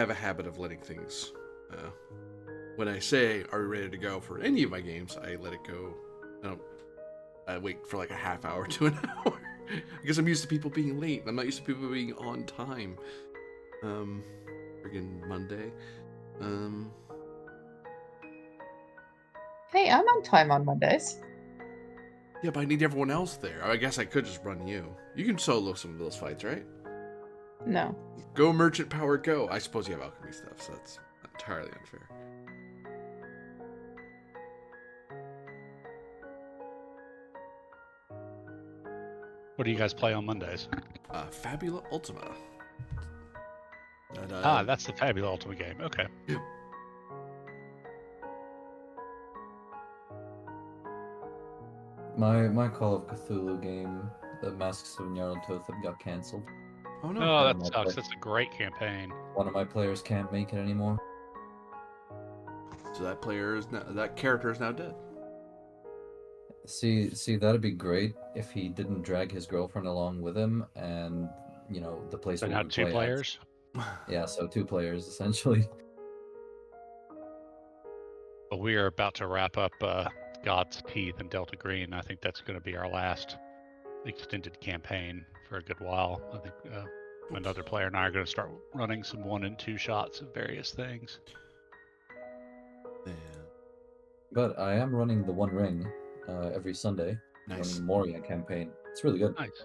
have a habit of letting things. When I say, "Are we ready to go?" for any of my games, I let it go. I don't. I wait for like a half hour to an hour because I'm used to people being late. I'm not used to people being on time. Friggin' Monday. Um, Hey, I'm on time on Mondays. yeah, but I need everyone else there. I guess I could just run you. You can solo some of those fights, right? No. Go merchant power, go. I suppose you have alchemy stuff, so that's entirely unfair. What do you guys play on Mondays? Fabula Ultima. That's the Fabula Ultima game. Okay. Yeah. My Call of Cthulhu game, the Masks of Nyarlathotep, got canceled. Oh no. Oh, that sucks. That's a great campaign. One of my players can't make it anymore. So that player is now, that character is now dead. See, that'd be great if he didn't drag his girlfriend along with him, and the place So where now we two play at. players. Yeah, so 2 players essentially. But we are about to wrap up God's Teeth and Delta Green. I think that's going to be our last extended campaign for a good while. I think another player and I are going to start running some 1 and 2 shots of various things. Yeah. But I am running the One Ring every Sunday. Nice. Running the Moria campaign. It's really good. Nice.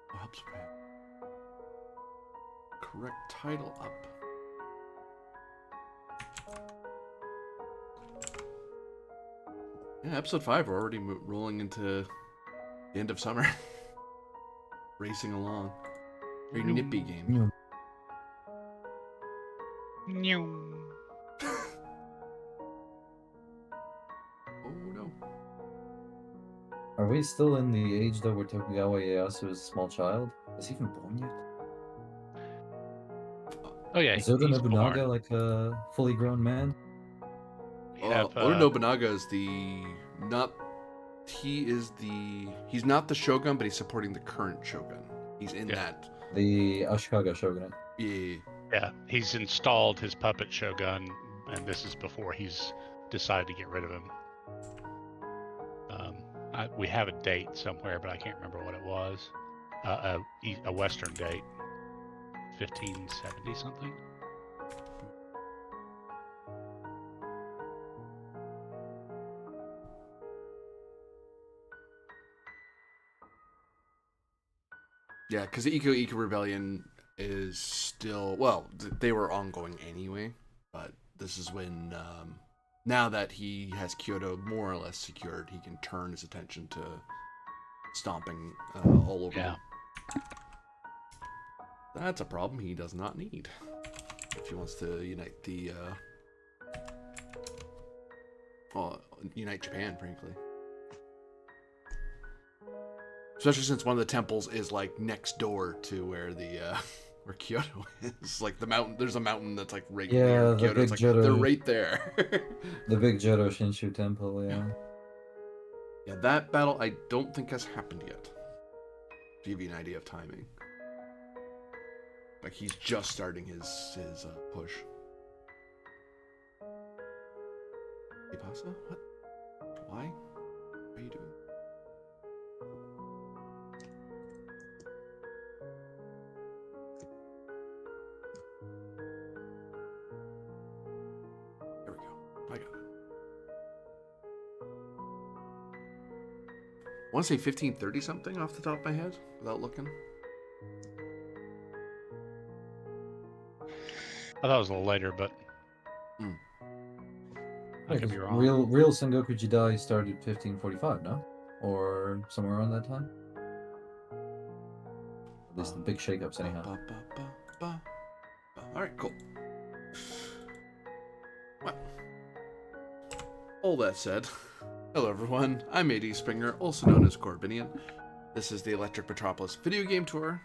What helps me? Correct title up. Yeah, episode 5. We're already rolling into the end of summer. Racing along. Very nippy game. Oh no. Are we still in the age though where Tokugawa Ieyasu is a small child? Is he even born yet? Oh yeah, Is Oda he's Nobunaga born. like a fully grown man? We have, Oda Nobunaga is he's not the shogun, but he's supporting the current shogun. He's in that. The Ashikaga shogunate. Yeah. Yeah, he's installed his puppet shogun, and this is before he's decided to get rid of him. We have a date somewhere, but I can't remember what it was. A Western date, 1570 something. Yeah, because the Iko Rebellion is still they were ongoing anyway, but this is when now that he has Kyoto more or less secured, he can turn his attention to stomping all over. Yeah. That's a problem he does not need if he wants to unite the unite Japan, frankly. Especially since one of the temples is like next door to where the where Kyoto is. Like the mountain, there's a mountain that's like right near the Kyoto. big It's like Jodo, they're right there. the big Jodo Shinshu temple, yeah. Yeah, that battle I don't think has happened yet. To give you an idea of timing. Like he's just starting his push. Hey, Pasta? What? Why? What are you doing? There we go. I got it. I want to say 1530 something off the top of my head without looking. I thought it was a little later, but I could be wrong. Real Sengoku Jidai started 1545, no? Or somewhere around that time? At least the big shakeups, anyhow. Alright, cool. Well, all that said, hello everyone, I'm AD Springer, also known as Corbinian. This is the Electric Metropolis video game tour.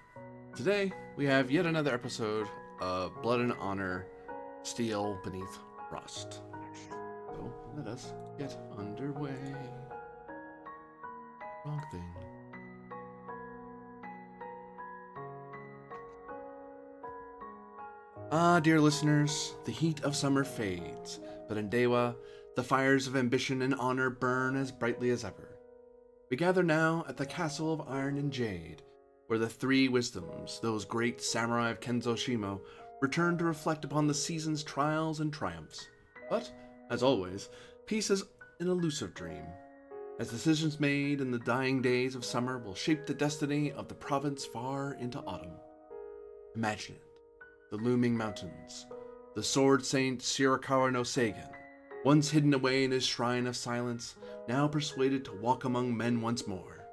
Today, we have yet another episode of Blood and Honor, Steel Beneath Rust. So, let us get underway. Wrong thing. Ah, dear listeners, the heat of summer fades, but in Dewa, the fires of ambition and honor burn as brightly as ever. We gather now at the Castle of Iron and Jade, where the three wisdoms, those great samurai of Kenzo Shimo, return to reflect upon the season's trials and triumphs. But, as always, peace is an elusive dream, as decisions made in the dying days of summer will shape the destiny of the province far into autumn. Imagine it. The looming mountains, the sword saint Shirakawa no Seigen, once hidden away in his shrine of silence, now persuaded to walk among men once more.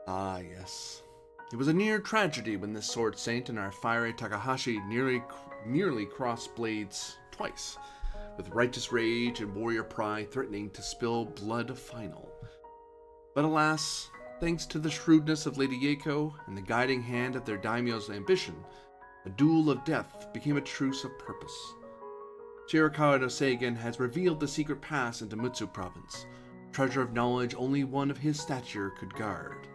Ah, yes. It was a near tragedy when this sword saint and our fiery Takahashi nearly crossed blades twice, with righteous rage and warrior pride threatening to spill blood final. But alas, thanks to the shrewdness of Lady Yeiko and the guiding hand of their daimyo's ambition, a duel of death became a truce of purpose. Shirakawa no Seigen has revealed the secret pass into Mutsu province, treasure of knowledge only one of his stature could guard.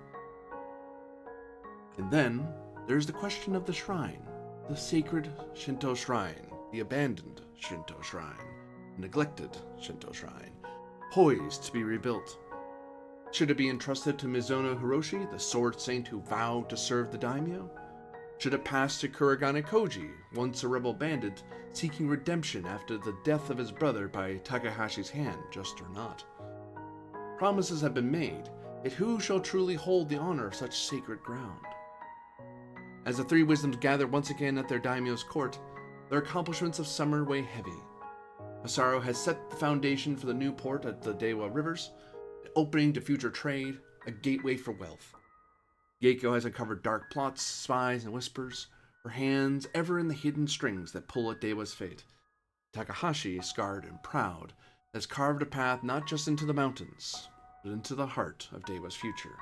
And then, there's the question of the shrine, the sacred Shinto shrine, the abandoned Shinto shrine, neglected Shinto shrine, poised to be rebuilt. Should it be entrusted to Mizono Hiroshi, the sword saint who vowed to serve the daimyo? Should it pass to Kuragane Koji, once a rebel bandit, seeking redemption after the death of his brother by Takahashi's hand, just or not? Promises have been made, yet who shall truly hold the honor of such sacred ground? As the three wisdoms gather once again at their daimyo's court, their accomplishments of summer weigh heavy. Masaru has set the foundation for the new port at the Dewa Rivers, an opening to future trade, a gateway for wealth. Yeiko has uncovered dark plots, spies, and whispers, her hands ever in the hidden strings that pull at Dewa's fate. Takahashi, scarred and proud, has carved a path not just into the mountains, but into the heart of Dewa's future.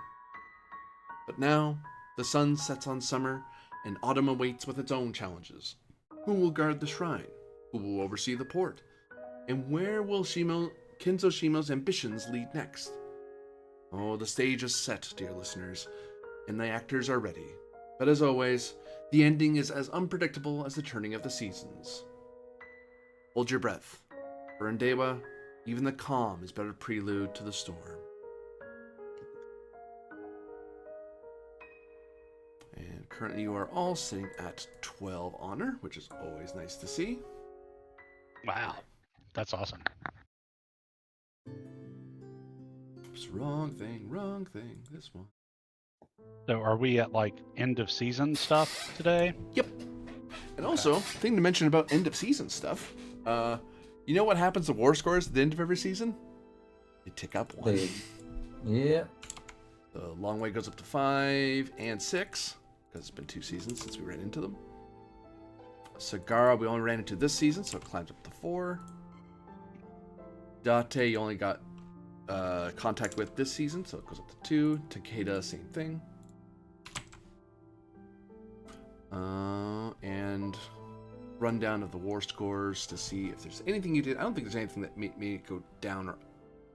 But now, the sun sets on summer, and autumn awaits with its own challenges. Who will guard the shrine? Who will oversee the port? And where will Kenzo Shimo's ambitions lead next? Oh, the stage is set, dear listeners, and the actors are ready. But as always, the ending is as unpredictable as the turning of the seasons. Hold your breath, for in Dewa, even the calm is but a prelude to the storm. And currently you are all sitting at 12 honor, which is always nice to see. Wow, that's awesome. Oops, wrong thing, this one. So are we at like end of season stuff today? Yep. And also, thing to mention about end of season stuff, you know what happens to war scores at the end of every season? They tick up one. Yeah. The long way goes up to 5 and 6, because it's been 2 seasons since we ran into them. Sagara, we only ran into this season, so it climbs up to 4. Date, you only got contact with this season, so it goes up to 2. Takeda, same thing. And rundown of the war scores to see if there's anything you did. I don't think there's anything that made me go down or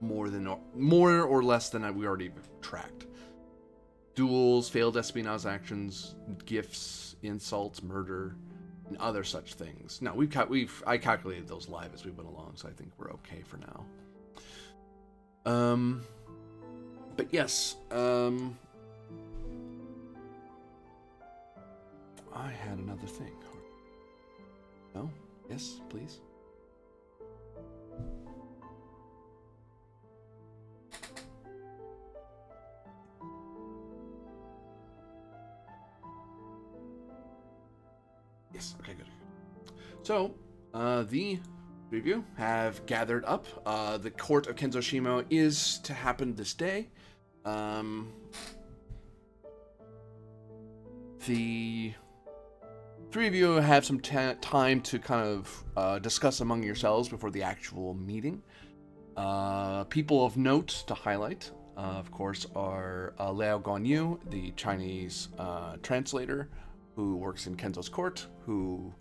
more or less than we already tracked. Duels, failed espionage actions, gifts, insults, murder, and other such things. No, I calculated those live as we went along, so I think we're okay for now. But yes, I had another thing. No? Yes, please. Yes, okay, good. So, the review have gathered up. The court of Kenzo Shimo is to happen this day. The three of you have some time to kind of discuss among yourselves before the actual meeting. People of note to highlight, of course, are Liao Guanyu, the Chinese translator who works in Kenzo's court, who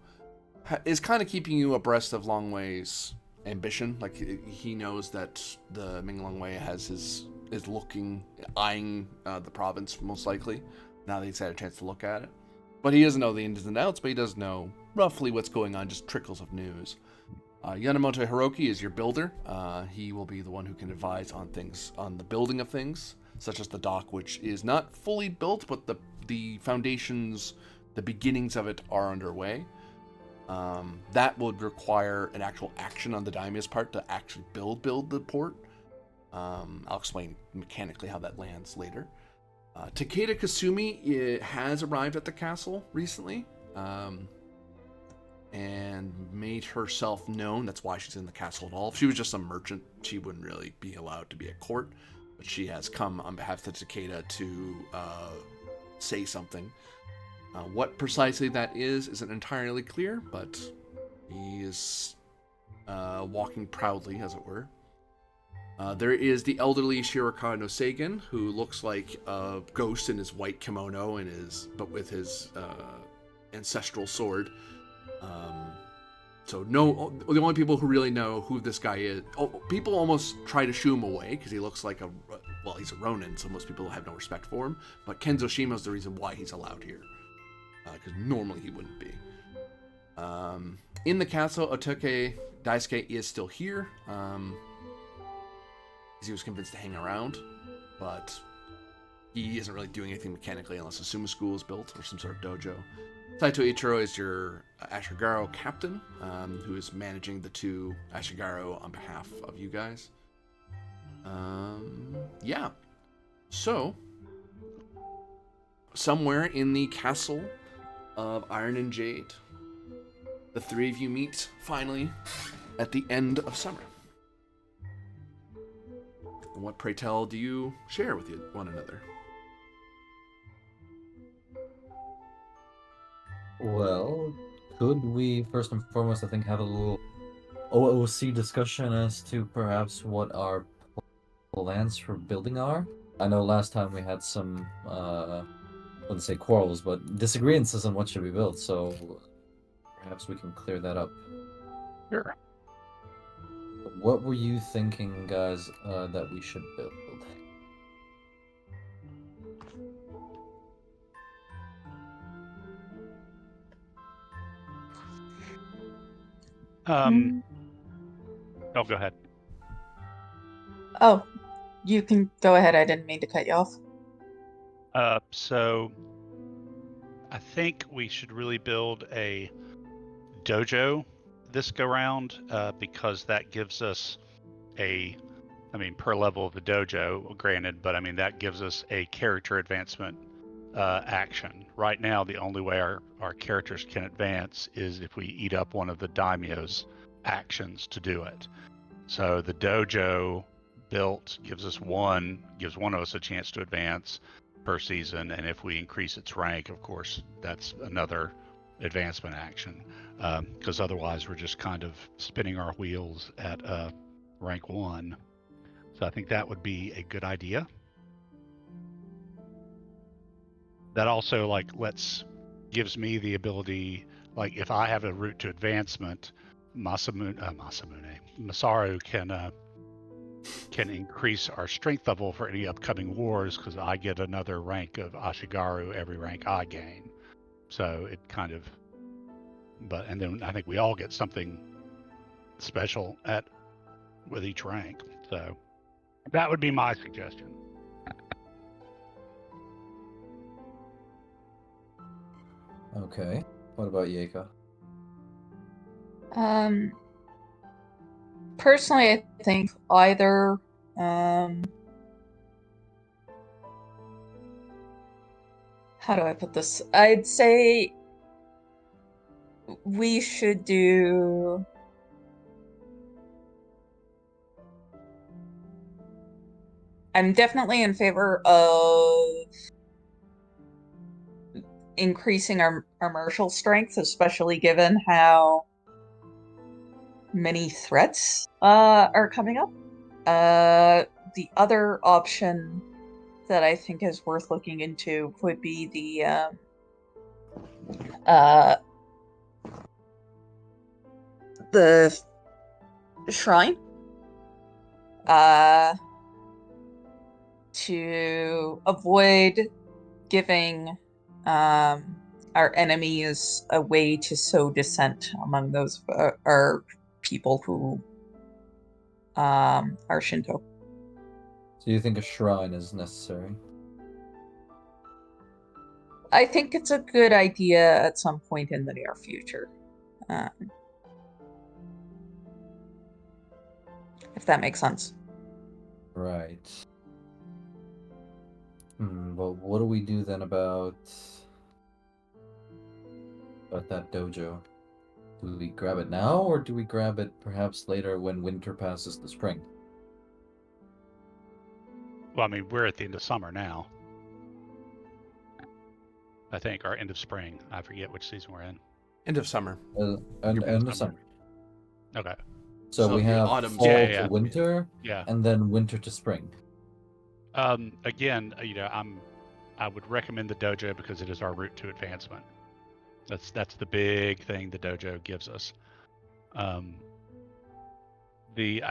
is kind of keeping you abreast of Long Wei's ambition. Like, he knows that the Ming Long Wei is eyeing the province, most likely, now that he's had a chance to look at it. But he doesn't know the ins and outs, but he does know roughly what's going on, just trickles of news. Yanamoto Hiroki is your builder. He will be the one who can advise on things, on the building of things, such as the dock, which is not fully built, but the foundations, the beginnings of it are underway. That would require an actual action on the daimyo's part to actually build the port. I'll explain mechanically how that lands later. Takeda Kasumi has arrived at the castle recently, and made herself known. That's why she's in the castle at all. If she was just a merchant, she wouldn't really be allowed to be at court. But she has come on behalf of Takeda to say something. What precisely that isn't entirely clear, but he is walking proudly, as it were. There is the elderly Shirakawa no Seigen, who looks like a ghost in his white kimono but with his ancestral sword. So the only people who really know who this guy is, people almost try to shoo him away because he looks like he's a Ronin, so most people have no respect for him. But Kenzo Shima is the reason why he's allowed here, because normally he wouldn't be. In the castle, Otoke Daisuke is still here. He was convinced to hang around, but he isn't really doing anything mechanically unless a sumo school is built or some sort of dojo. Saito Ichiro is your Ashigaru captain, who is managing the two Ashigaru on behalf of you guys. Yeah. So, somewhere in the castle of Iron and Jade, the three of you meet, finally, at the end of summer. And what, pray tell, do you share with one another? Well, could we first and foremost, I think, have a little OOC discussion as to perhaps what our plans for building are? I know last time we had some, I wouldn't say quarrels, but disagreements on what should be built, so perhaps we can clear that up. Sure. What were you thinking, guys, that we should build? Oh, go ahead. Oh, you can go ahead. I didn't mean to cut you off. So I think we should really build a dojo this go round, because that gives us per level of the dojo, granted, but that gives us a character advancement action. Right now, the only way our characters can advance is if we eat up one of the daimyo's actions to do it. So the dojo built gives one of us a chance to advance per season, and if we increase its rank, of course, that's another advancement action, because otherwise we're just kind of spinning our wheels at rank 1. So I think that would be a good idea. That also gives me the ability, if I have a route to advancement, Masaru can increase our strength level for any upcoming wars, because I get another rank of Ashigaru every rank I gain. So it kind of, and then I think we all get something special with each rank. So that would be my suggestion. Okay. What about Yeka? Personally, I think either, how do I put this? I'd say we should do I'm definitely in favor of increasing our martial strength, especially given how many threats are coming up. The other option that I think is worth looking into would be the shrine. To avoid giving our enemy is a way to sow dissent among those our people who are Shinto. So you think a shrine is necessary? I think it's a good idea at some point in the near future. If that makes sense. Right. But what do we do then about that dojo? Do we grab it now, or do we grab it perhaps later when winter passes the spring? Well, I mean, we're at the end of summer now. I think, or end of spring. I forget which season we're in. End of summer. And You're the summer. Okay. So So we the have autumn- fall Yeah, to yeah. winter, Yeah. and then winter to spring. Again, I would recommend the dojo because it is our route to advancement. That's the big thing the dojo gives us. I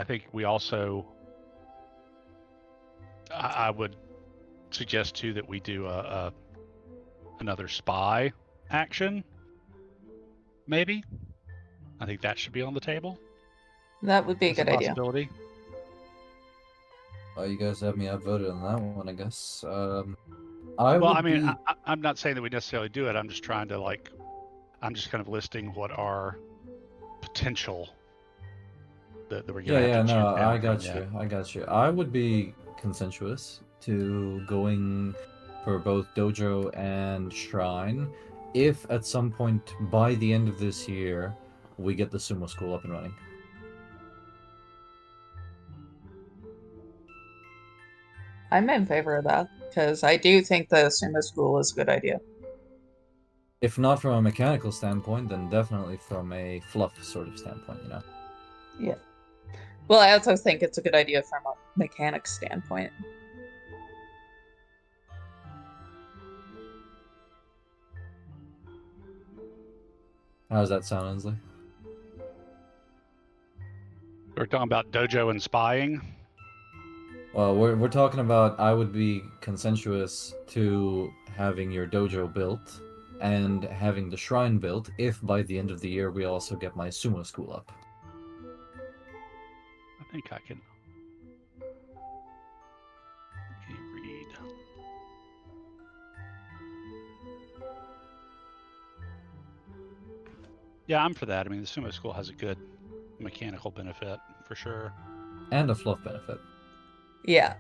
think we also, I would suggest too that we do another spy action. Maybe. I think that should be on the table. That would be a It's a good idea. possibility. Well, you guys have me outvoted on that one, I guess. I'm not saying that we necessarily do it. I'm just trying to I'm just kind of listing what are potential that we're gonna have to choose down I from, got yeah. you. I got you. I would be consensuous to going for both dojo and shrine if at some point by the end of this year we get the sumo school up and running. I'm in favor of that because I do think the sumo school is a good idea. If not from a mechanical standpoint, then definitely from a fluff sort of standpoint, you know. Yeah. Well, I also think it's a good idea from a mechanics standpoint. How does that sound, Inslee? We're talking about dojo and spying. Well, we're talking about I would be consensuous to having your dojo built and having the shrine built if by the end of the year we also get my sumo school up. I think I can. Let me read. Yeah, I'm for that. I mean, the sumo school has a good mechanical benefit for sure. And a fluff benefit. Yeah.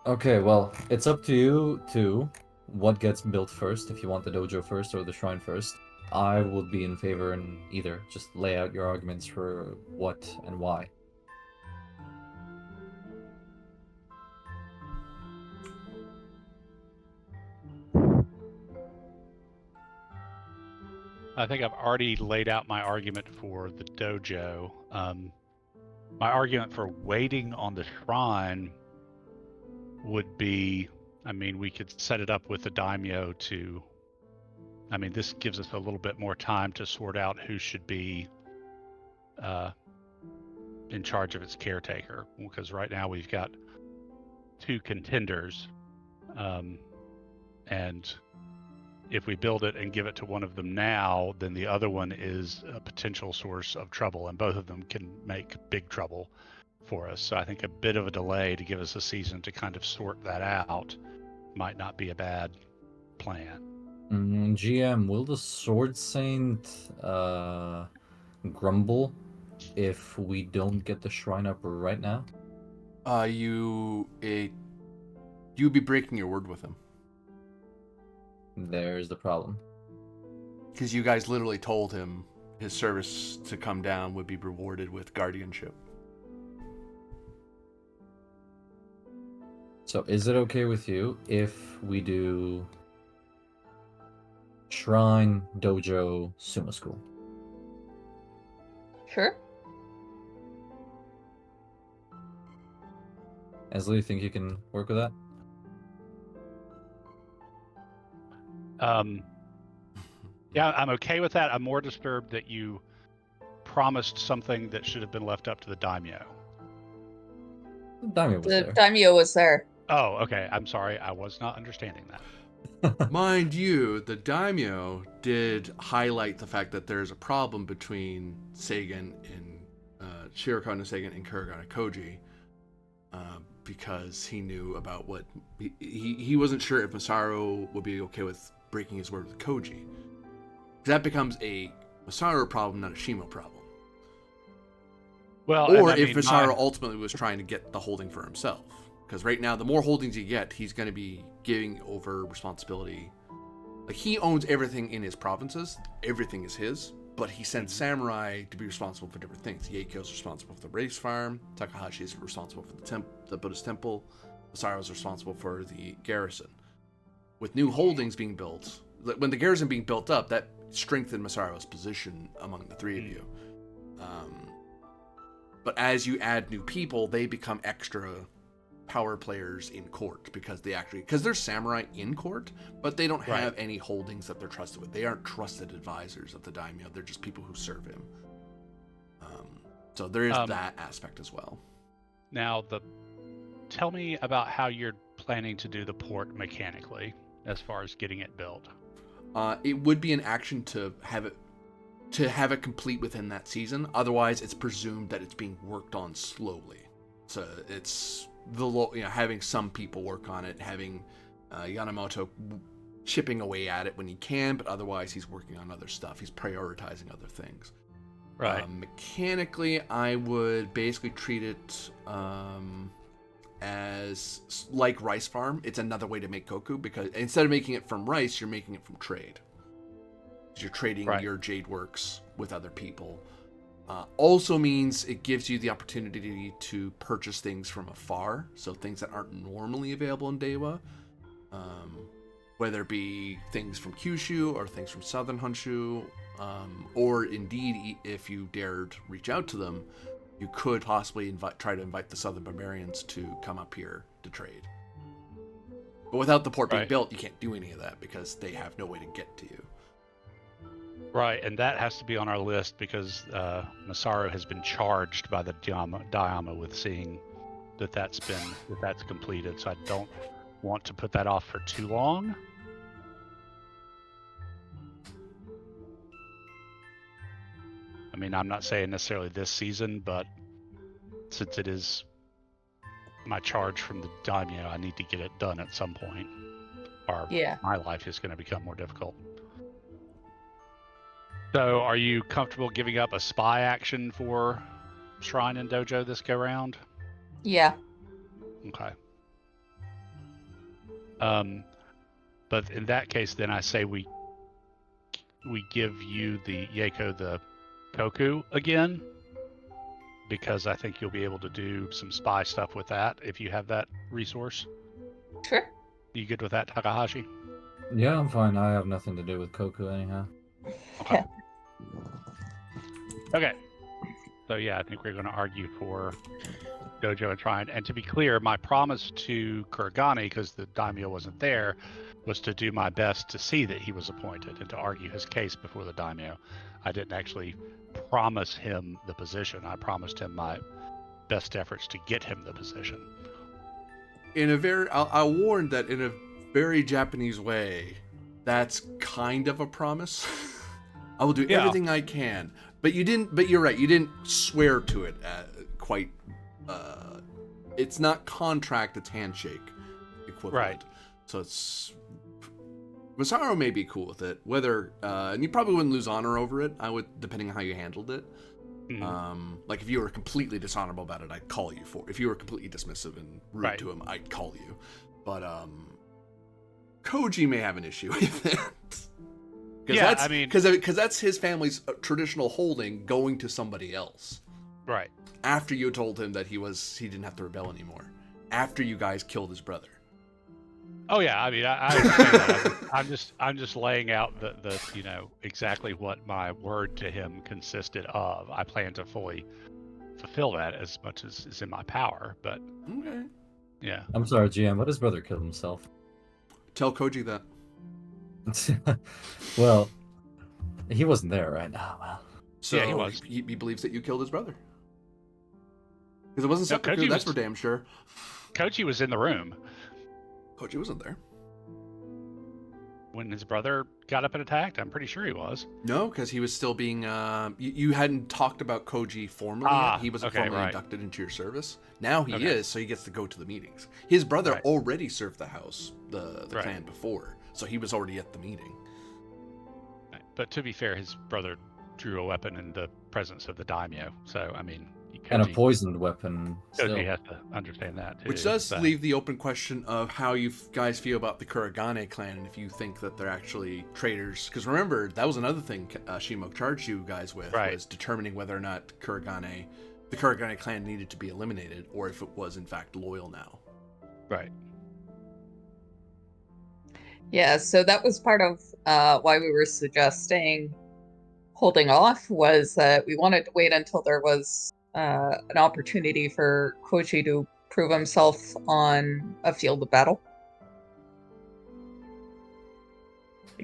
Okay, well, it's up to you to what gets built first, if you want the dojo first or the shrine first. I would be in favor in either. Just lay out your arguments for what and why. I think I've already laid out my argument for the dojo. My argument for waiting on the shrine would be, I mean, we could set it up with the daimyo to, I mean, this gives us a little bit more time to sort out who should be in charge of its caretaker, because right now we've got 2 contenders, and if we build it and give it to one of them now, then the other one is a potential source of trouble, and both of them can make big trouble for us. So I think a bit of a delay to give us a season to kind of sort that out might not be a bad plan. GM, will the Sword Saint grumble if we don't get the shrine up right now? You'd be breaking your word with him. There's the problem. Because you guys literally told him his service to come down would be rewarded with guardianship. So is it okay with you if we do shrine, dojo, sumo school? Sure. Esley, you think you can work with that? Yeah, I'm okay with that. I'm more disturbed that you promised something that should have been left up to the daimyo. Daimyo was The there. daimyo was there. Oh, okay. I'm sorry. I was not understanding that. Mind you, the daimyo did highlight the fact that there's a problem between Seigen and Shirakawa no Seigen and Kuragane Koji, because he knew about what he wasn't sure if Masaru would be okay with breaking his word with Koji. That becomes a Masaru problem, not a Shimo problem. Well, Or and I if mean, Masaru ultimately was trying to get the holding for himself. Because right now, the more holdings you get, he's going to be giving over responsibility. Like, he owns everything in his provinces. Everything is his. But he sends samurai to be responsible for different things. Yako's responsible for the race farm. Takahashi is responsible for the Buddhist temple. Masaru is responsible for the garrison. With new holdings being built, when the garrison being built up, that strengthened Masaru's position among the three of you. But as you add new people, they become extra power players in court because they're samurai in court, but they don't have any holdings that they're trusted with. They aren't trusted advisors of the daimyo. They're just people who serve him. So there is that aspect as well. Now, tell me about how you're planning to do the port mechanically, as far as getting it built. It would be an action to have it complete within that season. Otherwise, it's presumed that it's being worked on slowly. So it's having some people work on it, having Yamamoto chipping away at it when he can, but otherwise he's working on other stuff. He's prioritizing other things. Right. Mechanically, I would basically treat it as like rice farm. It's another way to make koku, because instead of making it from rice, you're making it from trade. You're trading your jade works with other people. Also means it gives you the opportunity to purchase things from afar, so things that aren't normally available in Dewa, whether it be things from Kyushu or things from Southern Honshu, or indeed, if you dared reach out to them, you could possibly try to invite the Southern Barbarians to come up here to trade. But without the port being built, you can't do any of that because they have no way to get to you. Right, and that has to be on our list because Masaru has been charged by the Dayama with seeing that's completed. So I don't want to put that off for too long. I mean, I'm not saying necessarily this season, but since it is my charge from the daimyo, I need to get it done at some point, or my life is going to become more difficult. So, are you comfortable giving up a spy action for Shrine and Dojo this go round? Yeah. Okay. But in that case, then I say we give you the Yako the Koku again, because I think you'll be able to do some spy stuff with that if you have that resource. Sure. You good with that, Takahashi? Yeah, I'm fine. I have nothing to do with Koku anyhow. Okay. Okay. So yeah, I think we're going to argue for Dojo and Shrine. And to be clear, my promise to Kuragane, because the daimyo wasn't there, was to do my best to see that he was appointed and to argue his case before the daimyo. I didn't actually promise him the position. I promised him my best efforts to get him the position. I'll warn that in a very Japanese way, that's kind of a promise. I will do everything I can, but you're right. You didn't swear to it quite. It's not contract; it's handshake equivalent. Right. So Masaru may be cool with it. Whether and you probably wouldn't lose honor over it. I would, depending on how you handled it. Mm-hmm. Like if you were completely dishonorable about it, I'd call you for. If you were completely dismissive and rude to him, I'd call you. But Koji may have an issue with it. Because that's his family's traditional holding going to somebody else. Right. After you told him that he didn't have to rebel anymore. After you guys killed his brother. Oh yeah, I mean I understand that. I'm just laying out the exactly what my word to him consisted of. I plan to fully fulfill that as much as is in my power. But yeah. I'm sorry, GM, but his brother killed himself. Tell Koji that. Well, he wasn't there right now. Well, so he was. He believes that you killed his brother. Because it wasn't seppuku, that's for damn sure. Koji was in the room. Koji wasn't there. when his brother got up and attacked. I'm pretty sure he was. No, because he was still being. You hadn't talked about Koji formally yet. He wasn't okay, formally right. inducted into your service. Now he Okay. is, so he gets to go to the meetings. His brother Right. already served the house, the Right. clan before, so he was already at the meeting. But to be fair, his brother drew a weapon in the presence of the daimyo. So I mean, And a Koji poisoned weapon. Still. has to understand that too. Which does but- leave the open question of how you guys feel about the Kuragane clan, and if you think that they're actually traitors. Because remember, that was another thing Shimok charged you guys with, Right. was determining whether or not the Kuragane clan needed to be eliminated, or if it was in fact loyal now. Right. Yeah, so that was part of why we were suggesting holding off, was that we wanted to wait until there was an opportunity for Koji to prove himself on a field of battle.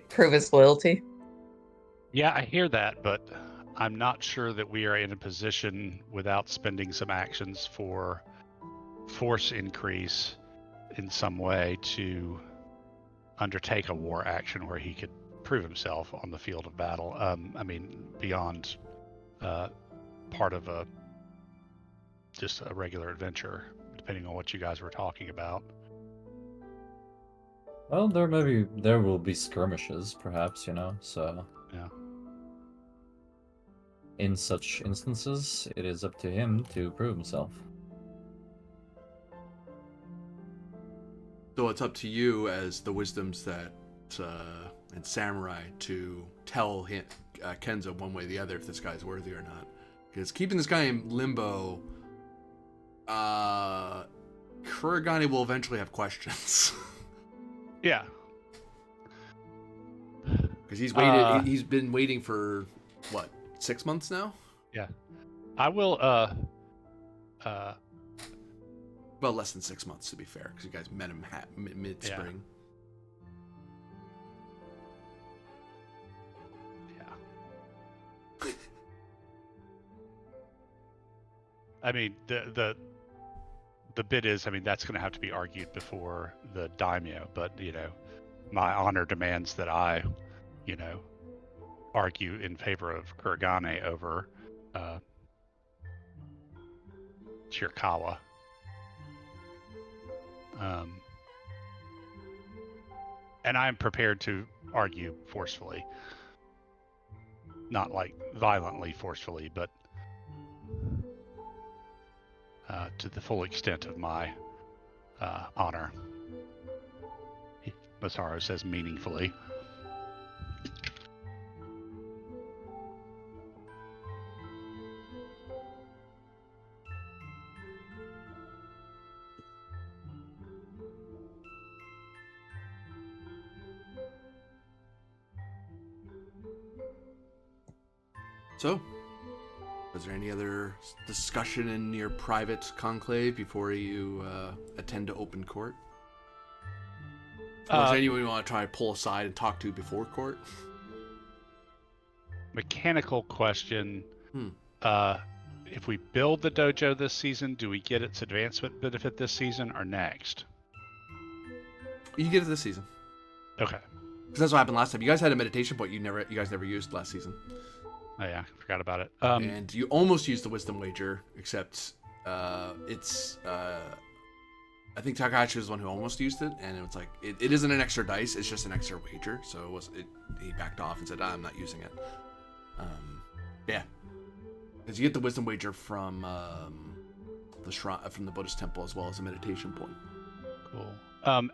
Prove his loyalty. Yeah, I hear that, but I'm not sure that we are in a position without spending some actions for force increase in some way to undertake a war action where he could prove himself on the field of battle. I mean, beyond part of just a regular adventure, depending on what you guys were talking about. Well, there will be skirmishes, perhaps, so. Yeah. In such instances, it is up to him to prove himself. So it's up to you as the wisdoms that and samurai to tell him, Kenzo one way or the other if this guy's worthy or not. Because keeping this guy in limbo, Kuragane will eventually have questions. Yeah. Because he's waited. He's been waiting for what, 6 months now? I will Well, less than 6 months to be fair, because you guys met him mid-spring. Yeah. I mean, the bit is, I mean, that's going to have to be argued before the daimyo, but, my honor demands that I, argue in favor of Kuragane over Chirikawa. And I'm prepared to argue forcefully. Not like violently forcefully, but to the full extent of my honor. Masaru says meaningfully. So, was there any other discussion in your private conclave before you attend to open court? Or is there anyone you want to try to pull aside and talk to before court? Mechanical question. If we build the dojo this season, do we get its advancement benefit this season or next? You get it this season. Okay. Because that's what happened last time. You guys had a meditation point you guys never used last season. Oh yeah, forgot about it. And you almost used the wisdom wager, except it's I think Takahashi was the one who almost used it, and it was like it isn't an extra dice, it's just an extra wager. So he backed off and said, I'm not using it. Yeah, because you get the wisdom wager from the shrine, from the Buddhist temple, as well as a meditation point. Cool. And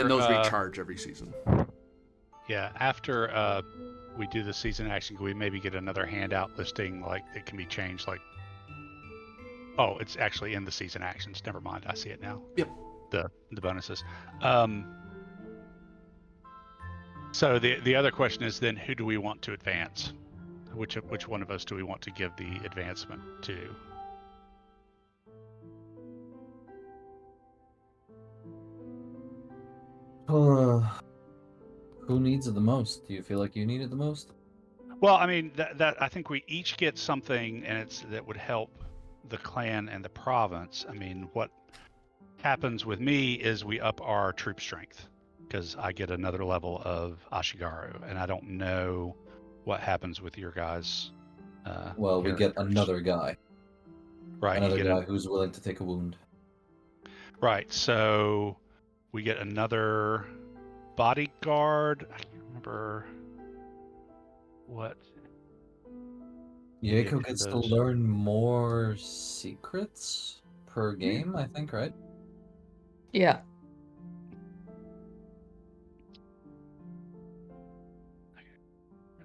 those recharge every season. Yeah, after we do the season action, can we maybe get another handout listing, like it can be changed, like, oh, it's actually in the season actions. Never mind, I see it now. Yep. The bonuses. So the other question is then, who do we want to advance? Which one of us do we want to give the advancement to? Who needs it the most? Do you feel like you need it the most? Well, I mean, that I think we each get something, and that would help the clan and the province. I mean, what happens with me is we up our troop strength, because I get another level of Ashigaru, and I don't know what happens with your guys. Well, we get characters. another guy. Right, Another you get guy who's willing to take a wound. right. So we get another bodyguard. I can't remember what. Yaeko get gets to those. learn more secrets per game, I think, right? Yeah.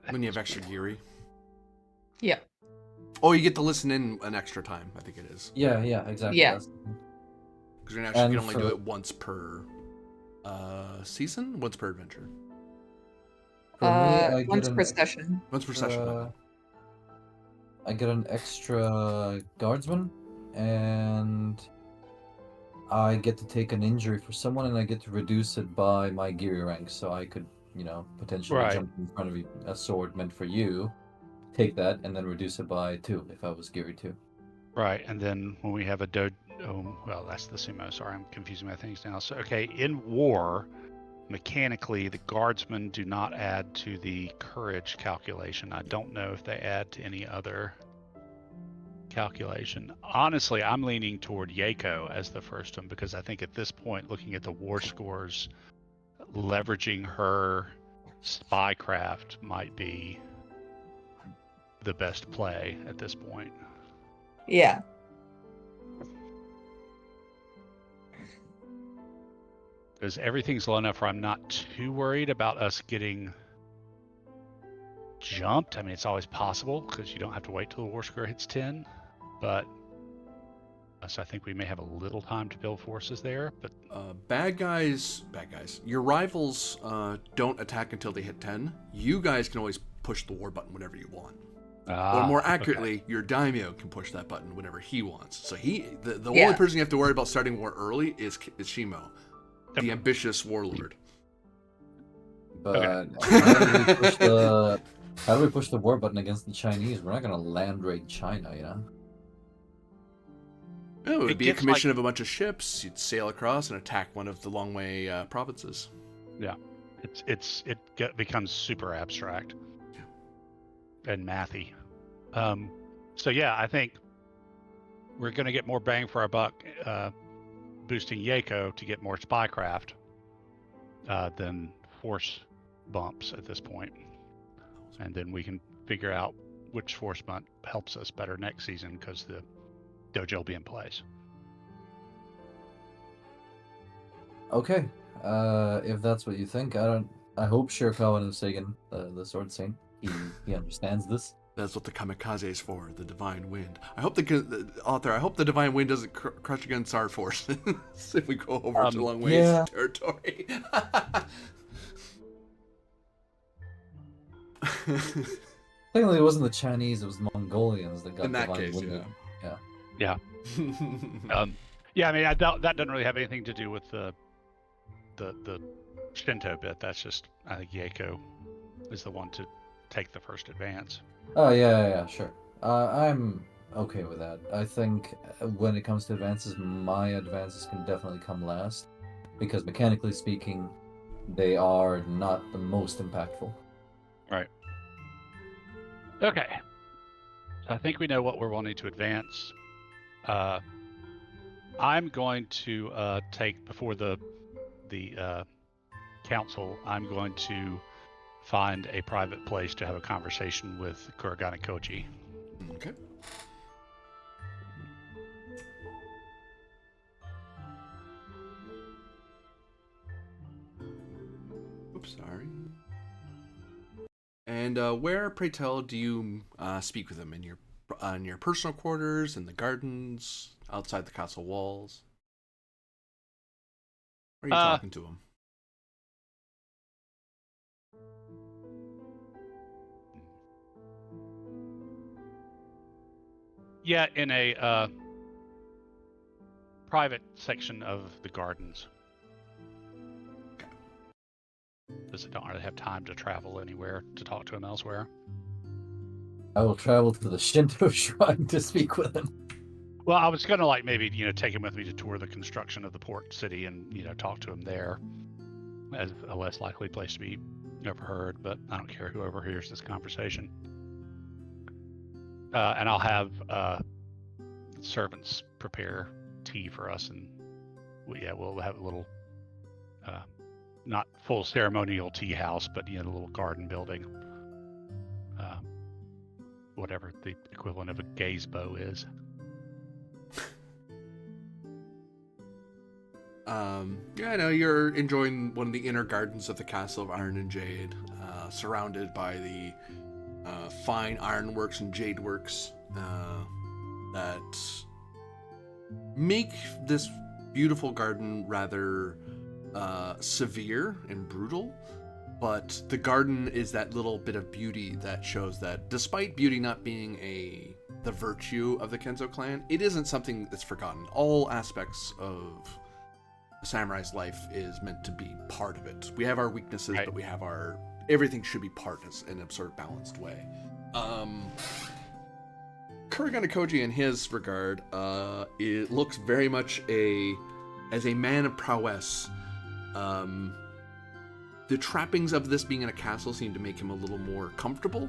When you have extra Geary. Yeah. Oh, you get to listen in an extra time, I think it is. Yeah, exactly. Yeah. Because you actually And can only do for- it once per season? Once per adventure. For me, I Once get per an session. Once per session. my bad. I get an extra guardsman, and I get to take an injury for someone, and I get to reduce it by my Geary rank. So I could, potentially Right. jump in front of you, a sword meant for you, take that, and then reduce it by 2 if I was Geary 2. Right, and then when we have a well, that's the sumo. Sorry, I'm confusing my things now. So, okay, in war, mechanically, the guardsmen do not add to the courage calculation. I don't know if they add to any other calculation. Honestly, I'm leaning toward Yaeko as the first one because I think at this point, looking at the war scores, leveraging her spycraft might be the best play at this point. Yeah. Because everything's low enough where I'm not too worried about us getting jumped. I mean, it's always possible because you don't have to wait till the war score hits 10. But so I think we may have a little time to build forces there. But Bad guys. Your rivals don't attack until they hit 10. You guys can always push the war button whenever you want. Or more accurately, your daimyo can push that button whenever he wants. So the Yeah. only person you have to worry about starting war early is Shimo, the Yep. ambitious warlord. But how do we push the war button against the Chinese? We're not gonna land raid China, you know? Oh, it would It be a gets commission of a bunch of ships. You'd sail across and attack one of the Longwei provinces. yeah, becomes super abstract and mathy. So yeah, I think we're going to get more bang for our buck boosting Yaeko to get more spycraft than force bumps at this point. And then we can figure out which force bump helps us better next season because the dojo will be in place. Okay. If that's what you think, I hope Shirakawa no Seigen, the Sword Saint, he understands this. That's what the kamikaze is for, the divine wind. I hope the author. I hope the divine wind doesn't crush against our forces if we go over to Longwei's yeah. territory. Technically, it wasn't the Chinese; it was the Mongolians that got In that divine case, winded. Yeah, I mean, I doubt that doesn't really have anything to do with the Shinto bit. That's just I think Yaeko is the one to take the first advance. Oh yeah, sure. I'm okay with that. I think when it comes to advances, my advances can definitely come last, because mechanically speaking, they are not the most impactful. Right. Okay. So I think we know what we're wanting to advance. I'm going to take before the council. I'm going to find a private place to have a conversation with Kuragane Koji. Okay. Oops, sorry. And where, pray tell, do you speak with him? In your personal quarters, in the gardens, outside the castle walls? Where are you talking to him? Yeah, in a private section of the gardens. Because I don't really have time to travel anywhere to talk to him elsewhere. I will travel to the Shinto shrine to speak with him. Well, I was gonna maybe take him with me to tour the construction of the port city and talk to him there. as a less likely place to be overheard, but I don't care who overhears this conversation. And I'll have servants prepare tea for us, and we'll have a little, not full ceremonial tea house, but a little garden building, whatever the equivalent of a gazebo is. I know you're enjoying one of the inner gardens of the Castle of Iron and Jade, surrounded by the fine ironworks and jade works that make this beautiful garden rather severe and brutal. But the garden is that little bit of beauty that shows that despite beauty not being the virtue of the Kenzo clan, it isn't something that's forgotten. All aspects of a samurai's life is meant to be part of it. We have our weaknesses, right, but we have everything should be part in a sort of balanced way. Kuragane Koji, in his regard, it looks very much as a man of prowess. The trappings of this being in a castle seem to make him a little more comfortable.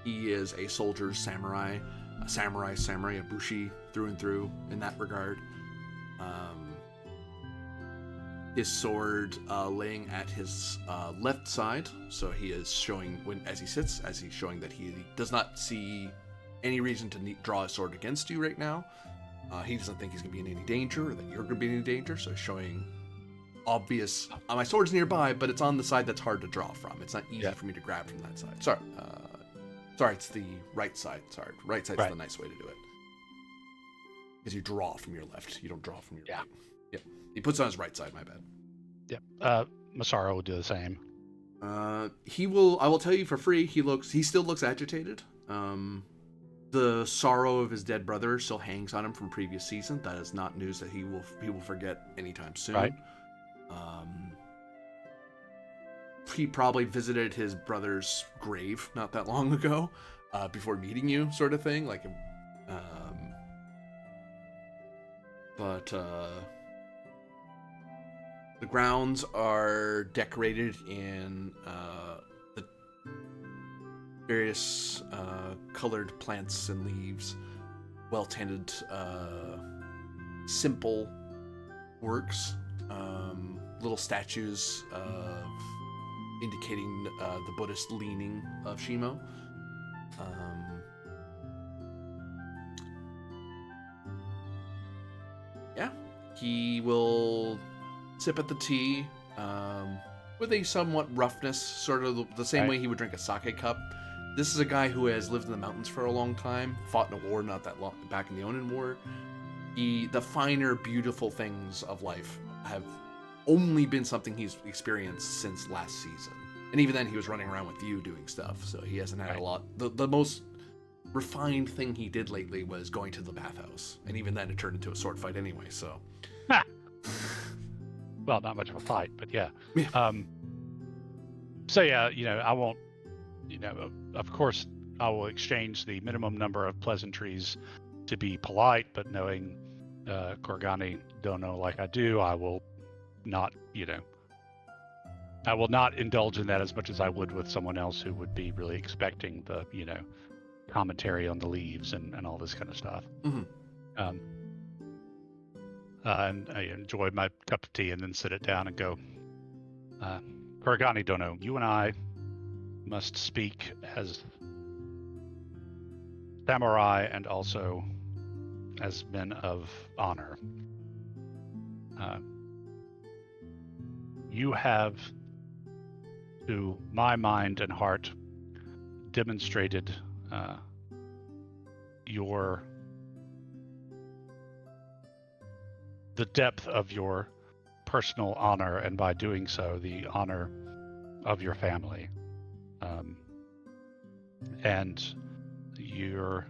He is a soldier samurai, a bushi through and through in that regard. His sword laying at his left side, so he is showing, as he's showing that he does not see any reason to draw a sword against you right now. He doesn't think he's going to be in any danger, or that you're going to be in any danger, so showing obvious, my sword's nearby, but it's on the side that's hard to draw from. It's not easy for me to grab from that side. Sorry, it's the right side. Sorry, right side's the nice way to do it. Because you draw from your left, you don't draw from your right. Yep. He puts it on his right side, my bad. Yep. Masaru will do the same. I will tell you for free, he still looks agitated. The sorrow of his dead brother still hangs on him from previous season. That is not news that he will forget anytime soon. Right. He probably visited his brother's grave not that long ago, before meeting you, sort of thing. The grounds are decorated in the various colored plants and leaves, well-tended, simple works, little statues indicating the Buddhist leaning of Shimo. He will sip at the tea with a somewhat roughness, sort of the same way he would drink a sake cup. This is a guy who has lived in the mountains for a long time, fought in a war not that long back in the Onin War. The finer, beautiful things of life have only been something he's experienced since last season. And even then, he was running around with you doing stuff, so he hasn't had a lot. The most refined thing he did lately was going to the bathhouse, and even then, it turned into a sword fight anyway. So, well, not much of a fight, but yeah. I won't. Of course, I will exchange the minimum number of pleasantries to be polite, but knowing Kuragane Dono like I do, I will not, I will not indulge in that as much as I would with someone else who would be really expecting the, commentary on the leaves and all this kind of stuff. Mm-hmm. And I enjoy my cup of tea and then sit it down and go, Kuragane Dono, you and I must speak as samurai and also as men of honor. You have, to my mind and heart, demonstrated the depth of your personal honor, and by doing so, the honor of your family. And your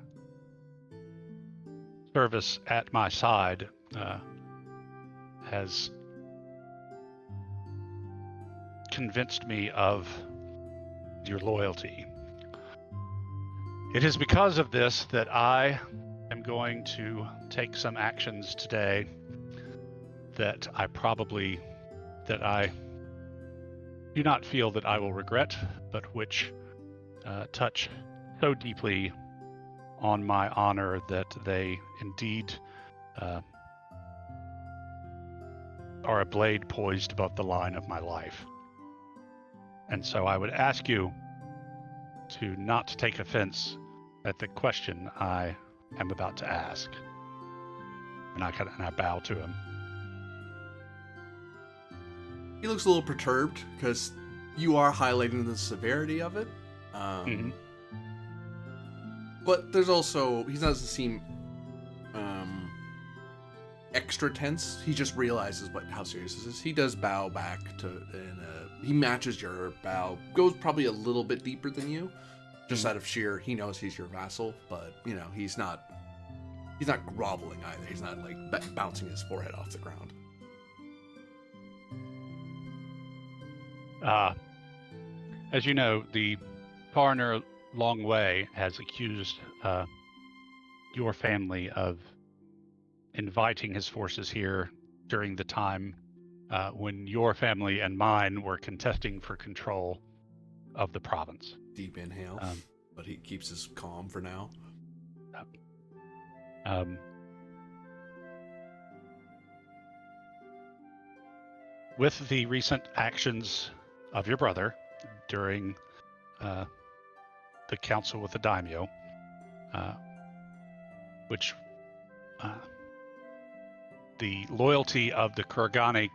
service at my side has convinced me of your loyalty. It is because of this that I am going to take some actions today that I probably that I do not feel that I will regret, but which touch so deeply on my honor that they indeed are a blade poised above the line of my life. And so I would ask you to not take offense at the question I am about to ask. And I bow to him. He looks a little perturbed because you are highlighting the severity of it. But there's also, he doesn't seem extra tense. He just realizes how serious this is. He does bow back and he matches your bow. Goes probably a little bit deeper than you, just out of sheer, he knows he's your vassal, but he's not groveling either. He's not like bouncing his forehead off the ground. As you know, the coroner Long Way has accused your family of inviting his forces here during the time when your family and mine were contesting for control of the province. Deep inhale, but he keeps his calm for now. With the recent actions of your brother during the council with the daimyo, which the loyalty of the Kuragane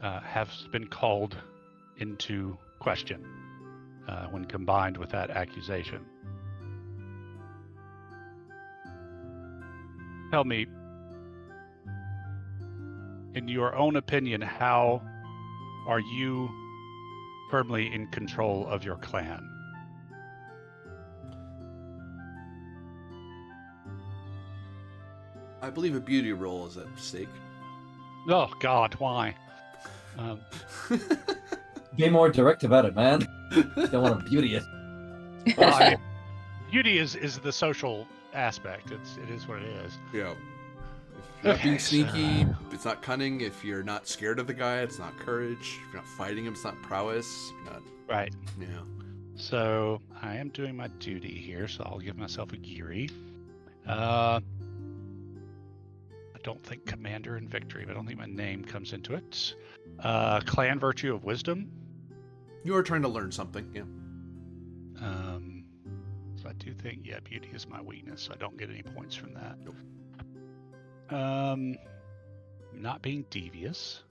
has been called into question when combined with that accusation. Tell me, in your own opinion, how are you firmly in control of your clan? I believe a beauty role is at stake. Oh God, why? Be more direct about it, man. Don't want to beauty it. Well, I mean, beauty is the social aspect. It is what it is. Yeah. If you're not being Okay, sneaky, it's not cunning. If you're not scared of the guy, it's not courage. If you're not fighting him, it's not prowess. If you're not, Right. yeah. So I am doing my duty here, so I'll give myself a Giri. I don't think Commander in Victory, but I don't think my name comes into it. Clan Virtue of Wisdom. You are trying to learn something, yeah. So I do think, yeah, beauty is my weakness, so I don't get any points from that. Nope. Not being devious.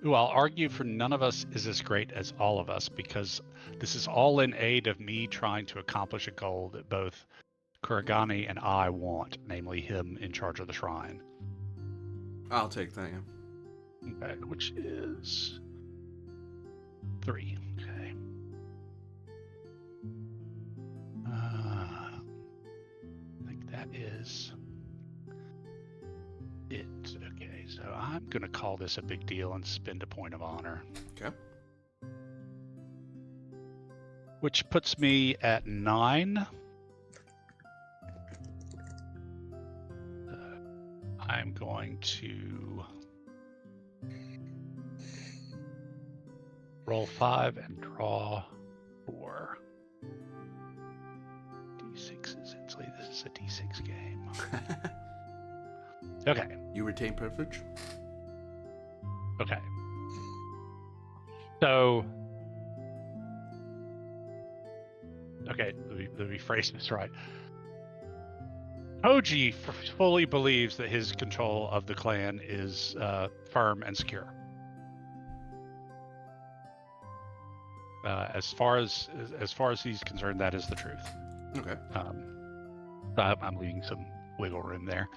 Ooh, I'll argue for none of us is as great as all of us, because this is all in aid of me trying to accomplish a goal that both Kuragane and I want, namely him in charge of the shrine. I'll take that, yeah. Okay, which is 3. Okay. I think that is it. Okay, so I'm going to call this a big deal and spend a point of honor. Okay. Which puts me at 9. I'm going to roll 5 and draw 4. D6s. This is a D6 game. Okay. You retain privilege? Okay. So. Okay, let me phrase this right. Koji fully believes that his control of the clan is firm and secure. As far as he's concerned, that is the truth. Okay. I'm leaving some wiggle room there.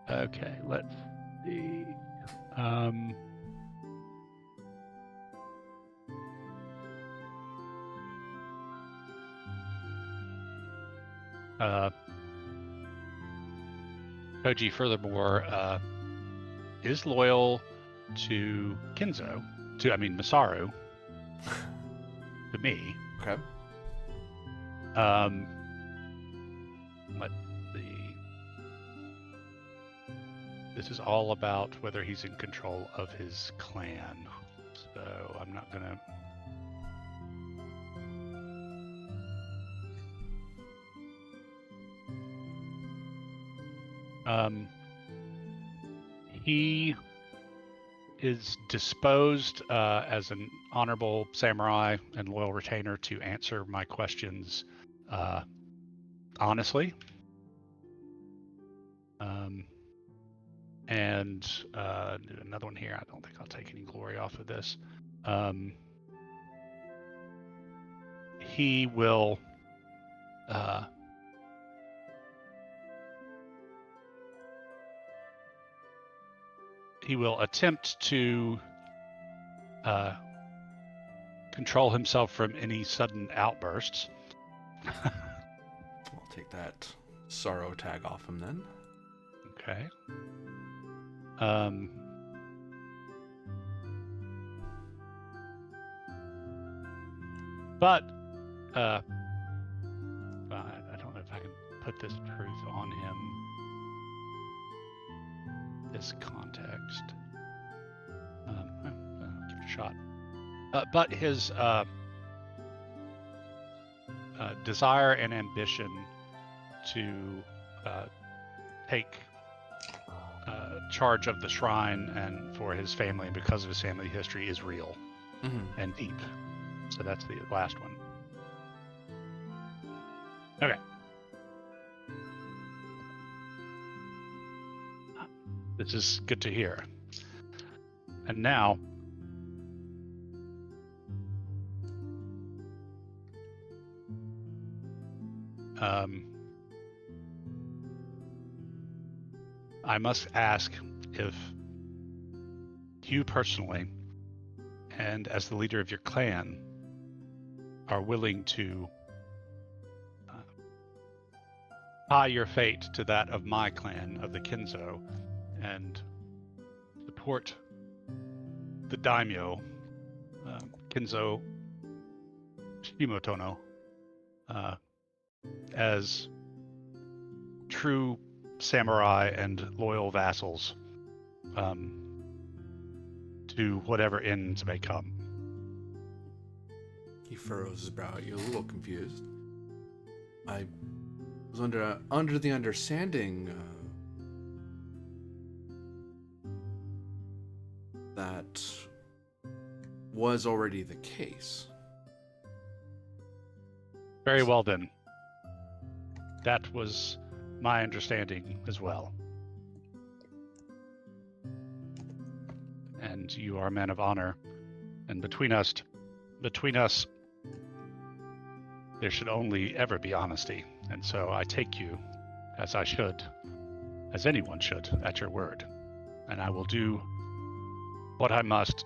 Okay, let's see. Koji, furthermore, is loyal to Kinzo, Masaru, to me. Okay. Let's see. This is all about whether he's in control of his clan. So I'm not gonna. He is disposed as an honorable samurai and loyal retainer to answer my questions honestly. And another one here. I don't think I'll take any glory off of this. He will attempt to control himself from any sudden outbursts. I'll take that sorrow tag off him then. Okay. But I don't know if I can put this truth on him. This context. Give it a shot. But his desire and ambition to take charge of the shrine and for his family and because of his family history is real and deep. So that's the last one. Okay. This is good to hear. And now, I must ask if you personally, and as the leader of your clan, are willing to tie your fate to that of my clan, of the Kinzo, and support the daimyo, Kinzo Shimotono, as true samurai and loyal vassals to whatever ends may come. He furrows his brow. You're a little confused. I was under the understanding that was already the case. Very well then. That was my understanding as well. And you are a man of honor. And between us, there should only ever be honesty. And so I take you, as I should, as anyone should, at your word. And I will do what I must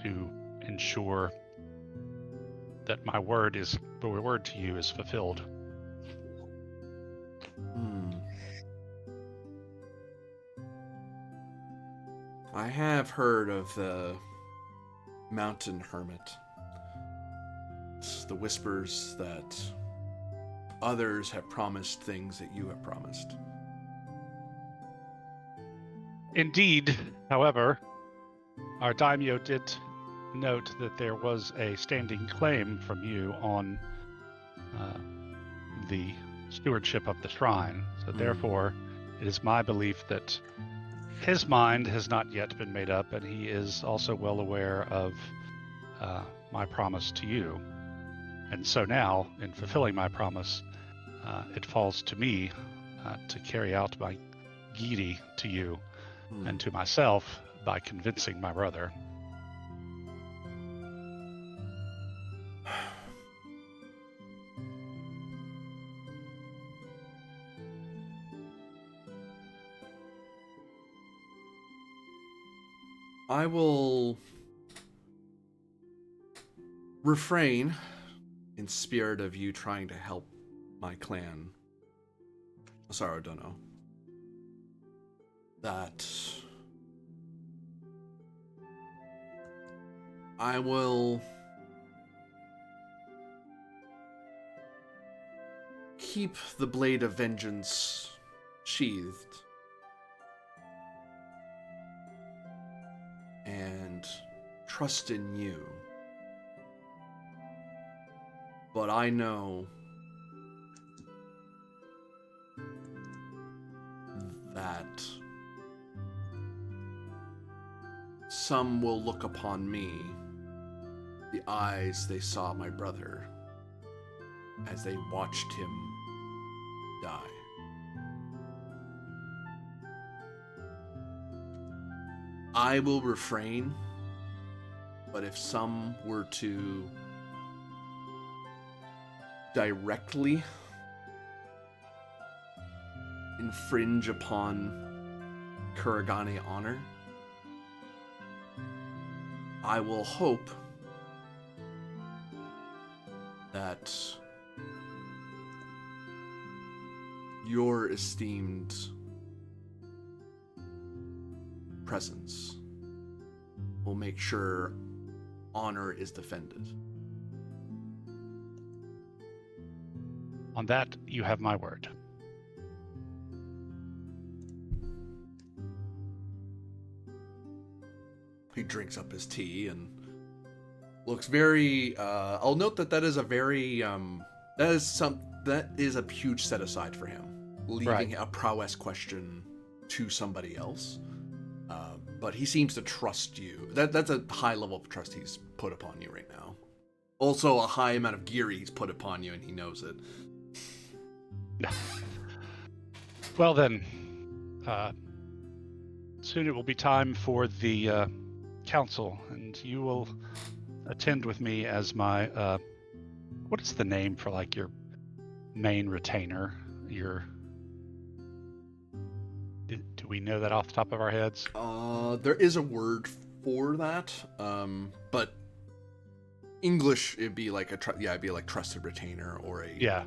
to ensure that my word to you is fulfilled. I have heard of the Mountain Hermit. It's the whispers that others have promised things that you have promised. Indeed, however, our daimyo did note that there was a standing claim from you on the stewardship of the shrine. So therefore, it is my belief that his mind has not yet been made up, and he is also well aware of my promise to you. And so now, in fulfilling my promise, it falls to me to carry out my giri to you and to myself by convincing my brother. I will refrain in spirit of you trying to help my clan, Osaru Dono, that I will keep the blade of vengeance sheathed trust in you. But I know that some will look upon me the eyes they saw my brother as they watched him die. I will refrain, but if some were to directly infringe upon Kuragane honor, I will hope that your esteemed presence will make sure honor is defended. On that, you have my word. He drinks up his tea and looks very. I'll note that that is a very. That is a huge set aside for him, leaving a prowess question to somebody else. But he seems to trust you. That's a high level of trust he's put upon you right now. Also, a high amount of gear he's put upon you, and he knows it. Well then, soon it will be time for the council, and you will attend with me as my what is the name for like your main retainer? Your do we know that off the top of our heads? There is a word for that, but English it'd be like it'd be like trusted retainer or a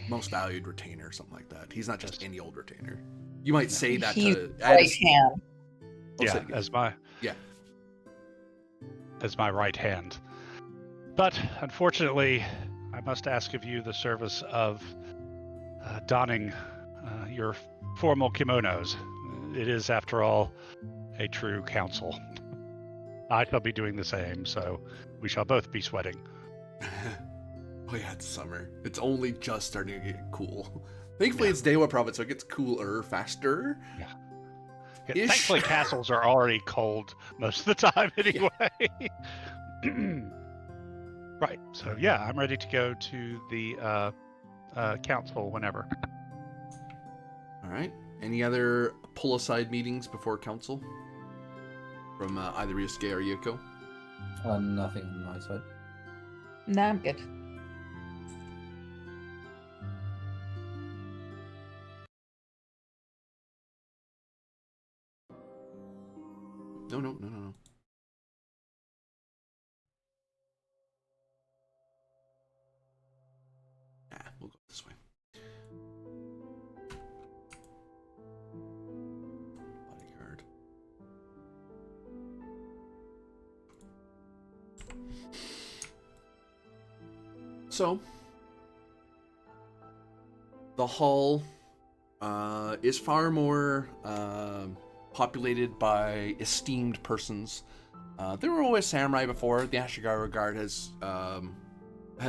most valued retainer, something like that. He's not just any old retainer. You might say that to right hand. As my right hand. But unfortunately, I must ask of you the service of donning your formal kimonos. It is, after all, a true council. I shall be doing the same, so we shall both be sweating. Oh yeah, it's summer. It's only just starting to get cool. Thankfully, it's Dewa province, so it gets cooler faster. Yeah, thankfully, castles are already cold most of the time anyway. Right, so yeah, I'm ready to go to the council whenever. All right. Any other pull-aside meetings before council? From either Ryusuke or Yuko? Nothing on my side. No, I'm good. No. We'll go this way. Bodyguard. So, the hall is far more populated by esteemed persons. There were always samurai before. The Ashigaru Guard has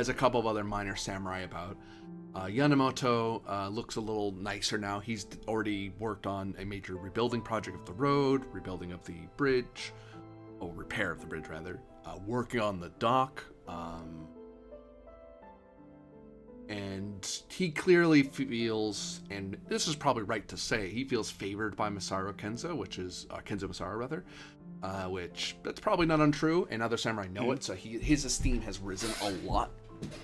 a couple of other minor samurai about. Yanamoto looks a little nicer now. He's already worked on a major rebuilding project of the road, rebuilding of the bridge, or repair of the bridge rather, working on the dock. And he clearly feels, and this is probably right to say, he feels favored by Masaru Kenzo, which is Kenzo Masaru rather, which that's probably not untrue, and other samurai know it. So his esteem has risen a lot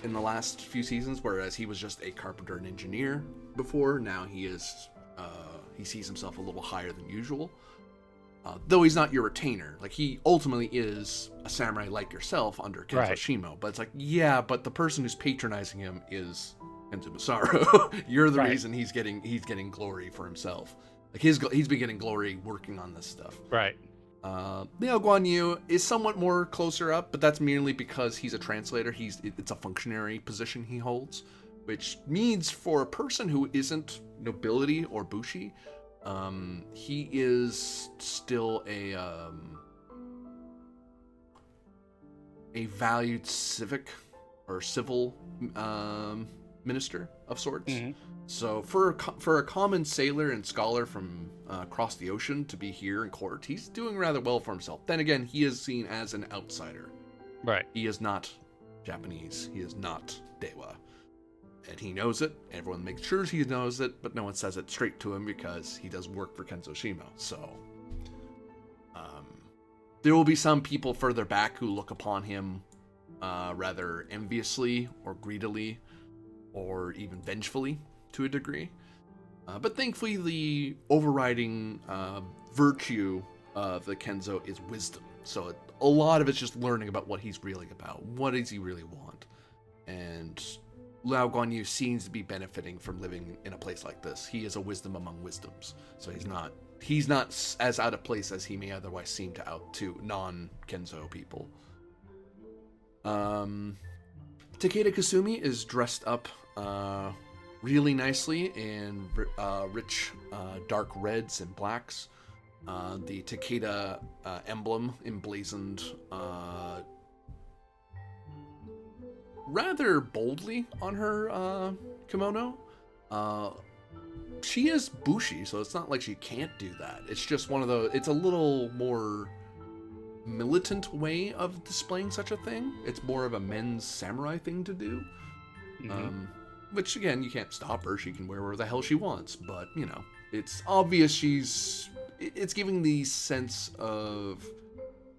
in the last few seasons, whereas he was just a carpenter and engineer before. Now he is, he sees himself a little higher than usual. Though he's not your retainer, like he ultimately is a samurai like yourself under Kenzo Shimo. But it's like, yeah, but the person who's patronizing him is Kenzo Masaru. You're the reason he's getting glory for himself. Like he's been getting glory working on this stuff. Right. Liao Guanyu is somewhat more closer up, but that's merely because he's a translator. It's a functionary position he holds, which means for a person who isn't nobility or bushi, he is still a valued civic or civil minister of sorts. Mhm. So for a common sailor and scholar from across the ocean to be here in court, he's doing rather well for himself. Then again, he is seen as an outsider. Right. He is not Japanese. He is not Dewa. And he knows it. Everyone makes sure he knows it, but no one says it straight to him because he does work for Kenzo Shimo. So there will be some people further back who look upon him rather enviously or greedily or even vengefully to a degree. But thankfully, the overriding virtue of the Kenzo is wisdom. So a lot of it's just learning about what he's really about. What does he really want? And Lao Guanyu seems to be benefiting from living in a place like this. He is a wisdom among wisdoms. So he's not as out of place as he may otherwise seem to non-Kenzo people. Takeda Kasumi is dressed up really nicely in rich dark reds and blacks. The Takeda emblem emblazoned rather boldly on her kimono. She is Bushi, so it's not like she can't do that. It's just one of those, it's a little more militant way of displaying such a thing. It's more of a men's samurai thing to do. Mhm. Which, again, you can't stop her. She can wear whatever the hell she wants. But, you know, it's obvious it's giving the sense of,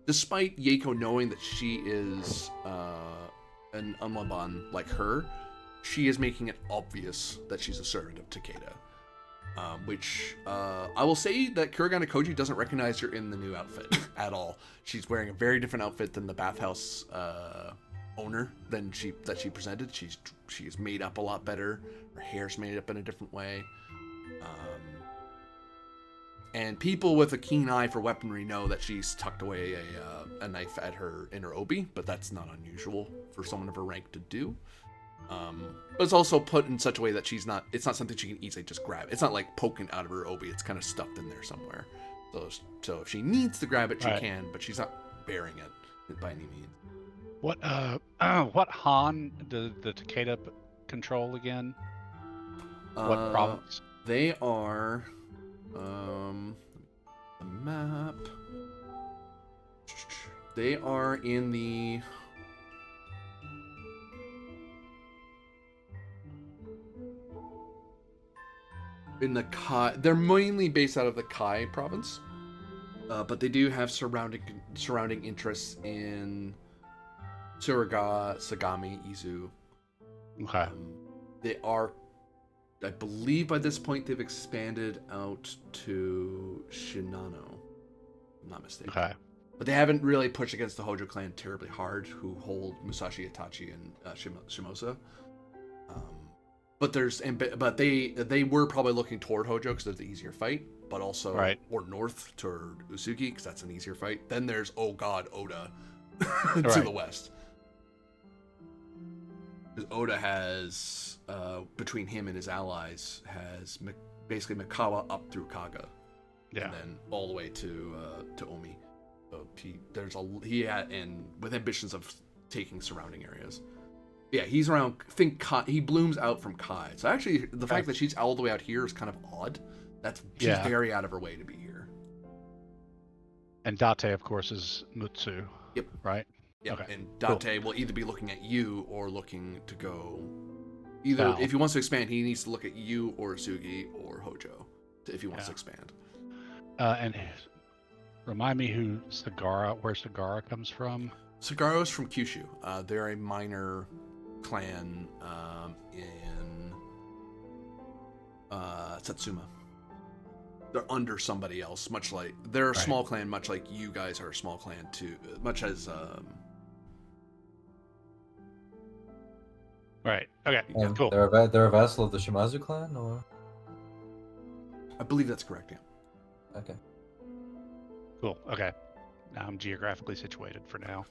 despite Yeiko knowing that she is an Unlaban like her, she is making it obvious that she's a servant of Takeda. Which I will say that Kuragane Koji doesn't recognize her in the new outfit at all. She's wearing a very different outfit than the bathhouse owner that she presented. She is made up a lot better. Her hair's made up in a different way. And people with a keen eye for weaponry know that she's tucked away a knife in her obi, but that's not unusual for someone of her rank to do. But it's also put in such a way that it's not something she can easily just grab. It's not like poking out of her obi, it's kind of stuffed in there somewhere. So if she needs to grab it, she Right. can, but she's not bearing it by any means. What Han the Takeda control again? What province? They are, the map. They are in the Kai. They're mainly based out of the Kai province, but they do have surrounding interests in Tsuruga, Sagami, Izu. Okay. They are, I believe, by this point they've expanded out to Shinano. If I'm not mistaken. Okay. But they haven't really pushed against the Hojo clan terribly hard, who hold Musashi Itachi and Shimosa. But they were probably looking toward Hojo because they're the easier fight, but also or north toward Usugi because that's an easier fight. Then there's Oda to the west. Because Oda has between him and his allies has basically Mikawa up through Kaga, and then all the way to Omi. So he had and with ambitions of taking surrounding areas. Yeah, he's around. He blooms out from Kai. So actually, the fact that she's all the way out here is kind of odd. She's very out of her way to be here. And Date, of course, is Mutsu. Yep. Right. Yeah. Okay. And Date will either be looking at you or looking to go. Either South. if he wants to expand, he needs to look at you or Sugi or Hojo if he wants to expand. And remind me where Sagara comes from. Sagaro's from Kyushu. They're a minor clan in Satsuma. They're under somebody else, much like they're a small clan, much like you guys are a small clan too. Much as Right. Okay. Cool. They're a vassal of the Shimazu clan, or I believe that's correct. Yeah. okay. Cool. Okay. Now I'm geographically situated for now.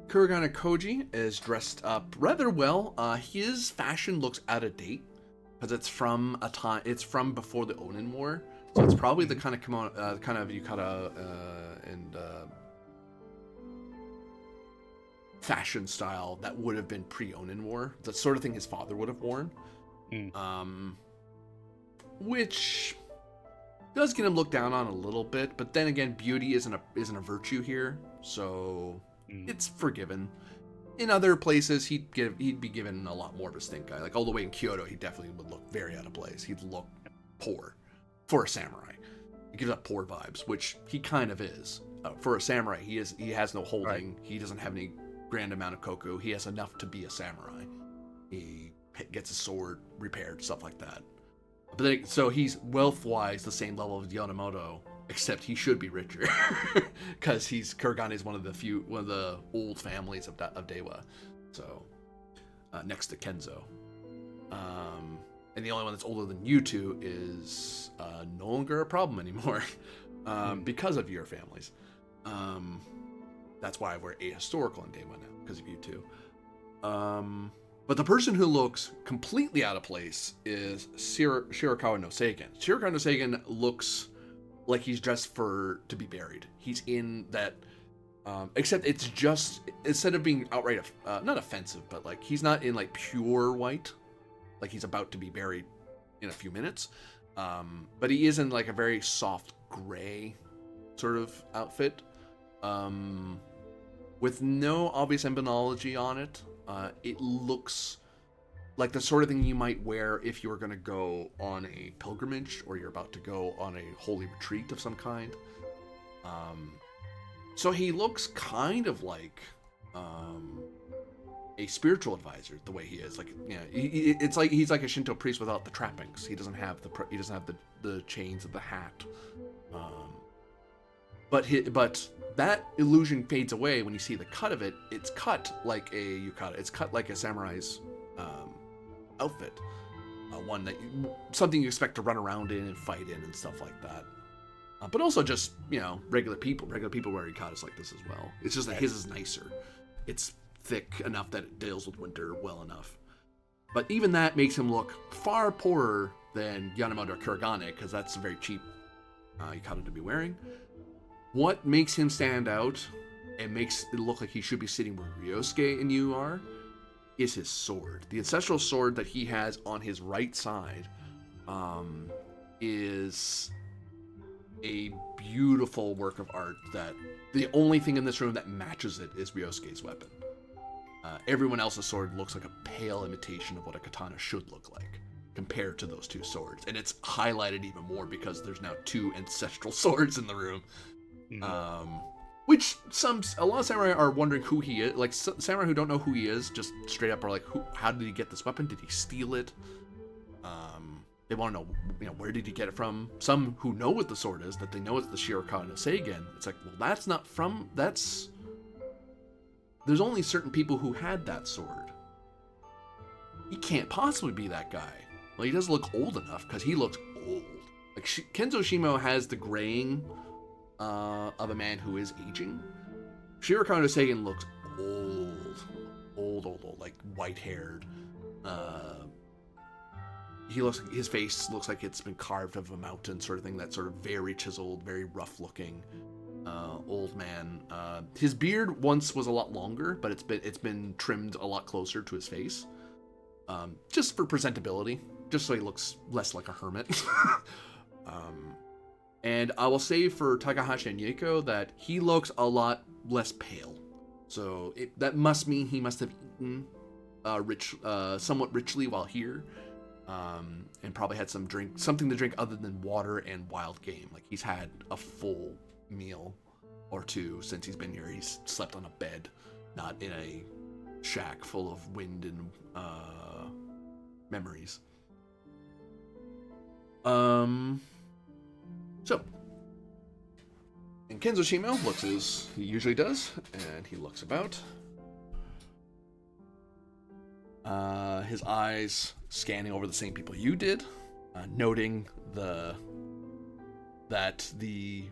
Kuragane Koji is dressed up rather well. His fashion looks out of date because it's from before the Onin War, So it's probably the kind of kind of yukata and fashion style that would have been pre-Onin War, the sort of thing his father would have worn, which does get him looked down on a little bit. But then again, beauty isn't a virtue here, so it's forgiven. In other places, he'd be given a lot more of a stink eye. Like all the way in Kyoto, he definitely would look very out of place. He'd look poor for a samurai. He gives up poor vibes, which he kind of is. For a samurai, he has no holding. Right. He doesn't have any grand amount of koku. He has enough to be a samurai. He gets his sword repaired, stuff like that. But then, so he's wealth-wise the same level as Yonemoto, except he should be richer, because Kurogane is one of the old families of Dewa. So next to Kenzo, and the only one that's older than you two is no longer a problem anymore, because of your families. That's why we're ahistorical in Dewa now, because of you two. But the person who looks completely out of place is Shirakawa no Seigen. Shirakawa no Seigen looks like he's dressed to be buried. He's in that, except it's just, instead of being outright, not offensive, but like he's not in like pure white, like he's about to be buried in a few minutes. But he is in like a very soft gray sort of outfit, with no obvious emblemanology on it. It looks like the sort of thing you might wear if you were going to go on a pilgrimage or you're about to go on a holy retreat of some kind. So he looks kind of like a spiritual advisor, the way he is. Like, yeah, it's like he's like a Shinto priest without the trappings. He doesn't have the chains of the hat. But that illusion fades away when you see the cut of it. It's cut like a yukata. It's cut like a samurai's outfit. Something you expect to run around in and fight in and stuff like that. But also just, regular people wear yukatas like this as well. It's just that his is nicer. It's thick enough that it deals with winter well enough. But even that makes him look far poorer than Yonemoto or Kurogane, because that's a very cheap yukata to be wearing. What makes him stand out and makes it look like he should be sitting where Ryosuke and you are is his sword. The ancestral sword that he has on his right side is a beautiful work of art that the only thing in this room that matches it is Ryosuke's weapon. Everyone else's sword looks like a pale imitation of what a katana should look like compared to those two swords. And it's highlighted even more because there's now two ancestral swords in the room. Which a lot of samurai are wondering who he is. Like samurai who don't know who he is, just straight up are like, how did he get this weapon? Did he steal it? They want to know, where did he get it from? Some who know what the sword is, that they know it's the Shirakawa no Seigen. It's like, well, there's only certain people who had that sword. He can't possibly be that guy. Well, he doesn't look old enough because he looks old. Like Kenzo Shimo has the graying of a man who is aging. Shirakawa no Seigen looks old, like white-haired. His face looks like it's been carved out of a mountain, sort of thing. That sort of very chiseled, very rough-looking old man. His beard once was a lot longer, but it's been trimmed a lot closer to his face, just for presentability, just so he looks less like a hermit. And I will say for Takahashi and Yuko that he looks a lot less pale. So that must mean he must have eaten somewhat richly while here, and probably had something to drink other than water and wild game. Like he's had a full meal or two since he's been here. He's slept on a bed, not in a shack full of wind and memories. So, and Kenzo Shimo looks as he usually does, and he looks about. His eyes scanning over the same people you did, noting that the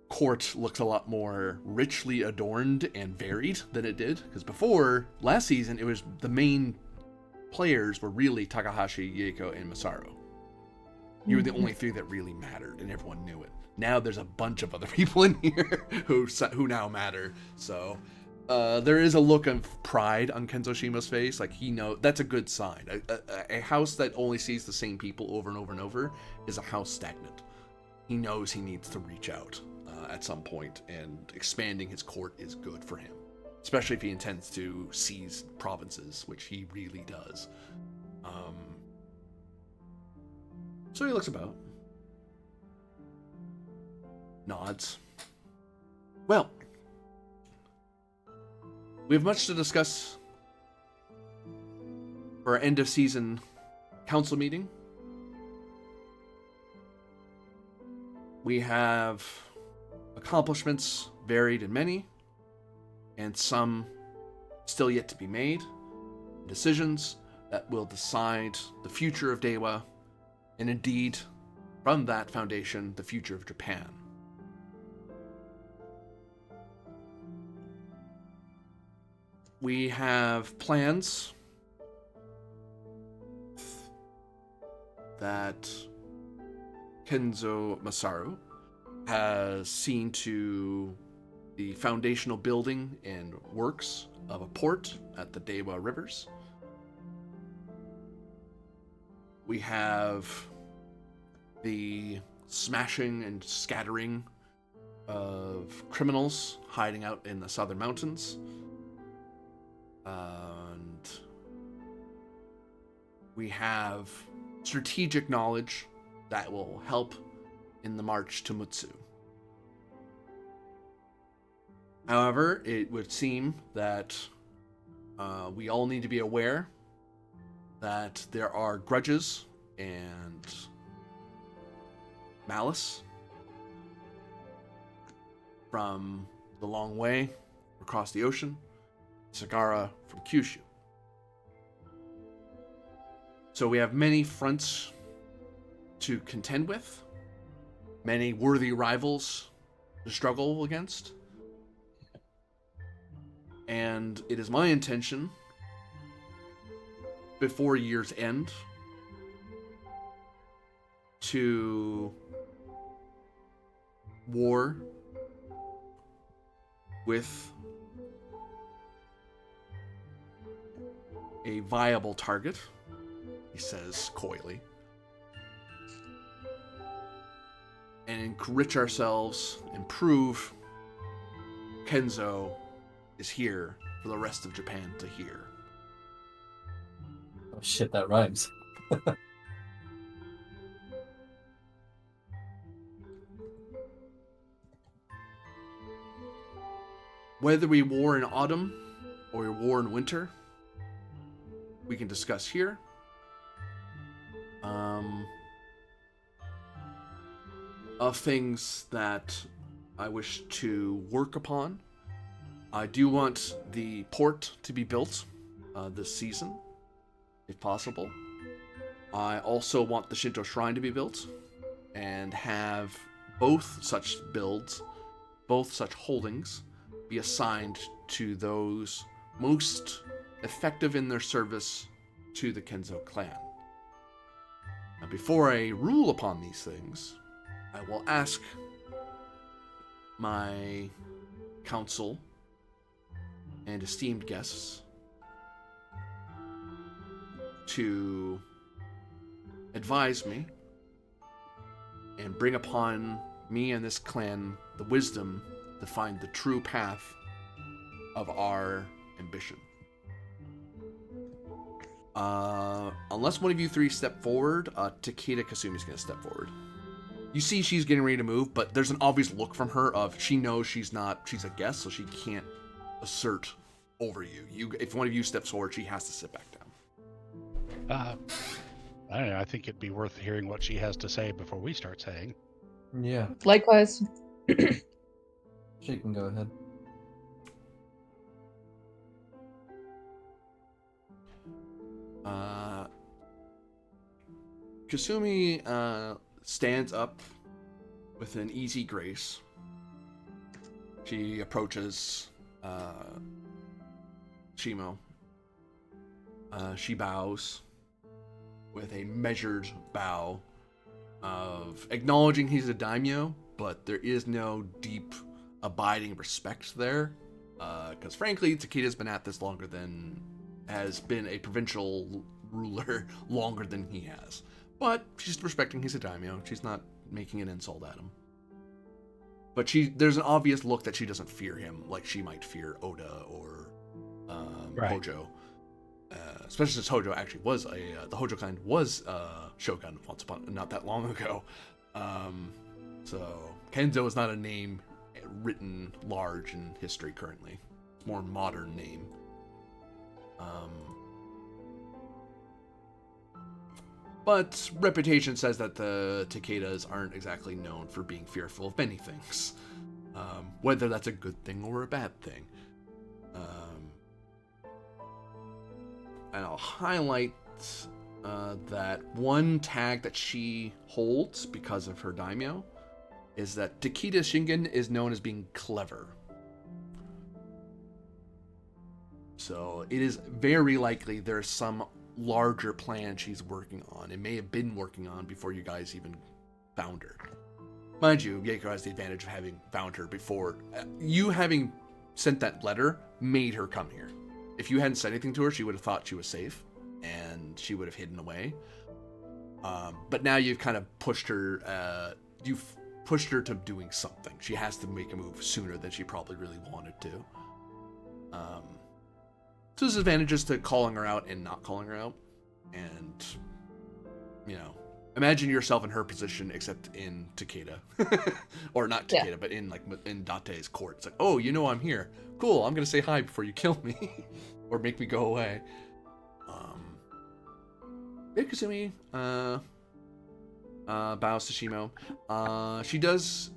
court looks a lot more richly adorned and varied than it did, because before, last season, it was the main players were really Takahashi, Yuko, and Masaru. You were the only three that really mattered, and everyone knew it. Now there's a bunch of other people in here who now matter. So there is a look of pride on Kenzo Shima's face. Like, he knows that's a good sign. A house that only sees the same people over and over and over is a house stagnant. He knows he needs to reach out at some point, and expanding his court is good for him, especially if he intends to seize provinces, which he really does. So he looks about, nods. Well, we have much to discuss for our end of season council meeting. We have accomplishments varied and many, and some still yet to be made. Decisions that will decide the future of Dewa, and indeed, from that foundation, the future of Japan. We have plans that Kenzo Masaru has seen to the foundational building and works of a port at the Dewa Rivers. We have the smashing and scattering of criminals hiding out in the southern mountains. And we have strategic knowledge that will help in the march to Mutsu. However, it would seem that we all need to be aware that there are grudges and malice from the long way across the ocean, Sagara from Kyushu. So we have many fronts to contend with, many worthy rivals to struggle against, and it is my intention, before year's end, to war with a viable target, he says coyly, and enrich ourselves and prove Kenzo is here for the rest of Japan to hear. Oh shit, that rhymes. Whether we war in autumn or we war in winter, we can discuss here. Of things that I wish to work upon, I do want the port to be built this season, if possible. I also want the Shinto Shrine to be built, and have both such builds, both such holdings, be assigned to those most effective in their service to the Kenzo clan. Now, before I rule upon these things, I will ask my council and esteemed guests to advise me and bring upon me and this clan the wisdom to find the true path of our ambition. Unless one of you three step forward, Takeda Kasumi's gonna step forward. You see she's getting ready to move, but there's an obvious look from her of she knows she's a guest, so she can't assert over you. If one of you steps forward, she has to sit back down. I don't know. I think it'd be worth hearing what she has to say before we start saying. Yeah, Likewise. she can go ahead. Kasumi stands up with an easy grace. She approaches Shimo. She bows with a measured bow, of acknowledging he's a daimyo, but there is no deep, abiding respect there. Because frankly, Takeda's been at this has been a provincial ruler longer than he has. But she's respecting he's a daimyo. She's not making an insult at him. But there's an obvious look that she doesn't fear him, like she might fear Oda or Hojo. Especially since Hojo actually was the Hojo clan was shogun not that long ago. So Kenzo is not a name written large in history currently. It's a more modern name. But reputation says that the Takedas aren't exactly known for being fearful of many things. Whether that's a good thing or a bad thing. And I'll highlight that one tag that she holds because of her daimyo is that Takeda Shingen is known as being clever. So it is very likely there's some larger plan she's working on. It may have been working on before you guys even found her. Mind you, Yeiko has the advantage of having found her before. You having sent that letter made her come here. If you hadn't said anything to her, she would have thought she was safe, and she would have hidden away. But now you've kind of pushed her. You've pushed her to doing something. She has to make a move sooner than she probably really wanted to. So there's advantages to calling her out and not calling her out, and imagine yourself in her position, except in Takeda, or not Takeda, but in Date's court. It's like, oh, I'm here. Cool. I'm gonna say hi before you kill me, or make me go away. Ikazumi bows to Shimo. She does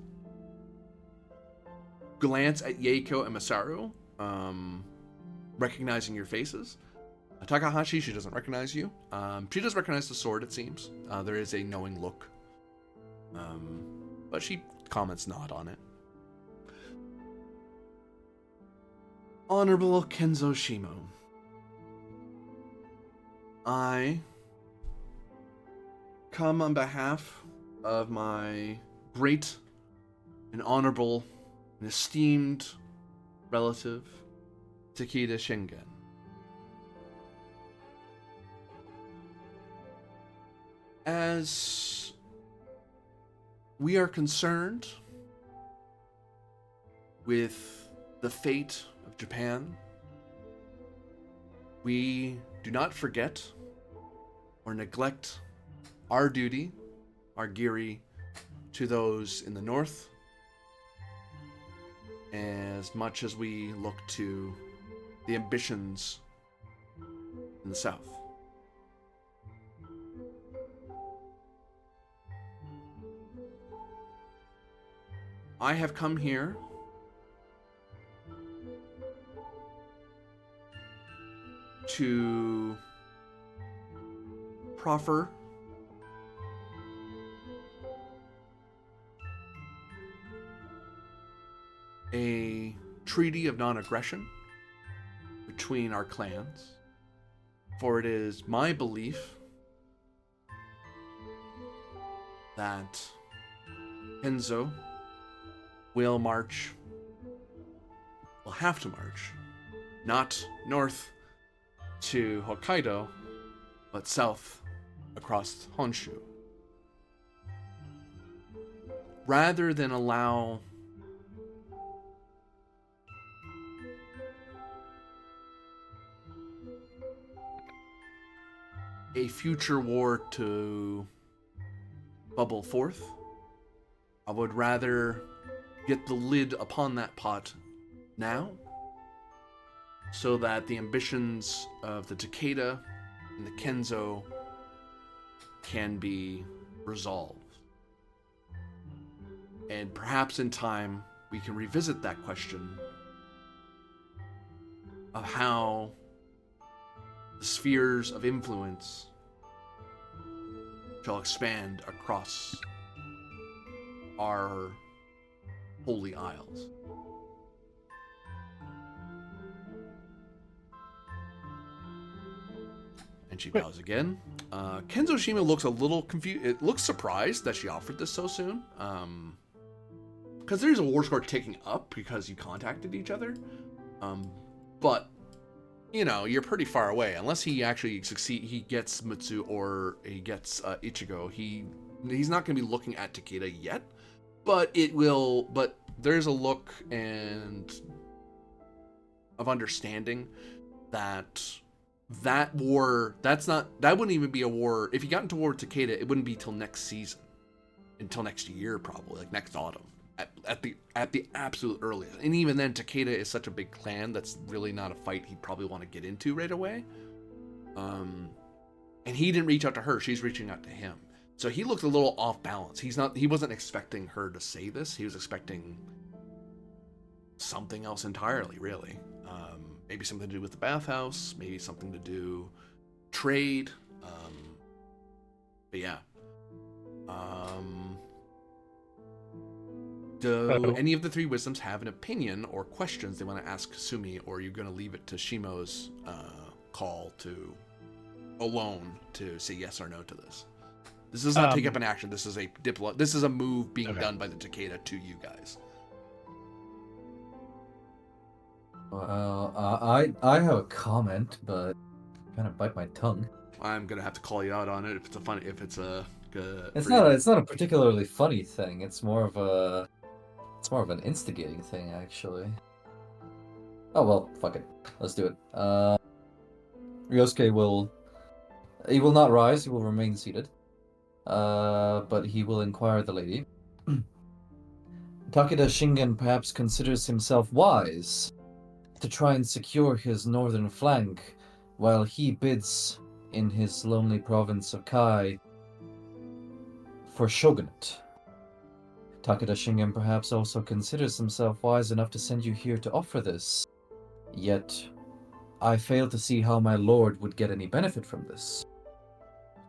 glance at Yeiko and Masaru, recognizing your faces. Takahashi, she doesn't recognize you. She does recognize the sword, it seems. There is a knowing look. But she comments not on it. Honorable Kenzo Shimo, I come on behalf of my great and honorable and esteemed relative, Takeda Shingen. As we are concerned with the fate of Japan, we do not forget or neglect our duty, our giri, to those in the north, as much as we look to the ambitions in the south. I have come here to proffer a treaty of non-aggression between our clans, for it is my belief that Kenzo will have to march, not north to Hokkaido, but south across Honshu. Rather than allow a future war to bubble forth, I would rather get the lid upon that pot now, so that the ambitions of the Takeda and the Kenzo can be resolved. And perhaps in time, we can revisit that question of how the spheres of influence shall expand across our Holy Isles. And she bows again. Kenzo Shima looks a little confused. It looks surprised that she offered this so soon. Because there's a war score ticking up because you contacted each other. But, you know, you're pretty far away. Unless he actually he gets Mutsu or he gets Ichigo, he's not going to be looking at Takeda yet. But there's a look of understanding that war, that wouldn't even be a war. If he got into war with Takeda, it wouldn't be till next season. Until next year, probably, like next autumn. At the absolute earliest. And even then, Takeda is such a big clan that's really not a fight he'd probably want to get into right away. And he didn't reach out to her, she's reaching out to him. So he looked a little off balance. He wasn't expecting her to say this. He was expecting something else entirely, really. Maybe something to do with the bathhouse, maybe something to do trade. But yeah. Do any of the three wisdoms have an opinion or questions they want to ask Kasumi, or are you going to leave it to Shimo's call to alone to say yes or no to this? This does not take up an action. This is a move being done by the Takeda to you guys. Well, I have a comment, but kind of bite my tongue. I'm gonna have to call you out on it if it's It's not a particularly funny thing. It's more of an instigating thing, actually. Oh well, fuck it. Let's do it. Ryosuke will not rise. He will remain seated. But he will inquire the lady. Takeda Shingen perhaps considers himself wise to try and secure his northern flank while he bids in his lonely province of Kai for shogunate. Takeda Shingen perhaps also considers himself wise enough to send you here to offer this. Yet, I fail to see how my lord would get any benefit from this.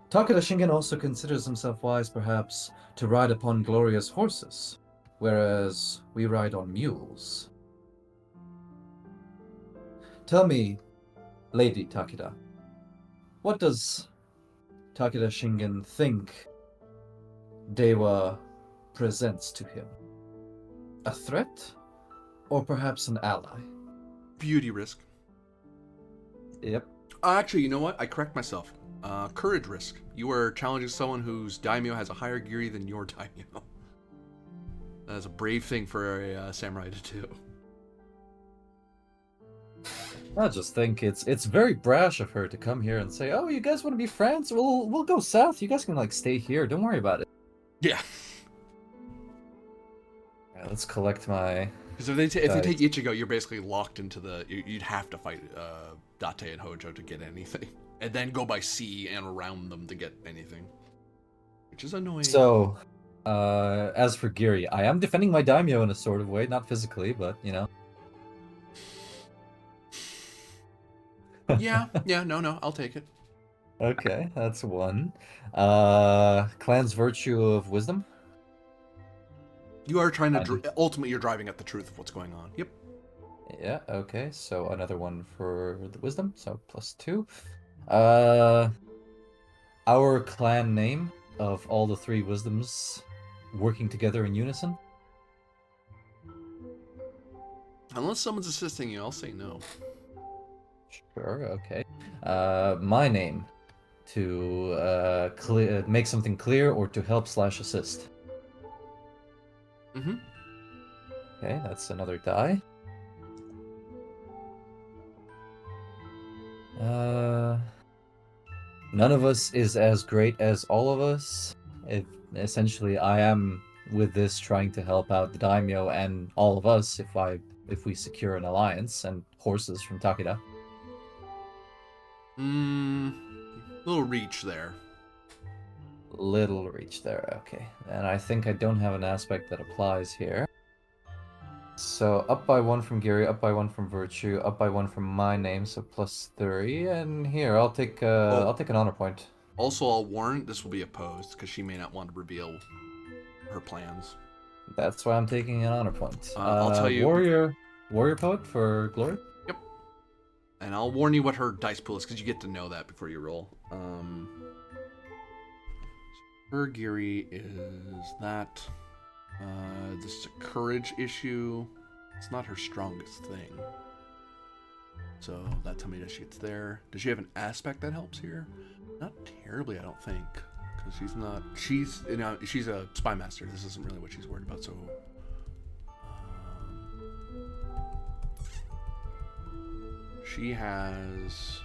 Takeda Shingen also considers himself wise perhaps to ride upon glorious horses, whereas we ride on mules. Tell me, Lady Takeda, what does Takeda Shingen think Dewa presents to him? A threat? Or perhaps an ally? beauty risk. Yep. Actually, you know what? I correct myself. Courage risk. You are challenging someone whose daimyo has a higher giri than your daimyo. That is a brave thing for a samurai to do. I just think it's very brash of her to come here and say, "Oh, you guys want to be friends? We'll go south. You guys can like stay here. Don't worry about it." Yeah. Yeah, let's collect my. Because if they take Ichigo, you're basically locked into you'd have to fight Date and Hojo to get anything, and then go by sea and around them to get anything, which is annoying. So, as for Giri, I am defending my daimyo in a sort of way, not physically, but you know. yeah, no, I'll take it. Okay, that's one. Clan's virtue of wisdom. You are trying to ultimately you're driving at the truth of what's going on. Yep. Yeah. Okay. So another one for the wisdom. So +2. Our clan name of all the 3 wisdoms working together in unison. Unless someone's assisting you, I'll say no. Sure. Okay. My name to make something clear or to help/assist. Mm-hmm. Okay, that's another die. None of us is as great as all of us. Essentially, I am with this trying to help out the daimyo and all of us if we secure an alliance and horses from Takeda. Little reach there. Little reach there, okay. And I think I don't have an aspect that applies here. So up by 1 from Giri, up by 1 from Virtue, up by 1 from my name, so +3. And here, I'll take an honor point. Also, I'll warn this will be opposed because she may not want to reveal her plans. That's why I'm taking an honor point. I'll tell you. Warrior poet for glory. Yep. And I'll warn you what her dice pool is, because you get to know that before you roll. Her Giri is that. This is a courage issue. It's not her strongest thing. So that's how many dice she gets there. Does she have an aspect that helps here? Not terribly, I don't think. Because she's a spy master. This isn't really what she's worried about, so... she has...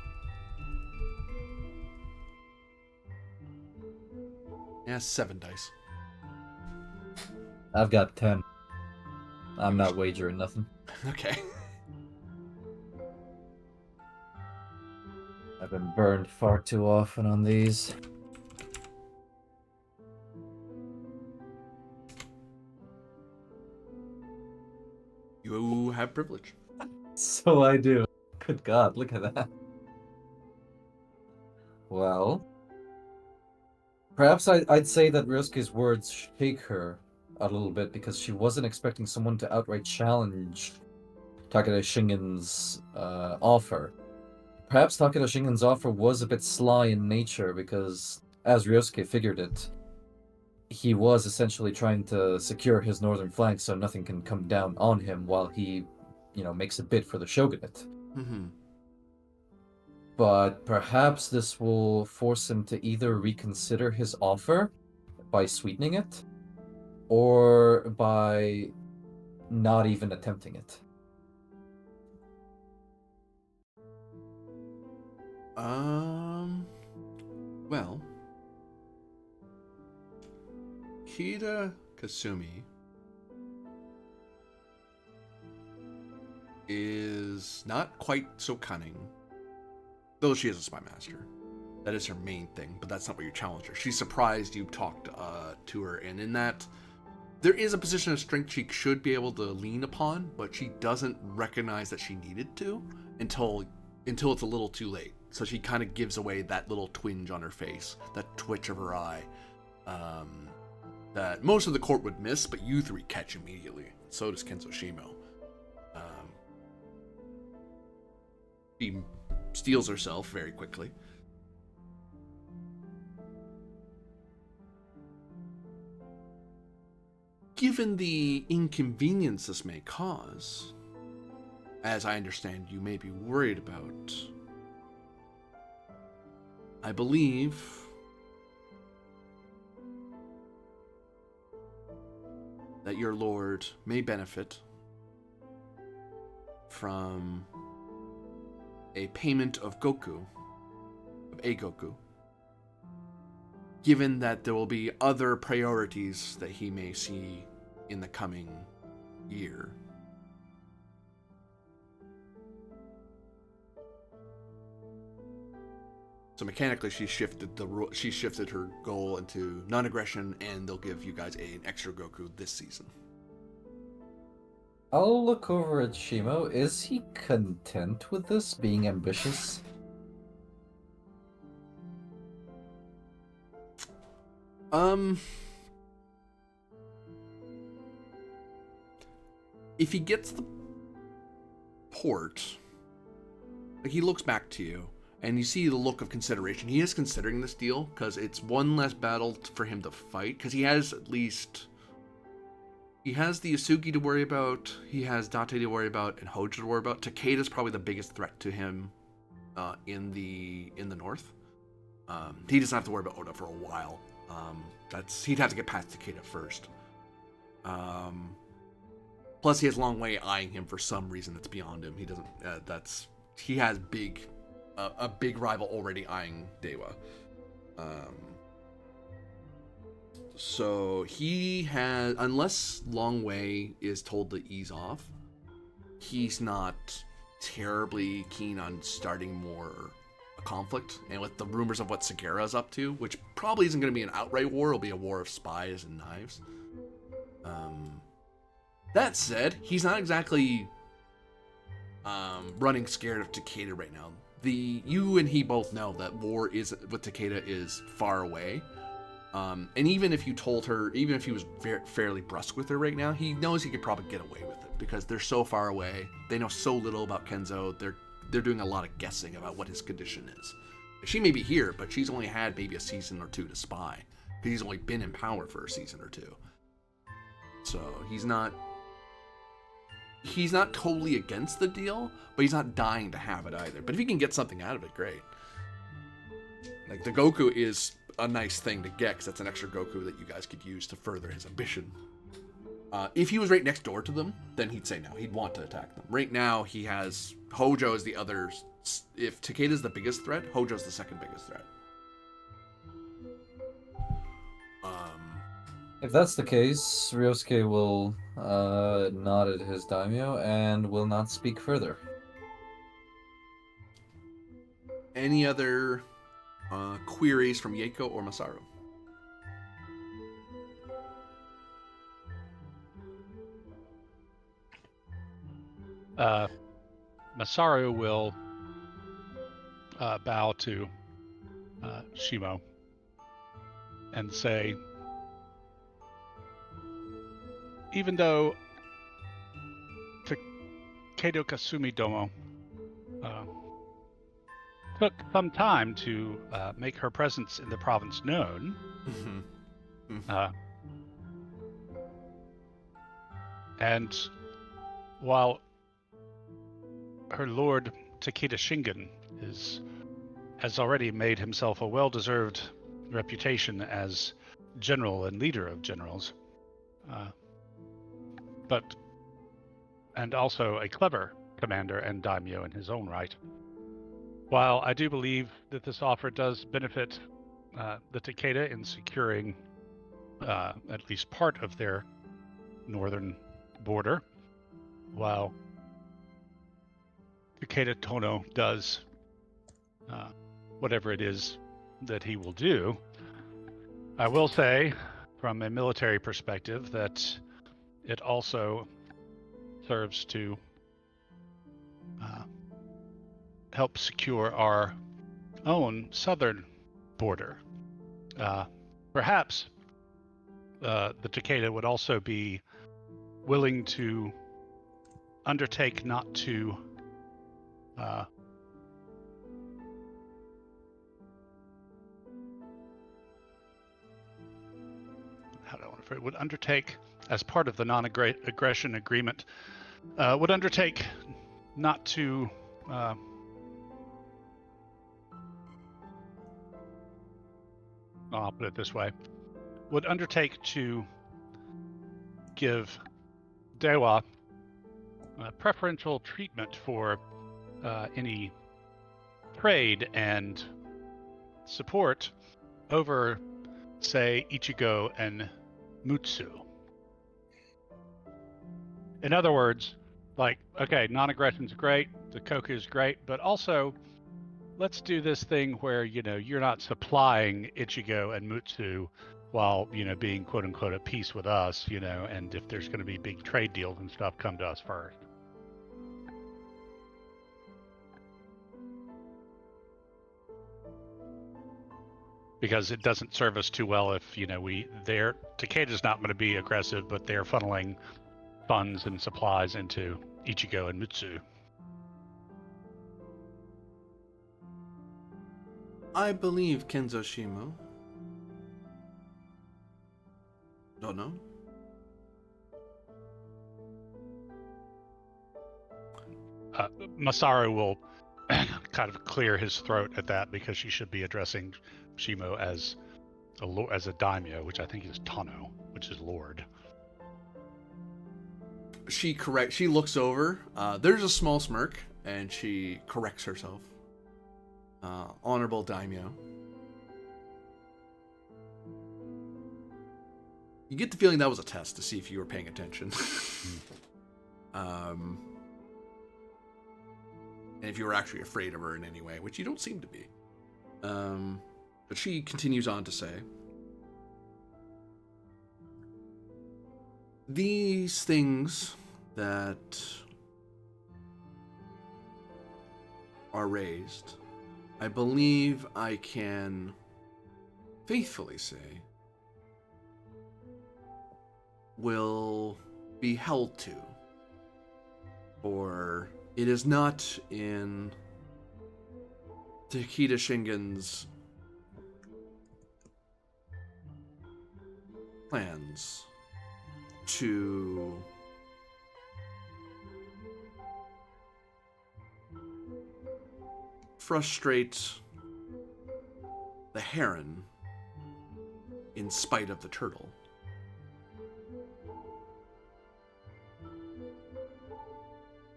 yeah, 7 dice. I've got 10. I'm not wagering nothing. Okay. I've been burned far too often on these. You have privilege. So I do. Good God, look at that. Well, perhaps I'd say that Ryosuke's words shake her a little bit because she wasn't expecting someone to outright challenge Takeda Shingen's offer. Perhaps Takeda Shingen's offer was a bit sly in nature because, as Ryosuke figured it, he was essentially trying to secure his northern flank so nothing can come down on him while he, makes a bid for the shogunate. Mm-hmm. But perhaps this will force him to either reconsider his offer by sweetening it, or by not even attempting it. Well, Kida Kasumi is not quite so cunning, though she is a spy master. That is her main thing, but that's not what you challenge her. She's surprised you talked to her, and in that, there is a position of strength she should be able to lean upon, but she doesn't recognize that she needed to until it's a little too late. So she kind of gives away that little twinge on her face, that twitch of her eye, that most of the court would miss, but you 3 catch immediately. So does Kenzo Shimo. She steals herself very quickly. Given the inconvenience this may cause, as I understand you may be worried about, I believe that your lord may benefit from a payment of Goku, of a Goku, given that there will be other priorities that he may see in the coming year. So mechanically, she shifted her goal into non-aggression, and they'll give you guys an extra Goku this season. I'll look over at Shimo. Is he content with this, being ambitious? If he gets the port, like, he looks back to you, and you see the look of consideration. He is considering this deal, because it's one less battle for him to fight, because he has the Yasugi to worry about, he has Date to worry about, and Hojo to worry about. Takeda's probably the biggest threat to him in the north. He doesn't have to worry about Oda for a while. He'd have to get past Takeda first. Plus, he has Long Way eyeing him for some reason that's beyond him. He doesn't. He has a big rival already eyeing Dewa. So he has, unless Long Way is told to ease off, he's not terribly keen on starting more a conflict. And with the rumors of what Sagara's up to, which probably isn't going to be an outright war, it'll be a war of spies and knives. That said, he's not exactly running scared of Takeda right now. You and he both know that war with Takeda is far away. And even if you told her, even if he was fairly brusque with her right now, he knows he could probably get away with it because they're so far away. They know so little about Kenzo. they're doing a lot of guessing about what his condition is. She may be here, but she's only had maybe a season or two to spy. Because he's only been in power for a season or two. So he's not totally against the deal, but he's not dying to have it either. But if he can get something out of it, great. Like, the Goku is a nice thing to get, because that's an extra Goku that you guys could use to further his ambition. If he was right next door to them, then he'd say no. He'd want to attack them. Right now, he has Hojo as the other. If Takeda's the biggest threat, Hojo's the second biggest threat. If that's the case, Ryosuke will nod at his daimyo and will not speak further. Any other queries from Yeiko or Masaru? Masaru will bow to Shimo and say, even though Takeda Kasumi Domo took some time to make her presence in the province known, and while her lord Takeda Shingen has already made himself a well-deserved reputation as general and leader of generals, and also a clever commander and daimyo in his own right. While I do believe that this offer does benefit the Takeda in securing at least part of their northern border, while Takeda Tono does whatever it is that he will do, I will say, from a military perspective, that it also serves to help secure our own southern border. Perhaps the Takeda would also be willing to undertake not to would undertake, as part of the non-aggression agreement, would undertake not to I'll put it this way, would undertake to give Dewa preferential treatment for any trade and support over, say, Ichigo and Mutsu. In other words, like, okay, non-aggression's great, the Koku's great, but also let's do this thing where, you're not supplying Ichigo and Mutsu while, being quote unquote at peace with us, and if there's going to be big trade deals and stuff, come to us first. Because it doesn't serve us too well if, Takeda's not going to be aggressive, but they're funneling funds and supplies into Ichigo and Mutsu. I believe Kenzo Shimo. Don't know. Masaru will kind of clear his throat at that, because she should be addressing Shimo as a daimyo, which I think is Tano, which is lord. She looks over. There's a small smirk, and she corrects herself. Honorable daimyo. You get the feeling that was a test to see if you were paying attention. And if you were actually afraid of her in any way, which you don't seem to be. But she continues on to say, these things that are raised, I believe I can faithfully say, will be held to for It is not in Takeda Shingen's plans to frustrate the heron in spite of the turtle.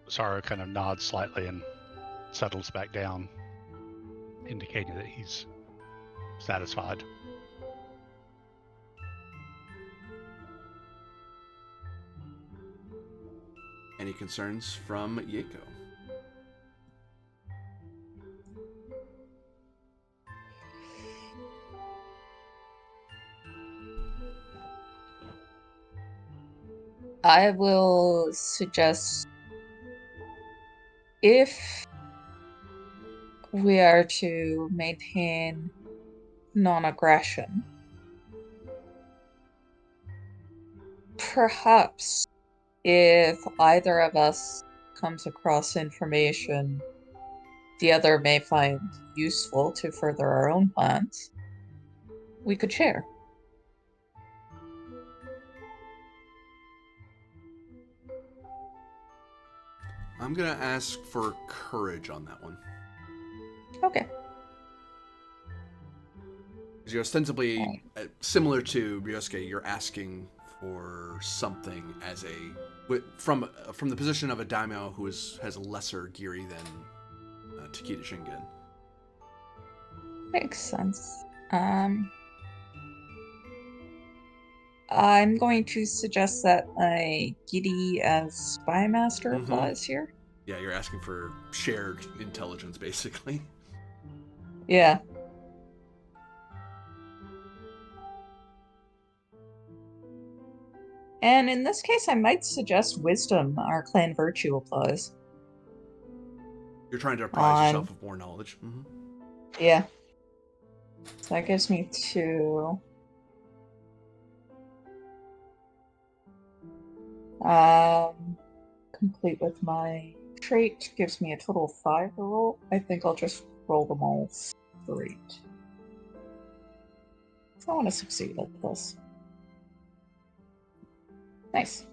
Saru kind of nods slightly and settles back down, indicating that he's satisfied. Any concerns from Yeko? I will suggest if we are to maintain non-aggression, perhaps if either of us comes across information the other may find useful to further our own plans, we could share. I'm gonna ask for courage on that one. Okay. You're ostensibly similar to Ryosuke. You're asking for something as from the position of a daimyo who has a lesser giri than Takeda Shingen. Makes sense. I'm going to suggest that a Giddy as Spy Master applies here. Yeah, you're asking for shared intelligence, basically. Yeah. And in this case, I might suggest Wisdom, our clan virtue, applies. You're trying to apprise yourself of more knowledge. Mm-hmm. Yeah. So that gives me 2. Complete with my trait gives me a total of 5 to roll. I think I'll just roll them all straight. I want to succeed at this. Nice.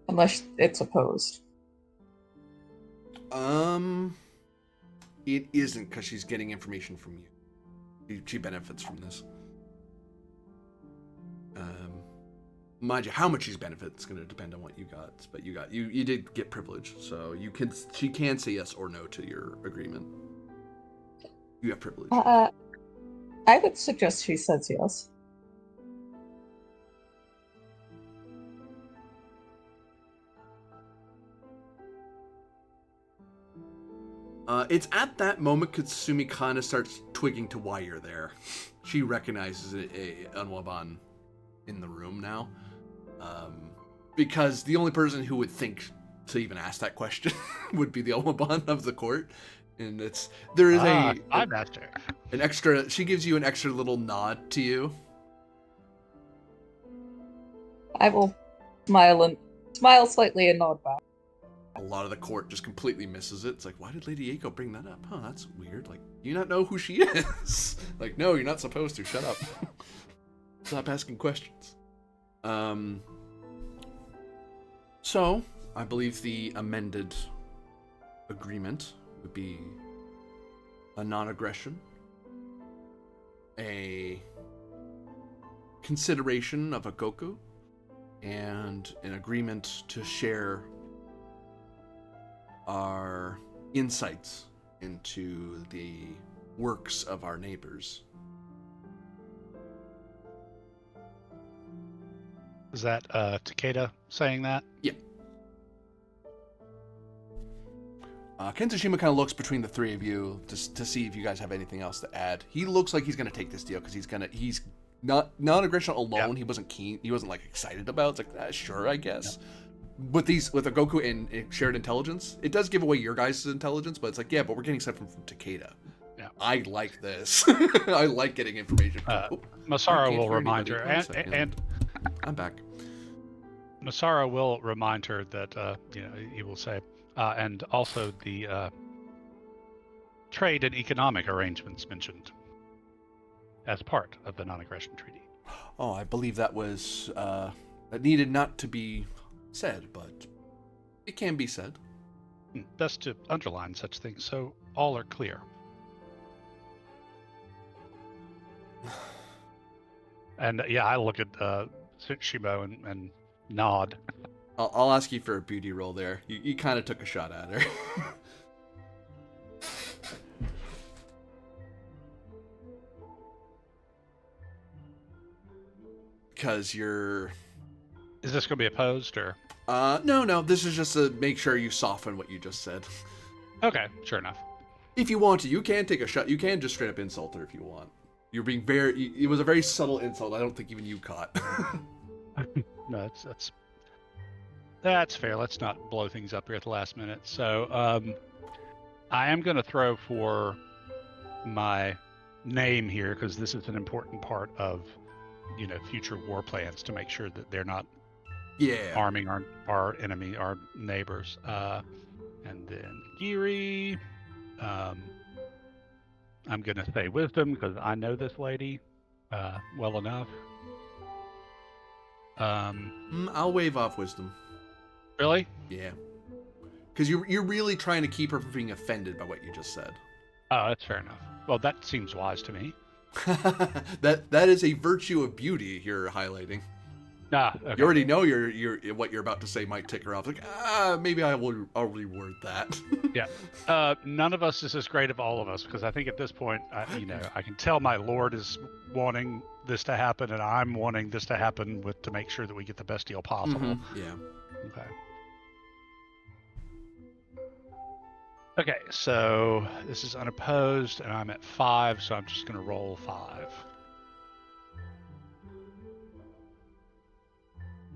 Unless it's opposed. It isn't, because she's getting information from you. She benefits from this. Mind you, how much she's benefits is going to depend on what you got. But you did get privilege, so she can say yes or no to your agreement. You have privilege. I would suggest she says yes. It's at that moment Katsumi kind of starts twigging to why you're there. She recognizes a Unwaban in the room now. Because the only person who would think to even ask that question would be the Unwaban of the court. And there is an extra, she gives you an extra little nod to you. I will smile slightly and nod back. A lot of the court just completely misses it. It's like, why did Lady Yeko bring that up? Huh, that's weird. Like, do you not know who she is? Like, no, you're not supposed to. Shut up. Stop asking questions. So, I believe the amended agreement would be a non-aggression, a consideration of a Goku, and an agreement to share our insights into the works of our neighbors. Is that Takeda saying that? Yeah. Kensushima kind of looks between the three of you to see if you guys have anything else to add. He looks like he's going to take this deal because he's not non-aggression alone. Yeah. He wasn't keen. He wasn't like excited about. It's like sure, I guess. Yeah. With a Goku and shared intelligence, it does give away your guys' intelligence, but it's like, yeah, but we're getting stuff from Takeda. Yeah. I like this. I like getting information. Oop, I Masara can't will hear remind anybody. her, 1 second. and I'm back. Masara will remind her that he will say, and also the trade and economic arrangements mentioned as part of the non-aggression treaty. Oh, I believe that was that needed not to be said, but it can be said. Best to underline such things so all are clear. And I look at Shimo and nod. I'll ask you for a beauty roll there. You kind of took a shot at her. Because you're... Is this going to be opposed or? No. This is just to make sure you soften what you just said. Okay, sure enough. If you want to, you can take a shot. You can just straight up insult her if you want. You're being very... It was a very subtle insult. I don't think even you caught. No, that's fair. Let's not blow things up here at the last minute. So, I am going to throw for my name here because this is an important part of, future war plans to make sure that they're not harming our enemy, our neighbors. And then Giri, I'm going to say wisdom because I know this lady well enough. I'll wave off wisdom. Really? Yeah. Because you're really trying to keep her from being offended by what you just said. Oh, that's fair enough. Well, that seems wise to me. that is a virtue of beauty you're highlighting. Okay. You already know what you're about to say might tick her off. Like, maybe I'll reword that. Yeah. None of us is as great of all of us because I think at this point, I can tell my lord is wanting this to happen, and I'm wanting this to happen to make sure that we get the best deal possible. Mm-hmm. Yeah. Okay. Okay, so this is unopposed, and I'm at 5, so I'm just going to roll 5.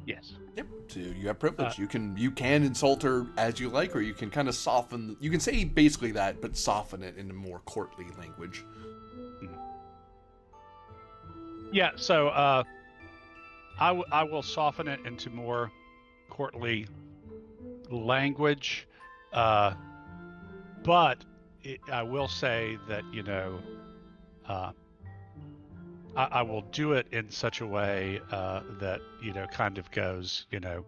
Yes. Yep. So you have privilege. You can insult her as you like, or you can kind of soften. You can say basically that, but soften it in a more courtly language. Yeah. So I will soften it into more courtly language, but I will say that I will do it in such a way that kind of goes that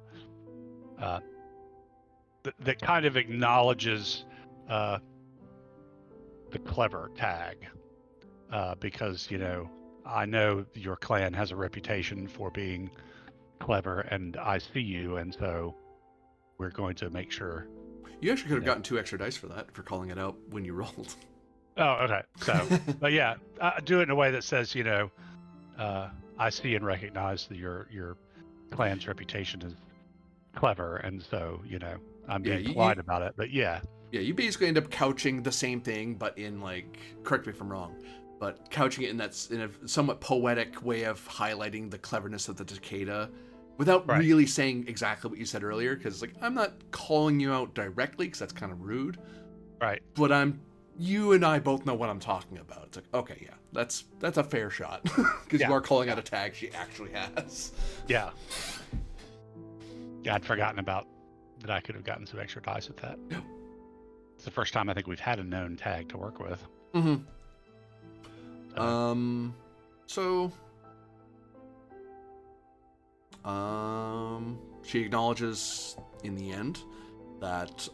kind of acknowledges the clever tag because I know your clan has a reputation for being clever, and I see you, and so we're going to make sure. You actually could have gotten 2 extra dice for that, for calling it out when you rolled. Oh, okay. So, but yeah, do it in a way that says, I see and recognize that your clan's reputation is clever, and so, I'm being polite about it. But yeah. Yeah, you basically end up couching the same thing, but in correct me if I'm wrong, but couching it in a somewhat poetic way of highlighting the cleverness of the Takeda, without really saying exactly what you said earlier, because I'm not calling you out directly, because that's kind of rude. Right. But you and I both know what I'm talking about. It's okay, yeah, that's a fair shot, because you are calling out a tag she actually has. Yeah. Yeah, I'd forgotten about that. I could have gotten some extra dice with that. Yeah. It's the first time I think we've had a known tag to work with. Mm-hmm. So she acknowledges in the end that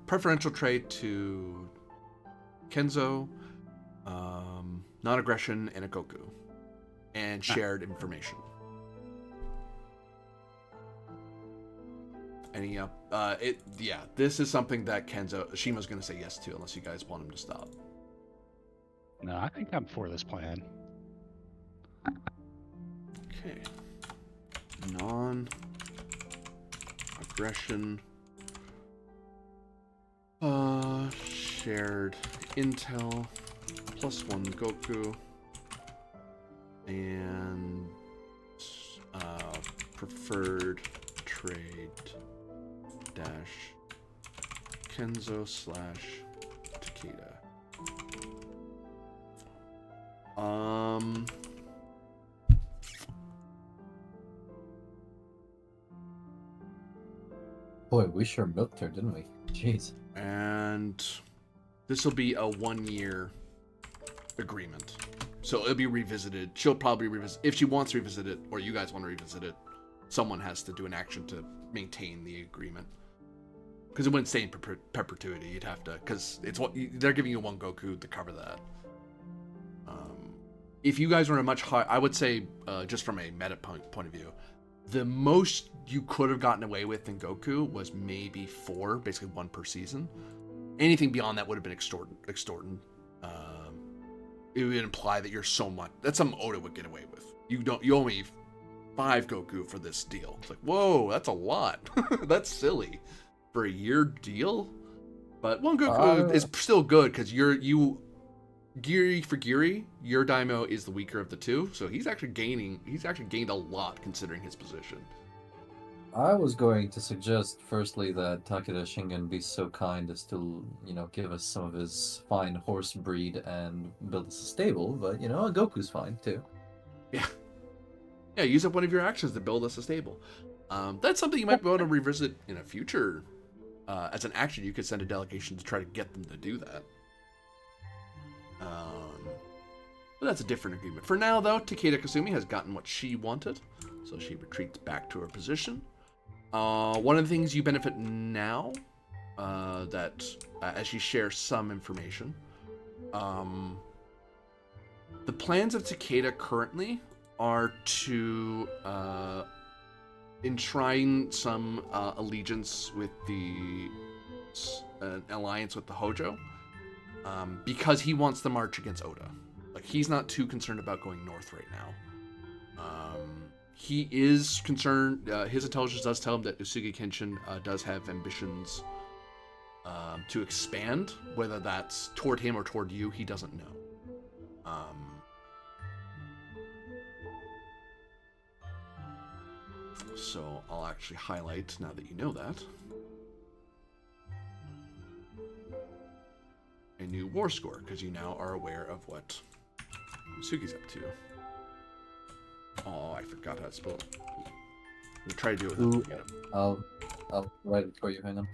preferential trade to Kenzo, non-aggression, and Ikoku, and shared information. This is something that Shima's gonna say yes to, unless you guys want him to stop. No, I think I'm for this plan. Okay. Non-aggression. Shared intel, +1 Goku, and preferred trade Kenzo slash Takeda. Boy, we sure milked her, didn't we? Jeez. And this will be a 1-year agreement. So it'll be revisited. She'll probably revisit, if she wants to revisit it, or you guys want to revisit it, someone has to do an action to maintain the agreement. Because it wouldn't stay in perpetuity. You'd have to, because it's what they're giving you 1 Goku to cover that. If you guys were in a much higher, I would say, just from a meta point of view, the most you could have gotten away with in Goku was maybe 4, basically 1 per season. Anything beyond that would have been extorting. It would imply that you're so much. That's something Oda would get away with. You owe me 5 Goku for this deal. It's like, whoa, that's a lot. That's silly for a year deal. But 1 Goku is still good because Giri for Giri, your Daimyo is the weaker of the 2, so he's actually gained a lot considering his position. I was going to suggest, firstly, that Takeda Shingen be so kind as to, give us some of his fine horse breed and build us a stable, but, Goku's fine, too. Yeah, use up one of your actions to build us a stable. That's something you might be able to revisit in a future. As an action, you could send a delegation to try to get them to do that. But that's a different agreement. For now, though, Takeda Kasumi has gotten what she wanted, so she retreats back to her position. One of the things you benefit now, as she shares some information, the plans of Takeda currently are to enshrine some allegiance with an alliance with the Hojo, because he wants to march against Oda. Like, he's not too concerned about going north right now. He is concerned. His intelligence does tell him that Usugi Kenshin does have ambitions to expand. Whether that's toward him or toward you, he doesn't know. So I'll actually highlight, now that you know that, a new war score, because you now are aware of what Usugi's up to. Oh, I forgot how to spell it. We'll try to do it without forgetting. I'll write it for you, hang on.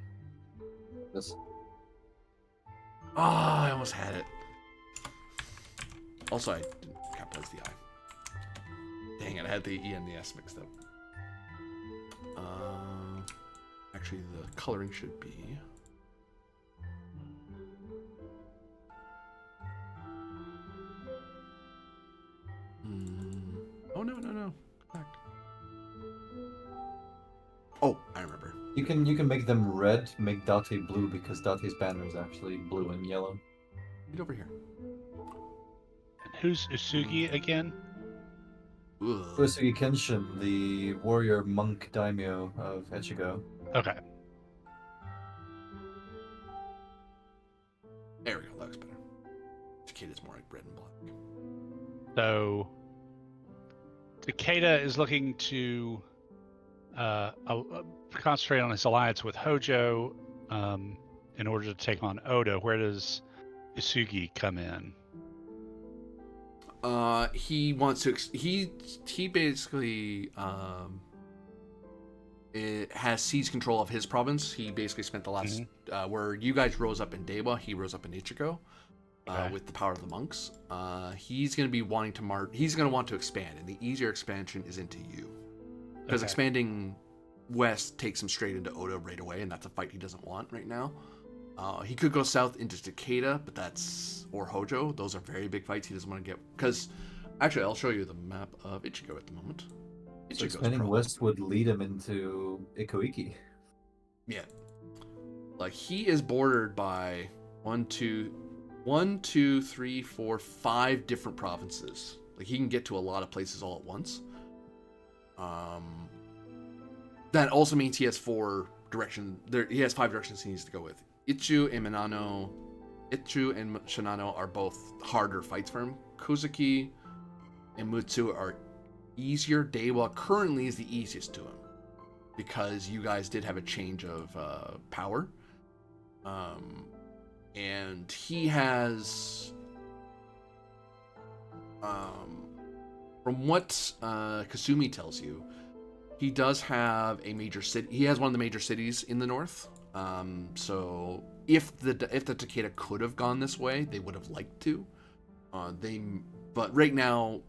This. Oh, I almost had it. Also, I didn't capitalize the I. Dang it, I had the E and the S mixed up. Actually, the coloring should be... Oh, no. Back. Oh, I remember. You can make them red, make Date blue, because Date's banner is actually blue and yellow. Get over here. And who's Usugi again? Ugh. Usugi Kenshin, the warrior monk daimyo of Echigo. Okay. There we go, that looks better. Takeda's more like red and black. So Takeda is looking to concentrate on his alliance with Hojo in order to take on Oda. Where does Usugi come in? He wants to. He basically has seized control of his province. He basically spent the last where you guys rose up in Dewa, he rose up in Ichigo. With the power of the monks, he's going to be wanting to march. He's going to want to expand, and the easier expansion is into you, because expanding west takes him straight into Oda right away, and that's a fight he doesn't want right now. He could go south into Takeda, but or Hojo. Those are very big fights. He doesn't want to get, because actually, I'll show you the map of Ichigo at the moment. So expanding west would lead him into Ikoiki. Yeah, like he is bordered by 1, 2, 3, 4, 5 different provinces. Like, he can get to a lot of places all at once. That also means he has 4 directions. He has 5 directions he needs to go with. Ichu and Shinano are both harder fights for him. Kozuki and Mutsu are easier. Dewa currently is the easiest to him, because you guys did have a change of power. And he has, from what Kasumi tells you, he does have a major city. He has one of the major cities in the north. So if the Takeda could have gone this way, they would have liked to. But right now,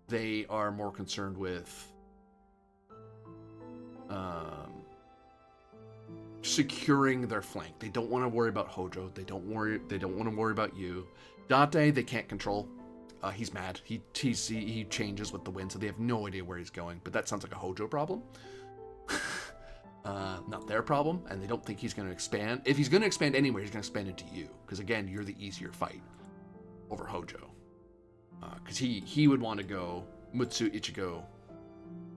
they are more concerned with securing their flank. They don't want to worry about Hojo. They don't want to worry about you. Date, they can't control. He's mad. He changes with the wind, so they have no idea where he's going. But that sounds like a Hojo problem. Not their problem, and they don't think he's going to expand. If he's going to expand anywhere, he's going to expand into you, because again, you're the easier fight over Hojo. Because he would want to go Mutsu, Ichigo,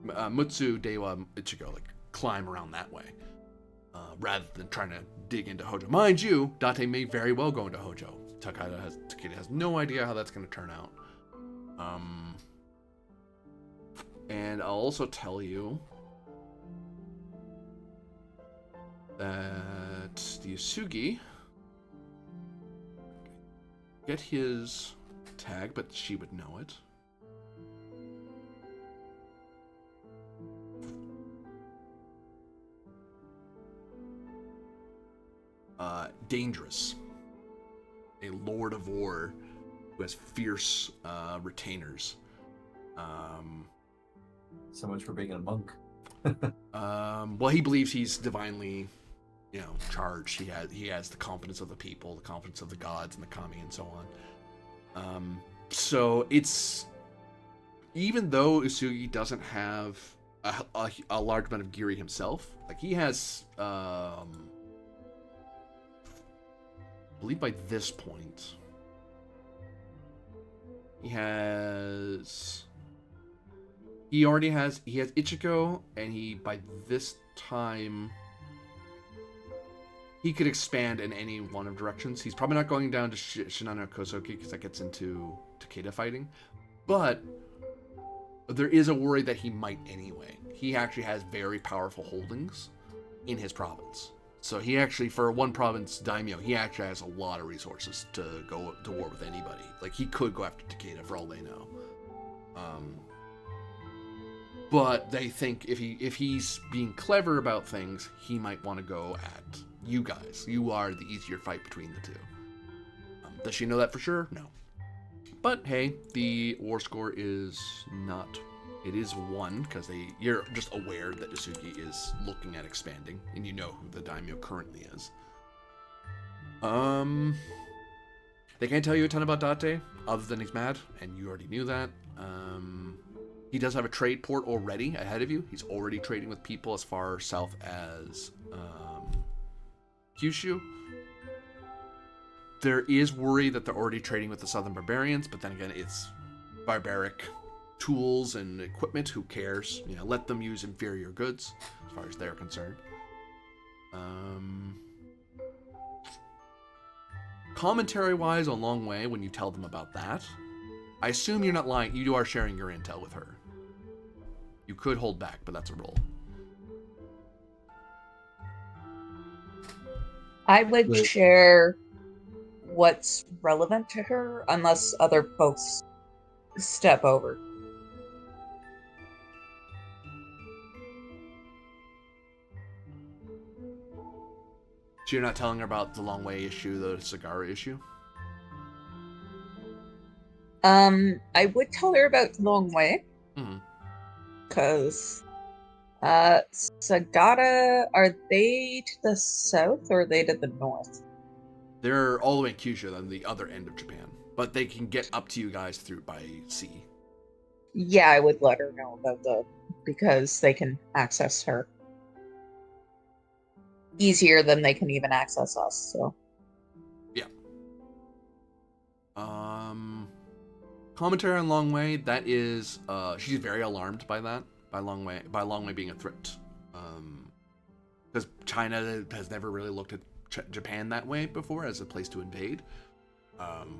Mutsu, Dewa, Ichigo, like climb around that way, rather than trying to dig into Hojo. Mind you, Date may very well go into Hojo. Takeda has no idea how that's going to turn out. And I'll also tell you that the Yasugi get his tag, but she would know it. Dangerous. A Lord of War who has fierce retainers. So much for being a monk. Well, he believes he's divinely, charged. He has the confidence of the people, the confidence of the gods and the kami, and so on. So it's, even though Usugi doesn't have a large amount of Giri himself, like he has, I believe by this point, he already has Ichigo, and by this time, he could expand in any one of directions. He's probably not going down to Shinano Kosoki, because that gets into Takeda fighting. But there is a worry that he might anyway. He actually has very powerful holdings in his province. So he actually, for one province daimyo, he actually has a lot of resources to go to war with anybody. Like, he could go after Takeda for all they know. But they think if he's being clever about things, he might want to go at you guys. You are the easier fight between the two. Does she know that for sure? No. But hey, the war score is not. It is 1, because you're just aware that Isugi is looking at expanding, and you know who the daimyo currently is. They can't tell you a ton about Date, other than he's mad, and you already knew that. He does have a trade port already ahead of you. He's already trading with people as far south as Kyushu. There is worry that they're already trading with the Southern Barbarians, but then again, it's barbaric tools and equipment. Who cares? Let them use inferior goods as far as they're concerned. Commentary-wise, a long way when you tell them about that. I assume you're not lying. You are sharing your intel with her. You could hold back, but that's a roll. I would share what's relevant to her, unless other folks step over. So you're not telling her about the long way issue, the Sagara issue? I would tell her about the long way. Mm-hmm. Because Sagara, are they to the south or are they to the north? They're all the way in Kyushu, on the other end of Japan. But they can get up to you guys by sea. Yeah, I would let her know about because they can access her easier than they can even access us, so. Yeah. Commentary on Long Way, that is, she's very alarmed by that, by Long Way being a threat. Because China has never really looked at Japan that way before, as a place to invade.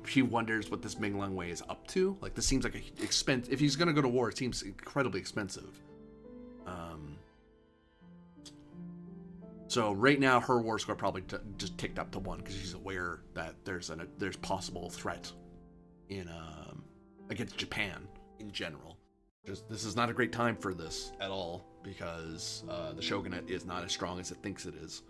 She wonders what this Ming Long Way is up to. Like, this seems like if he's gonna go to war, it seems incredibly expensive. So right now, her war score probably just ticked up to 1 because she's aware that there's possible threat in against Japan in general. This is not a great time for this at all because the shogunate is not as strong as it thinks it is.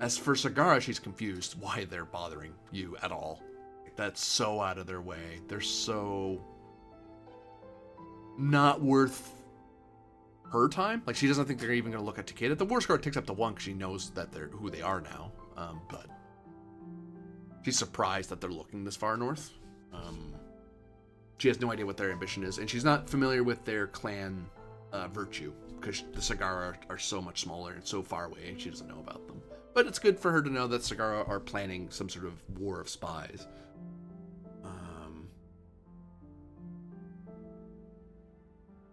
As for Sagara, she's confused why they're bothering you at all. That's so out of their way. They're so not worth her time. Like, she doesn't think they're even going to look at Takeda. The war score ticks up to 1 because she knows that they're who they are now. But she's surprised that they're looking this far north. She has no idea what their ambition is, and she's not familiar with their clan virtue because the Sagara are so much smaller and so far away, and she doesn't know about them. But it's good for her to know that Sagara are planning some sort of war of spies.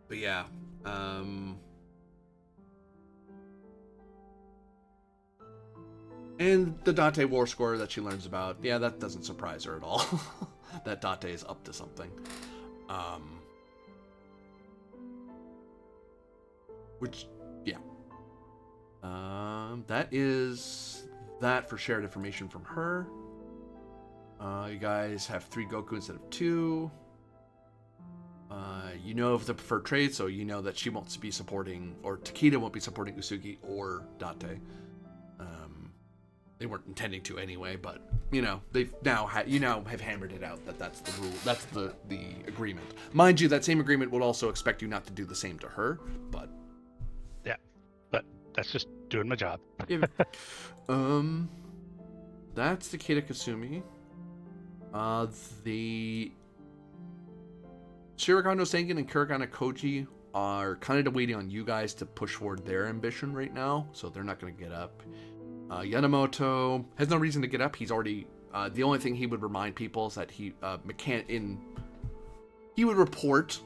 But yeah, and the Date war score that she learns about, yeah, that doesn't surprise her at all. That Date is up to something. Which, yeah. That is that for shared information from her. You guys have 3 Goku instead of 2. You know of the preferred trade, so you know that she won't be supporting, or Takeda won't be supporting Usugi or Date. They weren't intending to anyway, but you know they've now have hammered it out that that's the rule, that's the agreement. Mind you, that same agreement would also expect you not to do the same to her, but yeah, but that's just doing my job. Yeah. That's Takeda Kasumi. The Shirogane Sengen and Kuragane Koji are kind of waiting on you guys to push forward their ambition right now, so they're not going to get up. Yamamoto has no reason to get up. He's already the only thing he would remind people is that he would report.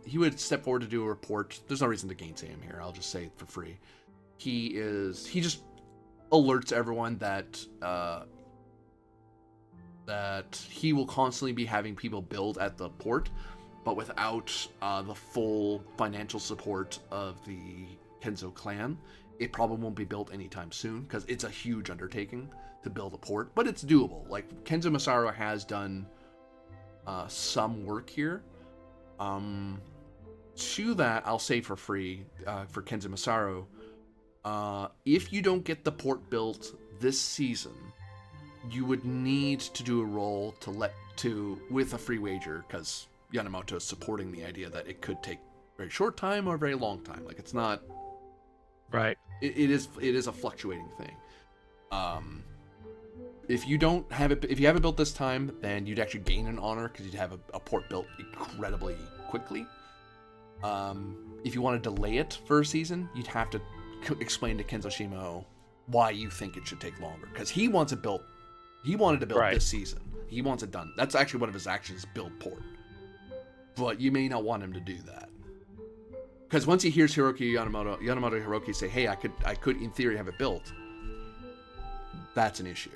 He would step forward to do a report. There's no reason to gainsay him here. I'll just say it for free. He just alerts everyone that he will constantly be having people build at the port, but without the full financial support of the Kenzo clan, it probably won't be built anytime soon because it's a huge undertaking to build a port, but it's doable. Like, Kenzo Masaru has done some work here. To that, I'll say for free, for Kenzo Masaru, if you don't get the port built this season, you would need to do a roll with a free wager, because Yamamoto is supporting the idea that it could take a very short time or a very long time. Like, it's not right. It is a fluctuating thing. If you haven't built this time, then you'd actually gain an honor because you'd have a port built incredibly quickly. If you want to delay it for a season, you'd have to explain to Kenzo Shimo why you think it should take longer, because he wants it built. He wanted to build this season. He wants it done. That's actually one of his actions: build port. But you may not want him to do that, because once he hears Yamamoto Hiroki say, "Hey, I could in theory have it built," that's an issue,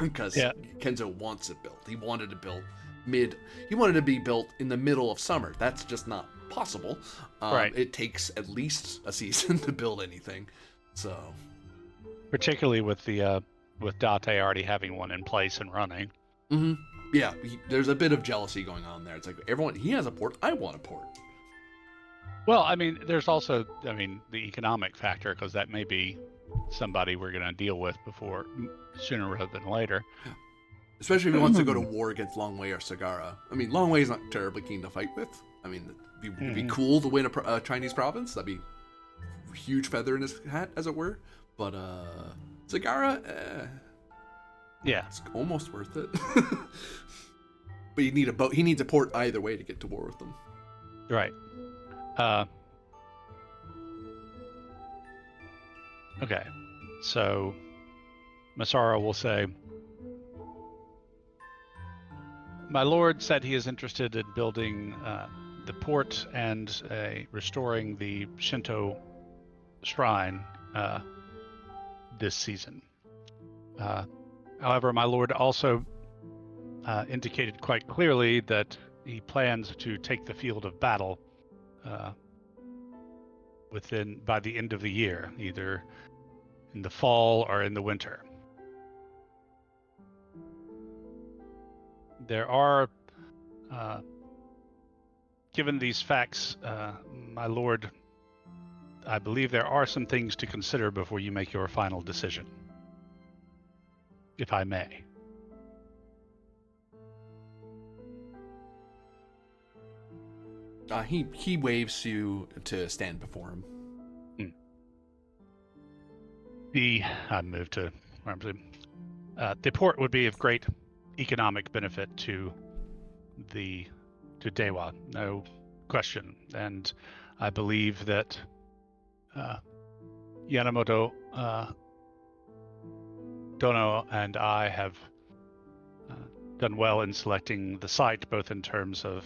because Kenzo wants it built. He wanted to build He wanted to be built in the middle of summer. That's just not possible. It takes at least a season to build anything. So, particularly with the with Date already having one in place and running. Mm-hmm. Yeah, there's a bit of jealousy going on there. It's like, he has a port, I want a port. Well, I mean, there's also, the economic factor, because that may be somebody we're going to deal with sooner rather than later. Yeah. Especially if he wants to go to war against Longwei or Sagara. I mean, Longwei is not terribly keen to fight with. I mean, it'd be cool to win a Chinese province. That'd be a huge feather in his hat, as it were. But Sagara, yeah, it's almost worth it. But you need a boat. He needs a port either way to get to war with them. Right. Okay. So Masaru will say, "My lord said he is interested in building the port and restoring the Shinto shrine this season. However, my lord also indicated quite clearly that he plans to take the field of battle by the end of the year, either in the fall or in the winter. There are, given these facts, my lord, I believe there are some things to consider before you make your final decision, if I may. He waves you to stand before him. I move to the port would be of great economic benefit to Dewa, no question. And I believe that Yanamoto Dono and I have done well in selecting the site, both in terms of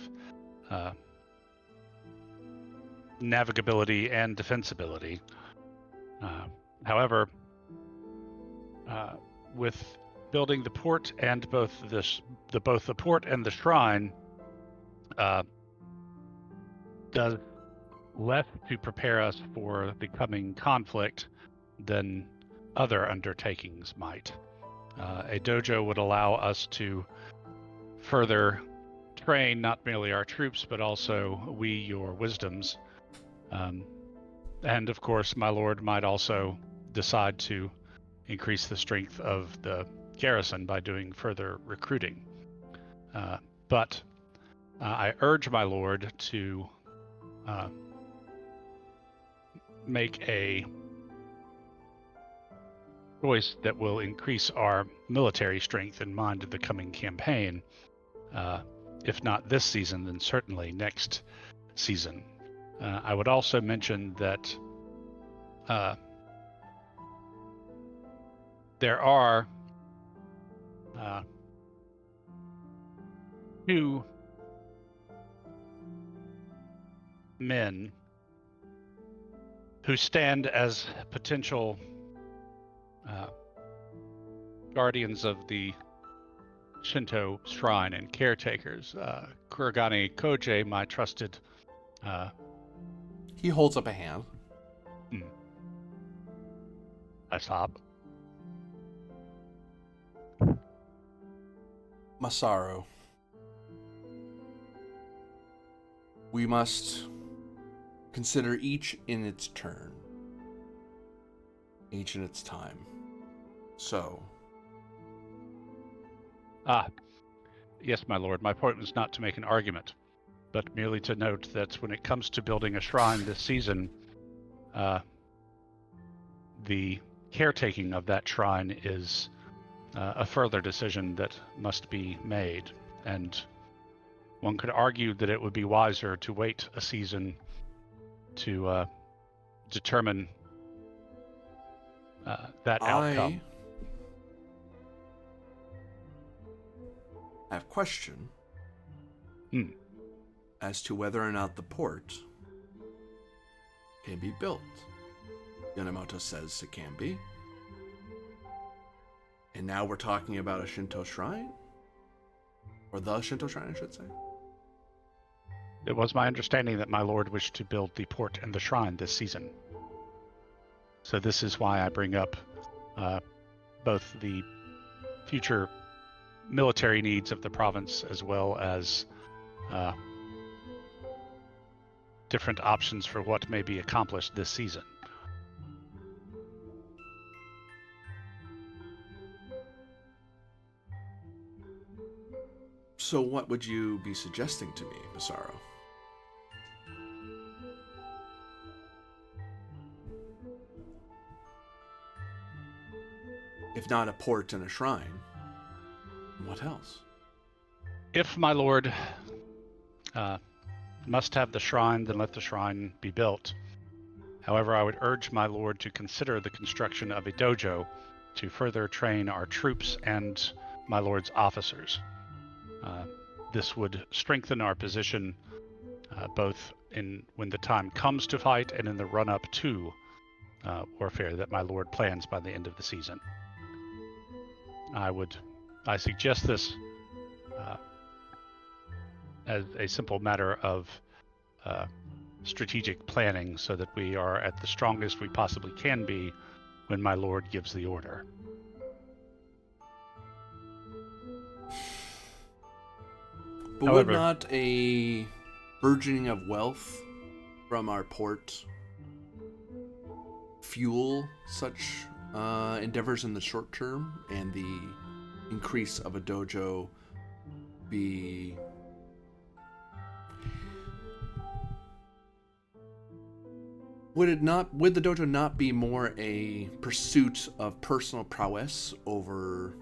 navigability and defensibility. However, with building the port and both the port and the shrine does less to prepare us for the coming conflict than other undertakings might. A dojo would allow us to further train not merely our troops, but also your wisdoms. And of course, my lord might also decide to increase the strength of the garrison by doing further recruiting. But I urge my lord to make a choice that will increase our military strength in mind of the coming campaign. If not this season, then certainly next season. I would also mention that there are two men who stand as potential guardians of the Shinto shrine and caretakers. Kurogane Koje, my trusted... He holds up a hand. I stop. Masaru, we must consider each in its turn, each in its time. So. Yes, my lord. My point was not to make an argument, but merely to note that when it comes to building a shrine this season, the caretaking of that shrine is a further decision that must be made. And one could argue that it would be wiser to wait a season to determine that outcome. I have a question as to whether or not the port can be built. Yamamoto says it can be. And now we're talking about a Shinto shrine? Or the Shinto shrine, I should say. It was my understanding that my lord wished to build the port and the shrine this season. So this is why I bring up both the future military needs of the province as well as different options for what may be accomplished this season. So what would you be suggesting to me, Masaru? If not a port and a shrine, what else? If my lord must have the shrine, then let the shrine be built. However, I would urge my lord to consider the construction of a dojo to further train our troops and my lord's officers. This would strengthen our position both when the time comes to fight and in the run-up to warfare that my lord plans by the end of the season. I suggest this as a simple matter of strategic planning, so that we are at the strongest we possibly can be when my lord gives the order. But However- would not a burgeoning of wealth from our port fuel such endeavors in the short term, and the increase of a dojo be would the dojo not be more a pursuit of personal prowess over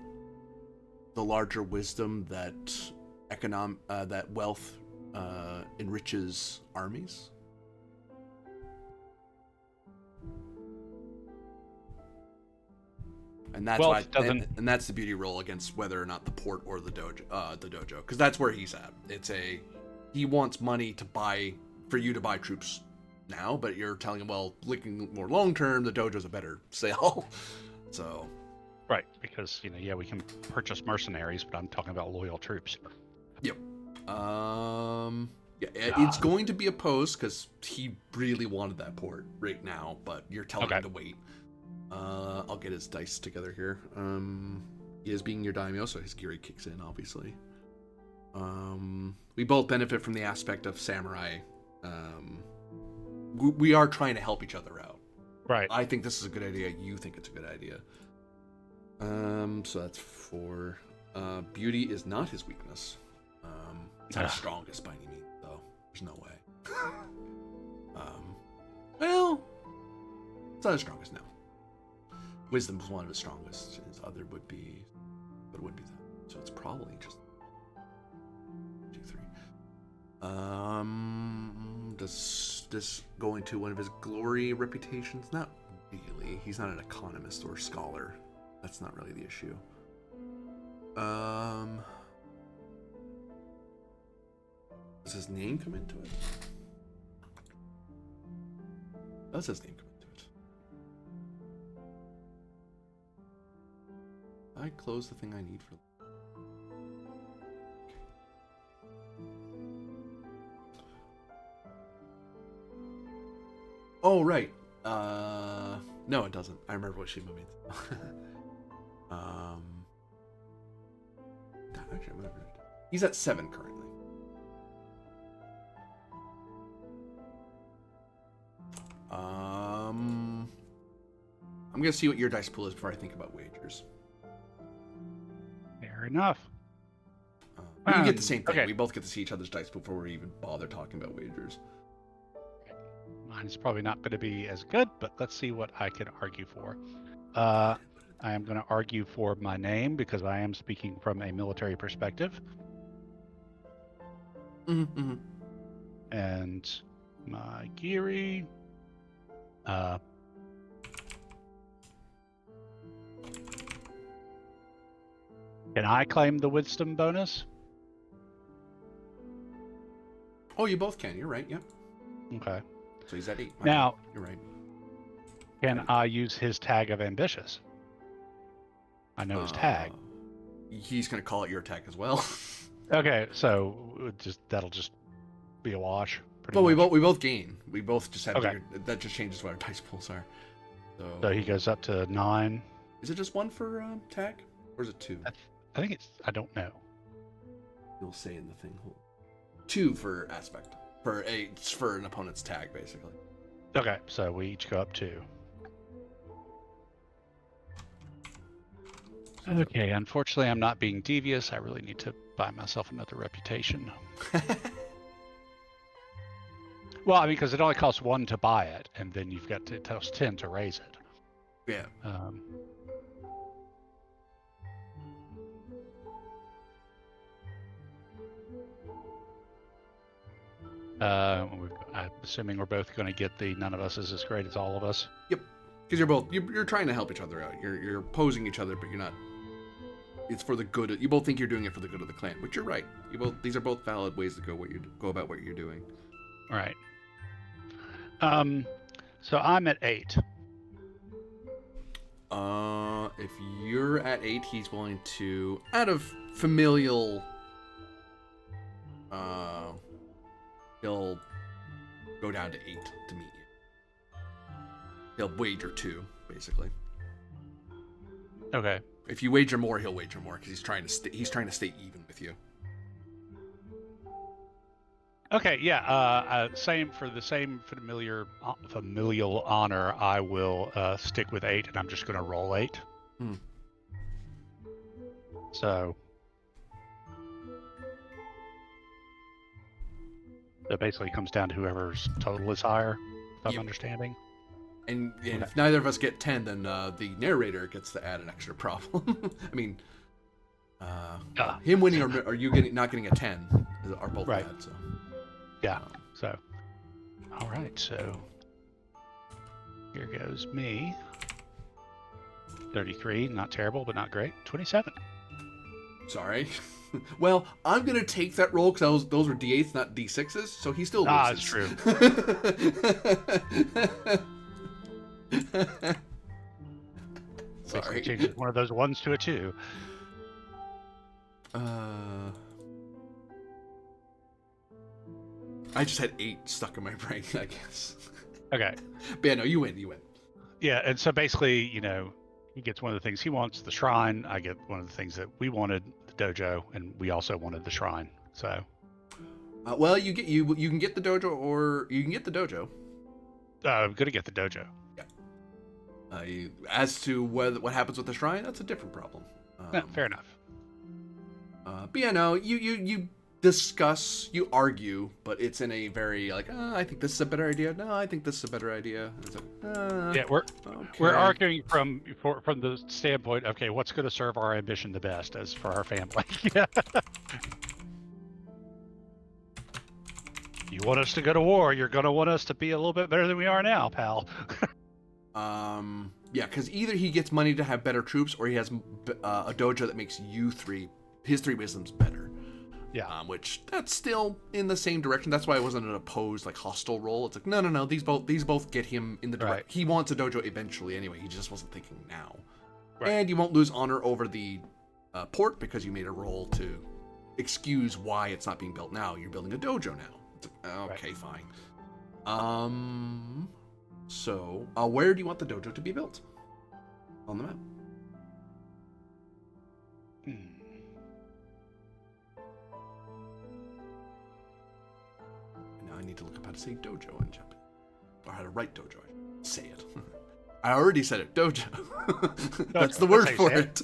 the larger wisdom that that wealth enriches armies? And that's Wealth doesn't- and that's the beauty role against whether or not the port or the dojo, because that's where he's at. He wants money to buy for you to buy troops now, but you're telling him, well, looking more long term, the dojo's a better sale. So, Right, because we can purchase mercenaries, but I'm talking about loyal troops. yep. It's going to be opposed because he really wanted that port right now, but you're telling him to wait. I'll get his dice together here. He is being your daimyo, so his Giri kicks in, obviously. We both benefit from the aspect of samurai. We are trying to help each other out. Right. I think this is a good idea. You think it's a good idea. So that's 4. Beauty is not his weakness. It's not his strongest by any means, though. There's no way. Well, it's not his strongest now. Wisdom is one of his strongest. His other would be, but it would be that. So it's probably just 2, 3. Does this go into one of his glory reputations? Not really. He's not an economist or scholar. That's not really the issue. Does his name come into it? Does his name come into it? I close the thing I need for. Oh, right. No, it doesn't. I remember what Shima means. Actually, I'm gonna... He's at 7 currently. I'm gonna see what your dice pool is before I think about wagers. Fair enough. We get the same thing. Okay. We both get to see each other's dice before we even bother talking about wagers. Mine's probably not going to be as good, but let's see what I can argue for. I am going to argue for my name because I am speaking from a military perspective. Mm-hmm. And my Giri. Can I claim the wisdom bonus? Oh, you both can. You're right. Yep. Okay. So he's at 8. Now, you're right. can I use his tag of ambitious? I know his tag. He's gonna call it your tag as well. Okay, so that'll just be a wash. But much. we both gain. We both just have Okay. that just changes what our dice pools are. So he goes up to 9. Is it just 1 for tag, or is it 2? I think it's. I don't know. You'll say in the thing. 2 for aspect. For an opponent's tag, basically. Okay, so we each go up 2. Okay, unfortunately, I'm not being devious. I really need to buy myself another reputation. Well, I mean, because it only costs 1 to buy it, and then you've got to, it costs 10 to raise it. Yeah. I'm assuming we're both going to get the none of us is as great as all of us. Yep. Because you're trying to help each other out. You're opposing each other, but you're not. It's for the good. You both think you're doing it for the good of the clan, which you're right. These are both valid ways to go about what you're doing. All right. So I'm at 8. If you're at 8, he's willing to, out of familial he'll go down to 8 to meet you. He'll wager 2, basically. Okay. If you wager more, he'll wager more because he's trying to stay even with you. Okay, yeah. Same for the same familial honor. I will stick with 8, and I'm just going to roll 8. So that basically comes down to whoever's total is higher, if I'm Yep. understanding. And if neither of us get 10, then the narrator gets to add an extra problem. I mean, him winning or you not getting a 10 are both Right. bad. So Yeah. So, all right. So here goes me. 33, not terrible, but not great. 27. sorry. Well, I'm gonna take that roll because those were d8s, not d6s. So he still loses. That's true. Basically Sorry. changes one of those 1s to a 2. I just had 8 stuck in my brain, I guess. Okay. But yeah, no, you win. Yeah, and so basically, he gets one of the things he wants, the shrine. I get one of the things that we wanted, the dojo, and we also wanted the shrine. So, Well, you can get the dojo, or you can get the dojo. I'm gonna get the dojo. As to what happens with the shrine, that's a different problem. Yeah, fair enough. But yeah, no, you discuss, you argue, but it's in a very like, I think this is a better idea. No, I think this is a better idea. It's like, Yeah, we're okay. arguing from the standpoint, okay, what's going to serve our ambition the best as for our family. Yeah. You want us to go to war, you're going to want us to be a little bit better than we are now, pal. Yeah, because either he gets money to have better troops, or he has a dojo that makes his 3 wisdoms better. Yeah. Which that's still in the same direction. That's why it wasn't an opposed, like, hostile role. It's like, no. These both get him in the direction. Right. He wants a dojo eventually anyway. He just wasn't thinking now. Right. And you won't lose honor over the port because you made a roll to excuse why it's not being built now. You're building a dojo now. It's like, okay, fine. So, where do you want the dojo to be built on the map? Now I need to look up how to say dojo in Japanese, or how to write dojo. I should say it. I already said it, dojo. That's the word That's how for you it.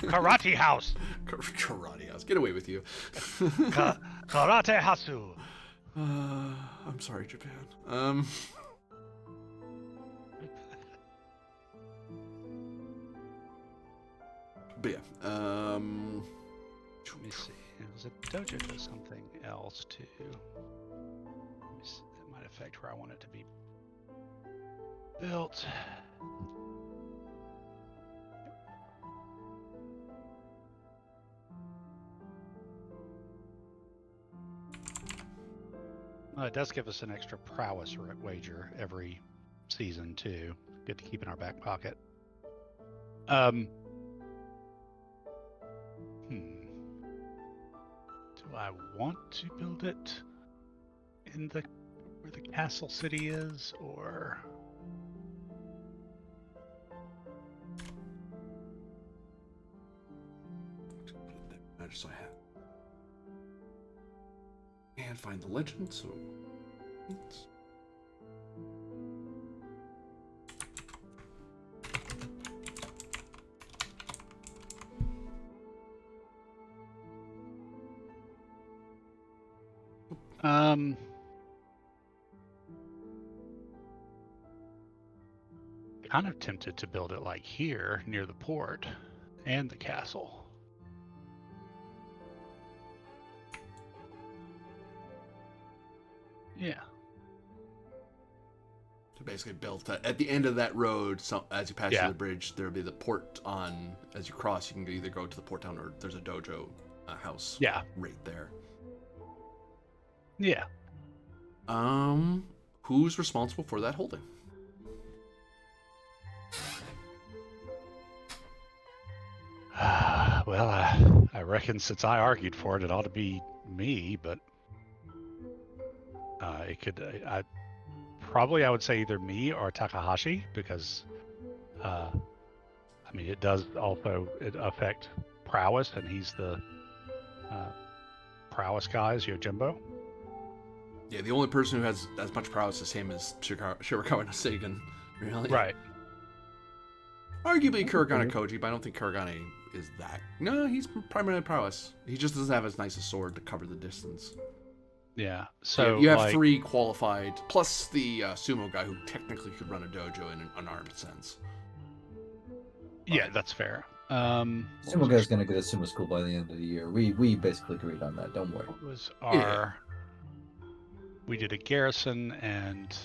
Karate house. Karate house. Get away with you. Karate hasu. I'm sorry, Japan. But yeah. Let me see. The dojo does something else too. That might affect where I want it to be built. Well, it does give us an extra prowess wager every season too. Good to keep in our back pocket. Do I want to build it in where the castle city is, or? I just so I have. And find the legend, so. Kind of tempted to build it like here near the port and the castle. Yeah. So basically built at the end of that road, so as you pass through the bridge, there'll be the port on, as you cross, you can either go to the port town or there's a dojo house right there. Yeah. Who's responsible for that holding? Well, I reckon since I argued for it, it ought to be me, but it could. I would say either me or Takahashi because, I mean, it does also affect prowess, and he's the prowess guy is Yojimbo. Yeah, the only person who has as much prowess as him is Shirakawa no Seigen, really. Right. Arguably Kuragane Koji, but I don't think Kuragane is that. No, he's primarily prowess. He just doesn't have as nice a sword to cover the distance. Yeah. So you have 3 qualified, plus the sumo guy who technically could run a dojo in an unarmed sense. Yeah, that's fair. Sumo guy's gonna go to sumo school by the end of the year. We basically agreed on that. Don't worry. What was our? We did a garrison and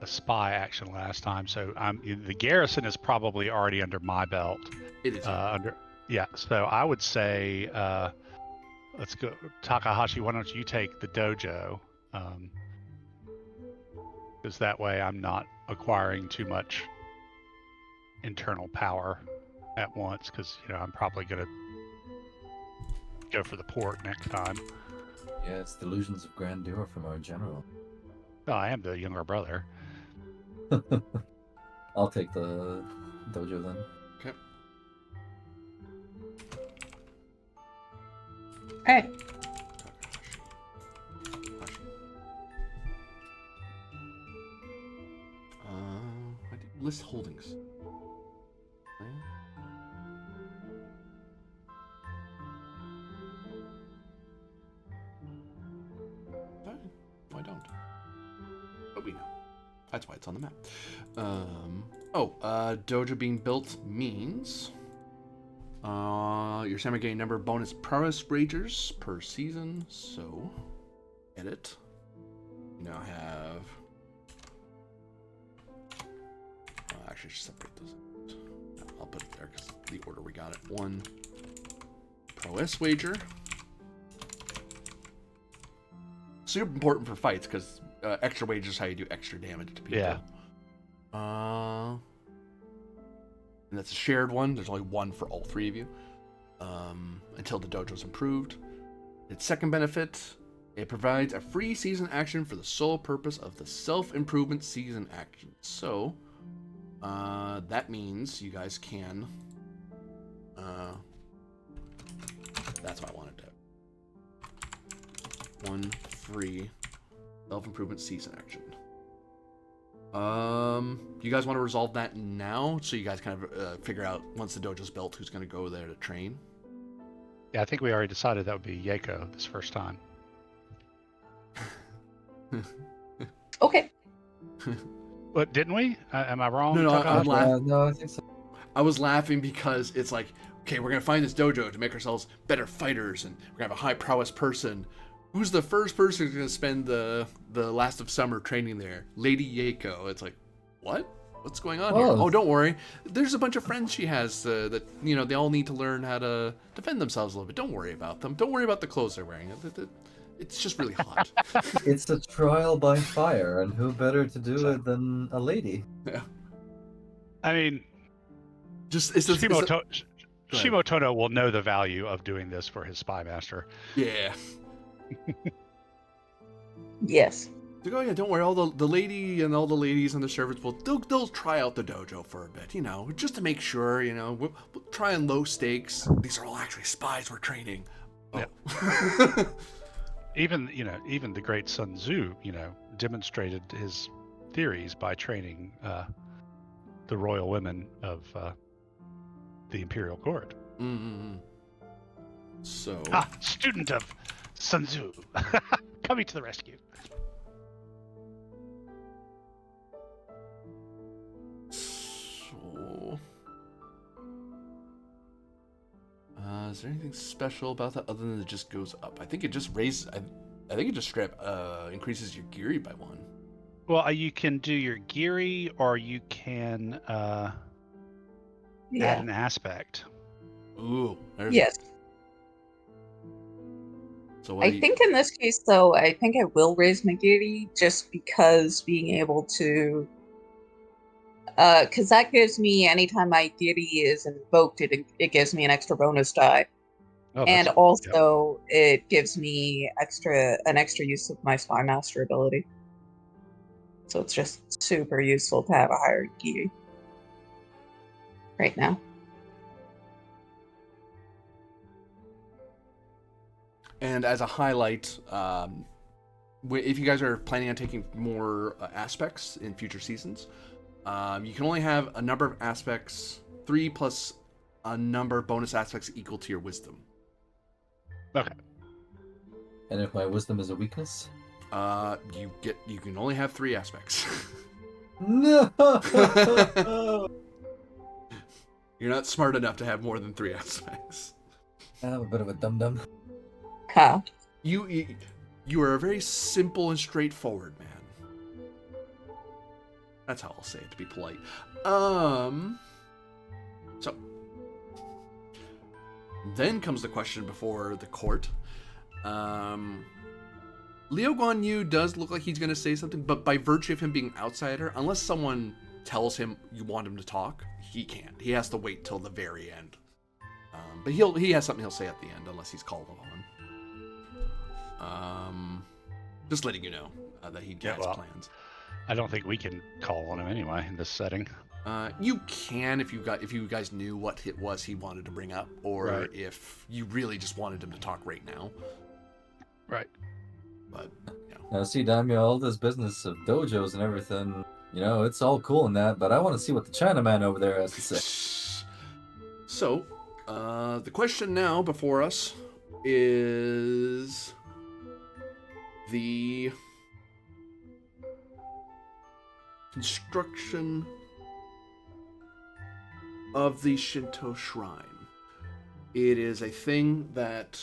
a spy action last time, so the garrison is probably already under my belt. It is. So I would say let's go, Takahashi. Why don't you take the dojo? Because that way I'm not acquiring too much internal power at once. Because I'm probably gonna go for the port next time. Yeah, it's delusions of grandeur from our general. Oh, I am the younger brother. I'll take the dojo then. Okay. Alright. I did list holdings. I don't. But we know. That's why it's on the map. Dojo being built means your samurai gain number bonus prowess ragers per season. So, edit. You now have. Actually, just separate those. No, I'll put it there because the order we got it. 1 prowess wager. Super important for fights because extra wages is how you do extra damage to people. Yeah. And that's a shared one. There's only 1 for all 3 of you until the dojo's improved. Its second benefit, it provides a free season action for the sole purpose of the self-improvement season action. So that means you guys can. That's what I wanted to. 1 free self-improvement season action. You guys want to resolve that now, so you guys kind of figure out once the dojo's built who's going to go there to train. Yeah, I think we already decided that would be Yeiko this first time. Okay. But didn't we? Am I wrong? No, I'm laughing. No, I think so. I was laughing because it's like, okay, we're gonna find this dojo to make ourselves better fighters, and we're gonna have a high prowess person. Who's the first person who's gonna spend the last of summer training there? Lady Yeiko. It's like, what? What's going on here? Oh, don't worry. There's a bunch of friends she has that they all need to learn how to defend themselves a little bit. Don't worry about them. Don't worry about the clothes they're wearing. It's just really hot. It's a trial by fire, and who better to do it than a lady? Yeah. I mean, Shimotono Shimotono will know the value of doing this for his spy master. Yeah. Yes. Like, oh yeah, don't worry. All the lady and all the ladies and the servants they'll try out the dojo for a bit, just to make sure. We'll try on low stakes. These are all actually spies we're training. Oh. Yeah. Even the great Sun Tzu, demonstrated his theories by training the royal women of the imperial court. Mm-hmm. So, student of Sun Tzu, coming to the rescue. So, is there anything special about that other than it just goes up? I think it just raises. I think it just straight increases your Giri by 1. Well, you can do your Giri, or you can add an aspect. Ooh. Yes. So I think in this case, though, I think I will raise my Giri just because being able to Because that gives me, anytime my deity is invoked, it gives me an extra bonus die. Oh, And that's also, it gives me an extra use of my Spy Master ability. So it's just super useful to have a higher deity right now. And as a highlight, if you guys are planning on taking more aspects in future seasons, you can only have a number of aspects, 3 plus a number of bonus aspects equal to your wisdom. Okay. And if my wisdom is a weakness? You can only have 3 aspects. No! You're not smart enough to have more than 3 aspects. I'm a bit of a dum-dum. Huh. You are a very simple and straightforward man. That's how I'll say it to be polite. So then comes the question before the court. Liu Guan Yu does look like he's going to say something, but by virtue of him being outsider, unless someone tells him you want him to talk, he can't. He has to wait till the very end. But he has something he'll say at the end, unless he's called upon. Just letting you know that he has plans. I don't think we can call on him anyway in this setting. You can if you guys knew what it was he wanted to bring up, or if you really just wanted him to talk right now. Right. But Now, see, Daimyo, all this business of dojos and everything, it's all cool and that, but I want to see what the Chinaman over there has to say. So, the question now before us is the construction of the Shinto shrine. It is a thing that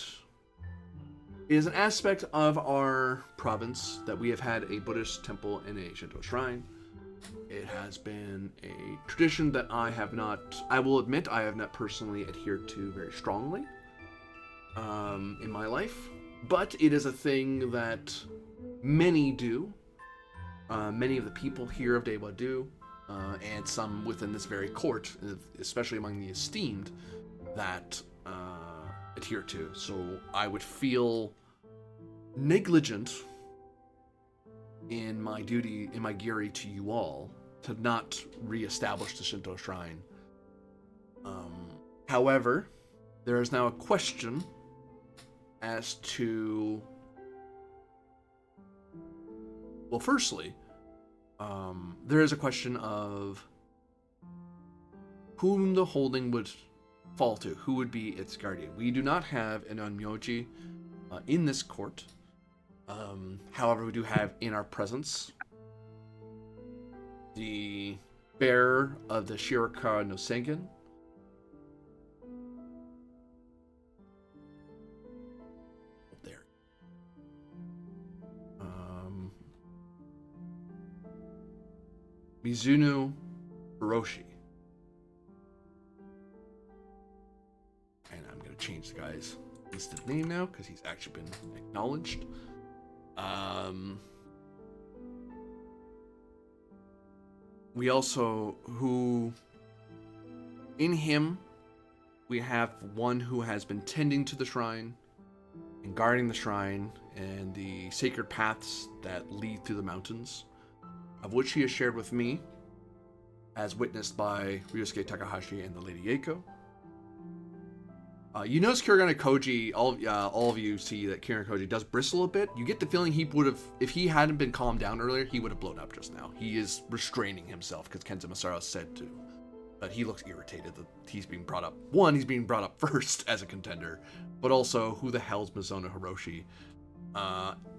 is an aspect of our province that we have had a Buddhist temple and a Shinto shrine. It has been a tradition that I will admit, I have not personally adhered to very strongly in my life, but it is a thing that many do. Many of the people here of Dewa do, and some within this very court, especially among the esteemed, that adhere to. So I would feel negligent in my duty, in my giri to you all, to not re-establish the Shinto shrine. However, there is now a question as to... Well, firstly, there is a question of whom the holding would fall to, who would be its guardian. We do not have an onmyoji in this court. However, we do have in our presence the bearer of the Shiraka no Sengen. There. Mizuno Hiroshi. And I'm going to change the guy's listed name now because he's actually been acknowledged. We also, in him, we have one who has been tending to the shrine and guarding the shrine and the sacred paths that lead through the mountains, of which he has shared with me, as witnessed by Ryusuke Takahashi and the Lady Eiko. You notice Kirigane Koji, all of you see that Kirigane Koji does bristle a bit. You get the feeling he would have, if he hadn't been calmed down earlier, he would have blown up just now. He is restraining himself because Kenzo Masaru said to. But he looks irritated that he's being brought up. One, he's being brought up first as a contender, but also, who the hell's Mizuno Hiroshi?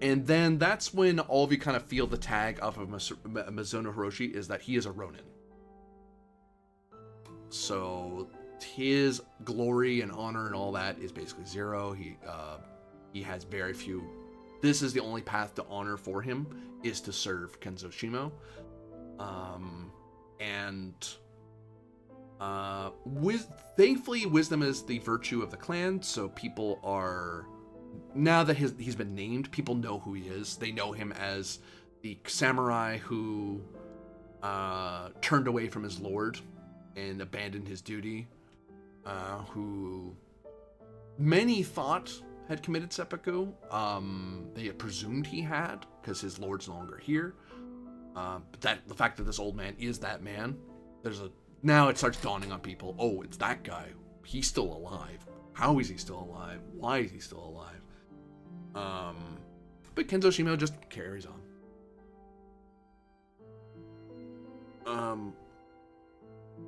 And then that's when all of you kind of feel the tag of Mizuno Hiroshi is that he is a Ronin. So his glory and honor and all that is basically zero. He has very few. This is the only path to honor for him, is to serve Kenzo Shimo. Thankfully, wisdom is the virtue of the clan, so people are, now that he's been named, people know who he is. They know him as the samurai who turned away from his lord and abandoned his duty, who many thought had committed seppuku. They had presumed he had, because his lord's no longer here. But the fact that this old man is that man, now it starts dawning on people, oh, it's that guy. He's still alive. How is he still alive? Why is he still alive? But Kenzo Shimo just carries on.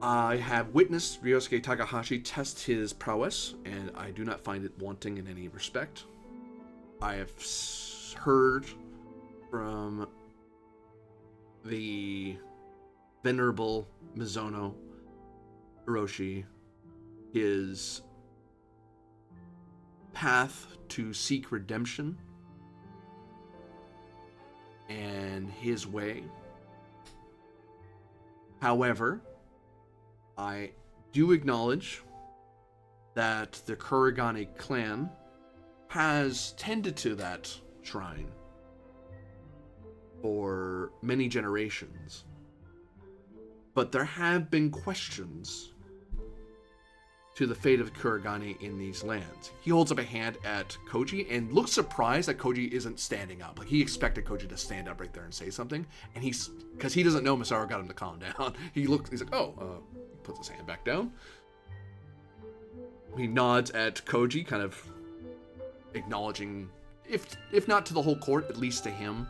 I have witnessed Ryosuke Takahashi test his prowess, and I do not find it wanting in any respect. I have heard from the venerable Mizono Hiroshi his path to seek redemption and his way. However, I do acknowledge that the Kurogane clan has tended to that shrine for many generations. But there have been questions to the fate of Kurogane in these lands. He holds up a hand at Koji and looks surprised that Koji isn't standing up. Like, he expected Koji to stand up right there and say something, and because he doesn't know Masaru got him to calm down. He's like, oh, puts his hand back down. He nods at Koji, kind of acknowledging, if not to the whole court, at least to him,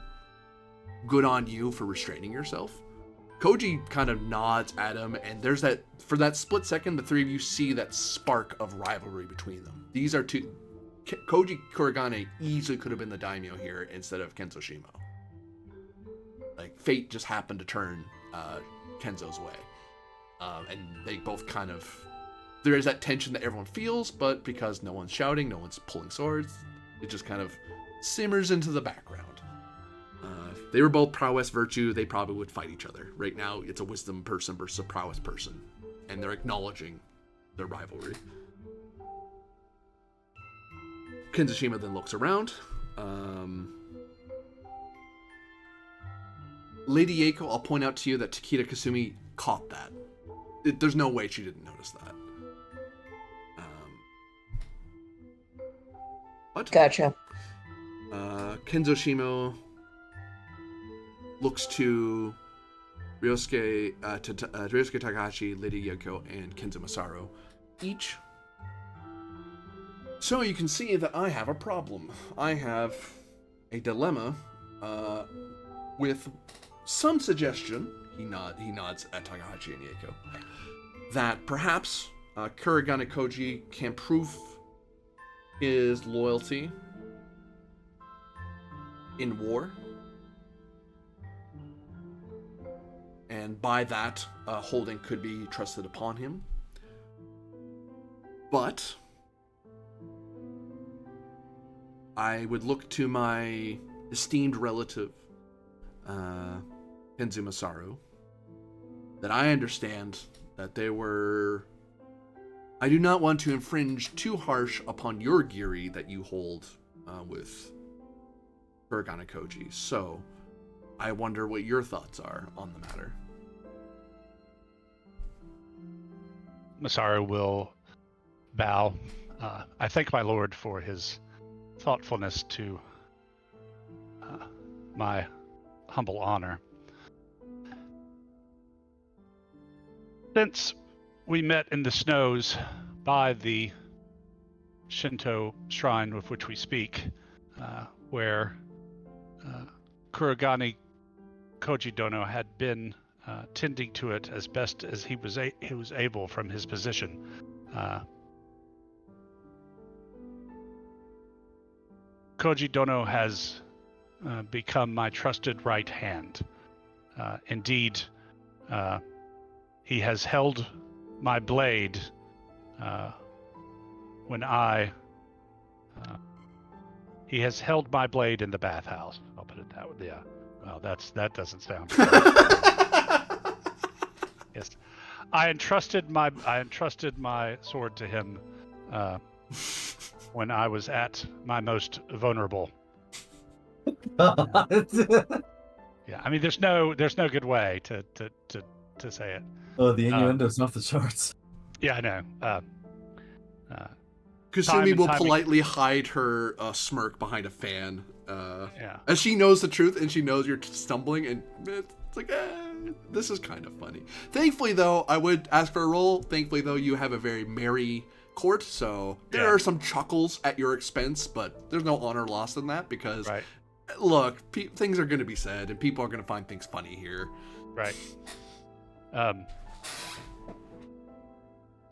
good on you for restraining yourself. Koji kind of nods at him, and there's that, for that split second, the three of you see that spark of rivalry between them. These are two, Koji Kurogane easily could have been the daimyo here instead of Kenzo Shimo. Like, fate just happened to turn Kenzo's way. And they both kind of, there is that tension that everyone feels, but because no one's shouting, no one's pulling swords, it just kind of simmers into the background. If they were both prowess virtue, they probably would fight each other. Right now, it's a wisdom person versus a prowess person, and they're acknowledging their rivalry. Kenzo then looks around. Lady Eiko, I'll point out to you that Takeda Kasumi caught that. There's no way she didn't notice that. What? Gotcha. Kenzo Shimo looks to Ryosuke Takahashi, Lady Eiko, and Kenzo Masaru each. So you can see that I have a problem. I have a dilemma with some suggestion, he nods at Takahashi and Eiko, that perhaps Kurogane Koji can prove his loyalty in war. And by that, holding could be trusted upon him. But I would look to my esteemed relative, Kenzo Masaru, that I understand that they were... I do not want to infringe too harsh upon your giri that you hold with Kurogane Koji. So, I wonder what your thoughts are on the matter. Masaru will bow. I thank my lord for his thoughtfulness to my humble honor. Since we met in the snows by the Shinto shrine with which we speak, where Kurogane Koji Dono had been tending to it as best as he was able from his position. Koji Dono has become my trusted right hand. Indeed, he has held my blade when he has held my blade in the bathhouse. I'll put it that way. Yeah. Well, that doesn't sound good. Yes. I entrusted my sword to him when I was at my most vulnerable. Yeah, I mean, there's no good way to say it. Oh, the innuendo's off the charts. Yeah, I know. Kasumi will time politely hide her smirk behind a fan, yeah. as she knows the truth and she knows you're stumbling, and it's like, this is kind of funny. Thankfully, though, I would ask for a roll. Thankfully, though, you have a very merry court, so there are some chuckles at your expense, but there's no honor lost in that because, Right. look, things are going to be said, and people are going to find things funny here. Right.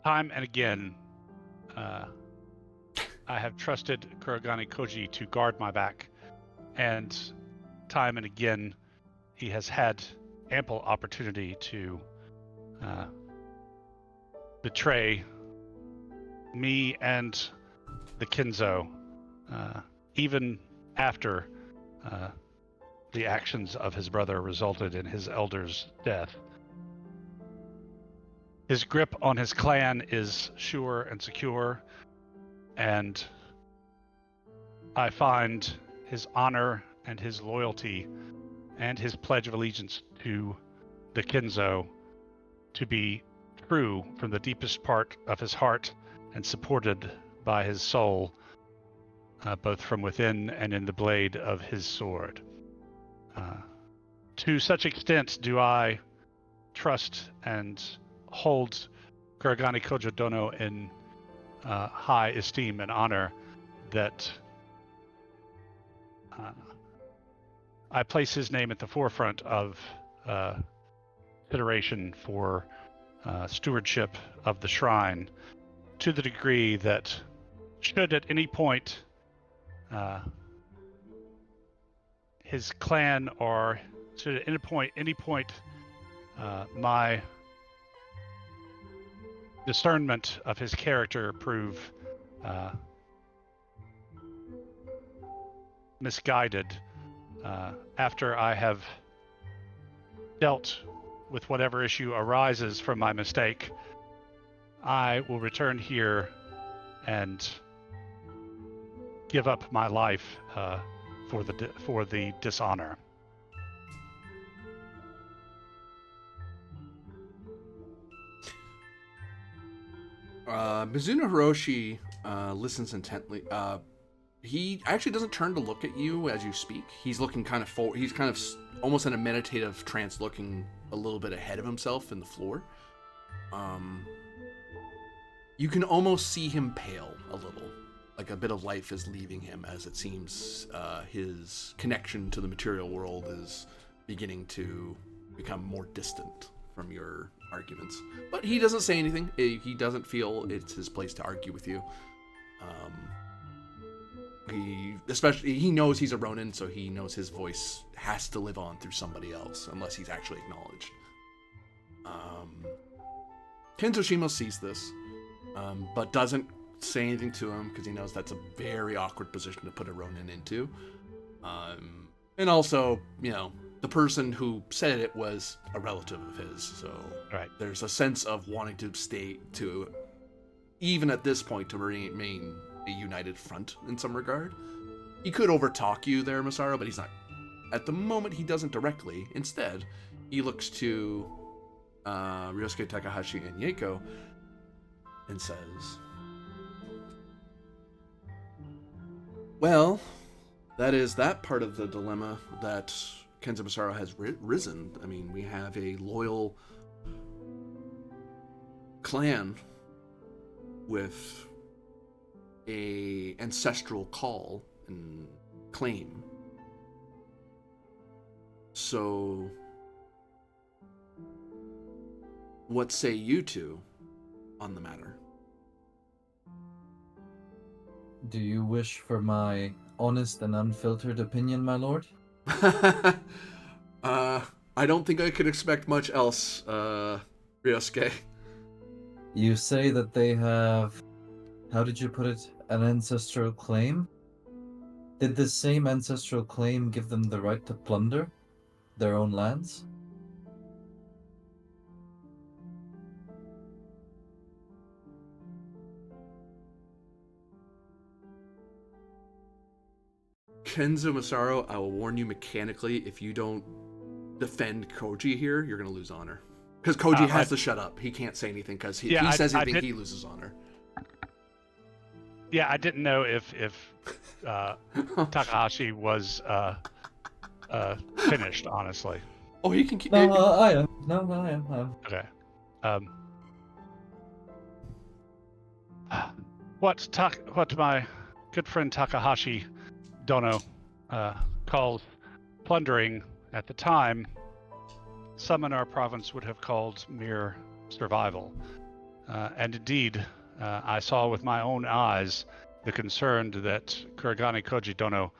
Time and again, I have trusted Kurogane Koji to guard my back, and time and again, he has had ample opportunity to betray me and the Kinzo, even after the actions of his brother resulted in his elder's death. His grip on his clan is sure and secure, and I find his honor and his loyalty and his pledge of allegiance to the Kinzo to be true from the deepest part of his heart and supported by his soul, both from within and in the blade of his sword. To such extent do I trust and hold Kurogane Kojo Dono in high esteem and honor that I place his name at the forefront of consideration for stewardship of the shrine, to the degree that should at any point his clan, or should at any point my discernment of his character prove misguided, after I have dealt with whatever issue arises from my mistake, I will return here and give up my life for the dishonor. Mizuno Hiroshi listens intently. He actually doesn't turn to look at you as you speak. He's looking kind of forward. He's kind of almost in a meditative trance, looking a little bit ahead of himself in the floor. You can almost see him pale a little, like a bit of life is leaving him, as it seems his connection to the material world is beginning to become more distant from your arguments. But he doesn't say anything. He doesn't feel it's his place to argue with you. He knows he's a Ronin, so he knows his voice has to live on through somebody else, unless he's actually acknowledged. Kenzo Shimo sees this, but doesn't say anything to him, because he knows that's a very awkward position to put a Ronin into. And also, the person who said it was a relative of his, so right. There's a sense of wanting to even at this point, to remain a united front in some regard. He could overtalk you there, Masaru, but he's not. At the moment, he doesn't directly. Instead, he looks to Ryosuke Takahashi and Yeiko and says, well, that is that part of the dilemma that Kenzo Masaru has risen. I mean, we have a loyal clan with a ancestral call and claim. So, what say you two on the matter? Do you wish for my honest and unfiltered opinion, my lord? I don't think I could expect much else, Ryosuke. You say that they have, how did you put it, an ancestral claim? Did this same ancestral claim give them the right to plunder their own lands? Kenzo Masaru, I will warn you mechanically, if you don't defend Koji here, you're gonna lose honor. Because Koji has to shut up. He can't say anything because he says anything, he loses honor. Yeah, I didn't know if Takahashi was finished, honestly. Oh, he can keep. No, I am. No, I am. Okay. What my good friend Takahashi Dono calls plundering at the time, some in our province would have called mere survival. And indeed, I saw with my own eyes the concern that Kuragane Koji Dono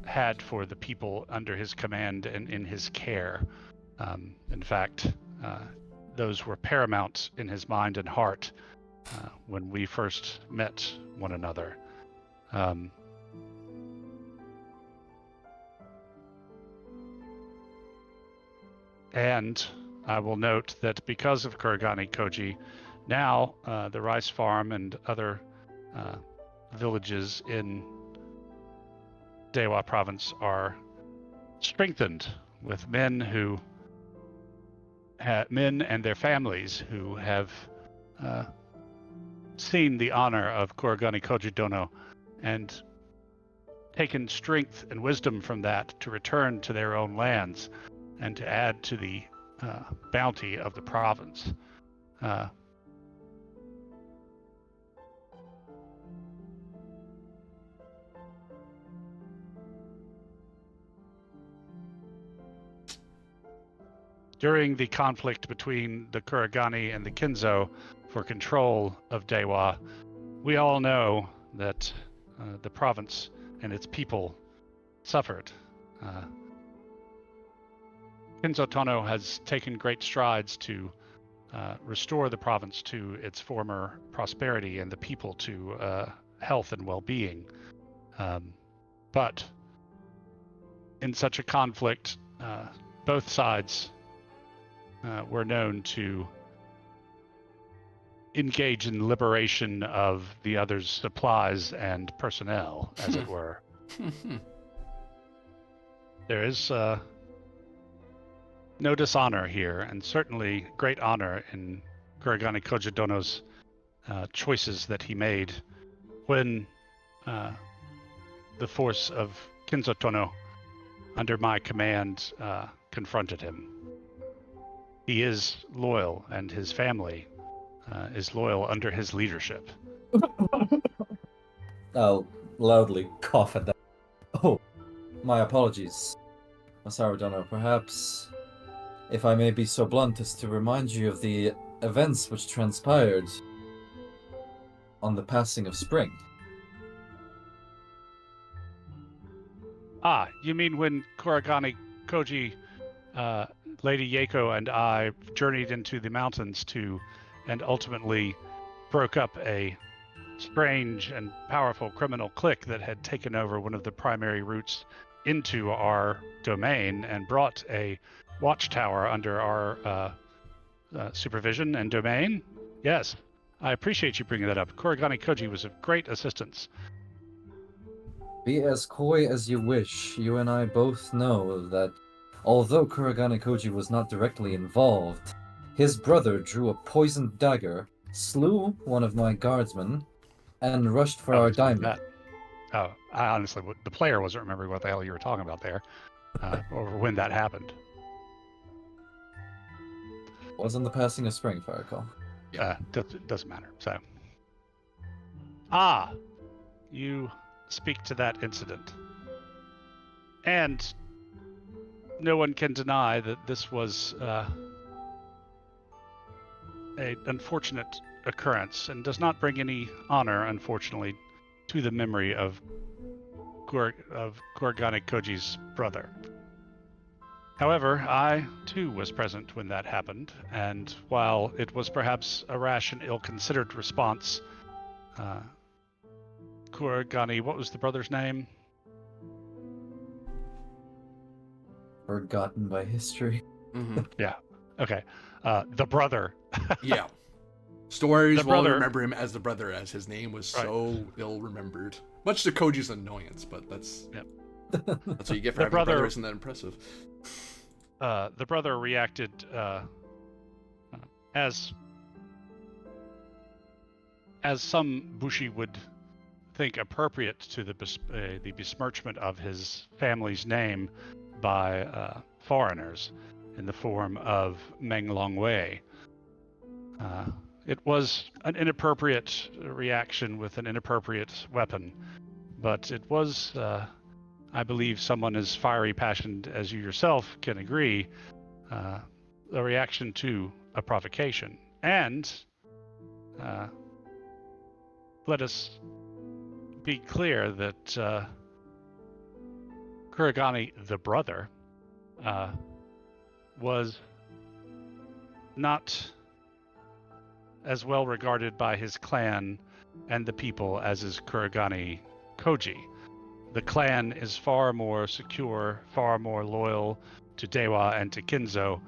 had for the people under his command and in his care. In fact, those were paramount in his mind and heart when we first met one another. And I will note that because of Kuragane Koji, now the rice farm and other villages in Dewa province are strengthened with men and their families who have seen the honor of Kuragane Koji Dono and taken strength and wisdom from that to return to their own lands and to add to the bounty of the province. During the conflict between the Kuragane and the Kinzo for control of Dewa, we all know that the province and its people suffered. Kinzo Tono has taken great strides to restore the province to its former prosperity and the people to health and well-being. But in such a conflict, both sides were known to engage in liberation of the other's supplies and personnel, as it were. There is no dishonor here, and certainly great honor in Kuragane Koji Dono's choices that he made when the force of Kinzo Tono, under my command, confronted him. He is loyal, and his family is loyal under his leadership. I'll loudly cough at that. Oh, my apologies, Masaru Dono. Perhaps, if I may be so blunt as to remind you of the events which transpired on the passing of spring. Ah, you mean when Kuragane Koji, Lady Yako, and I journeyed into the mountains and ultimately broke up a strange and powerful criminal clique that had taken over one of the primary routes into our domain and brought a watchtower under our supervision and domain? Yes, I appreciate you bringing that up. Kuragane Koji was of great assistance. Be as coy as you wish. You and I both know that although Kuragane Koji was not directly involved, his brother drew a poisoned dagger, slew one of my guardsmen, and rushed for our diamond. Oh, I honestly, the player wasn't remembering what the hell you were talking about there, or when that happened. Wasn't the passing of spring, if I recall. Doesn't matter. So, you speak to that incident, and no one can deny that this was an unfortunate occurrence and does not bring any honor, unfortunately, to the memory of Kuragane Koji's brother. However, I too was present when that happened, and while it was perhaps a rash and ill-considered response, Kuragane, what was the brother's name? Forgotten by history. Mm-hmm. Yeah. Okay. The brother. Yeah. Stories The will brother- remember him as the brother, as his name was so ill-remembered. Much to Koji's annoyance, but that's what you get for The having a brother brother- isn't that impressive. the brother reacted as some Bushi would think appropriate to the besmirchment of his family's name by foreigners in the form of Meng Longwei. It was an inappropriate reaction with an inappropriate weapon, but it was, I believe, someone as fiery passionate as you yourself can agree, a reaction to a provocation. And let us be clear that Kuragani, the brother, was not as well regarded by his clan and the people as is Kuragani Koji. The clan is far more secure, far more loyal to Dewa and to Kinzo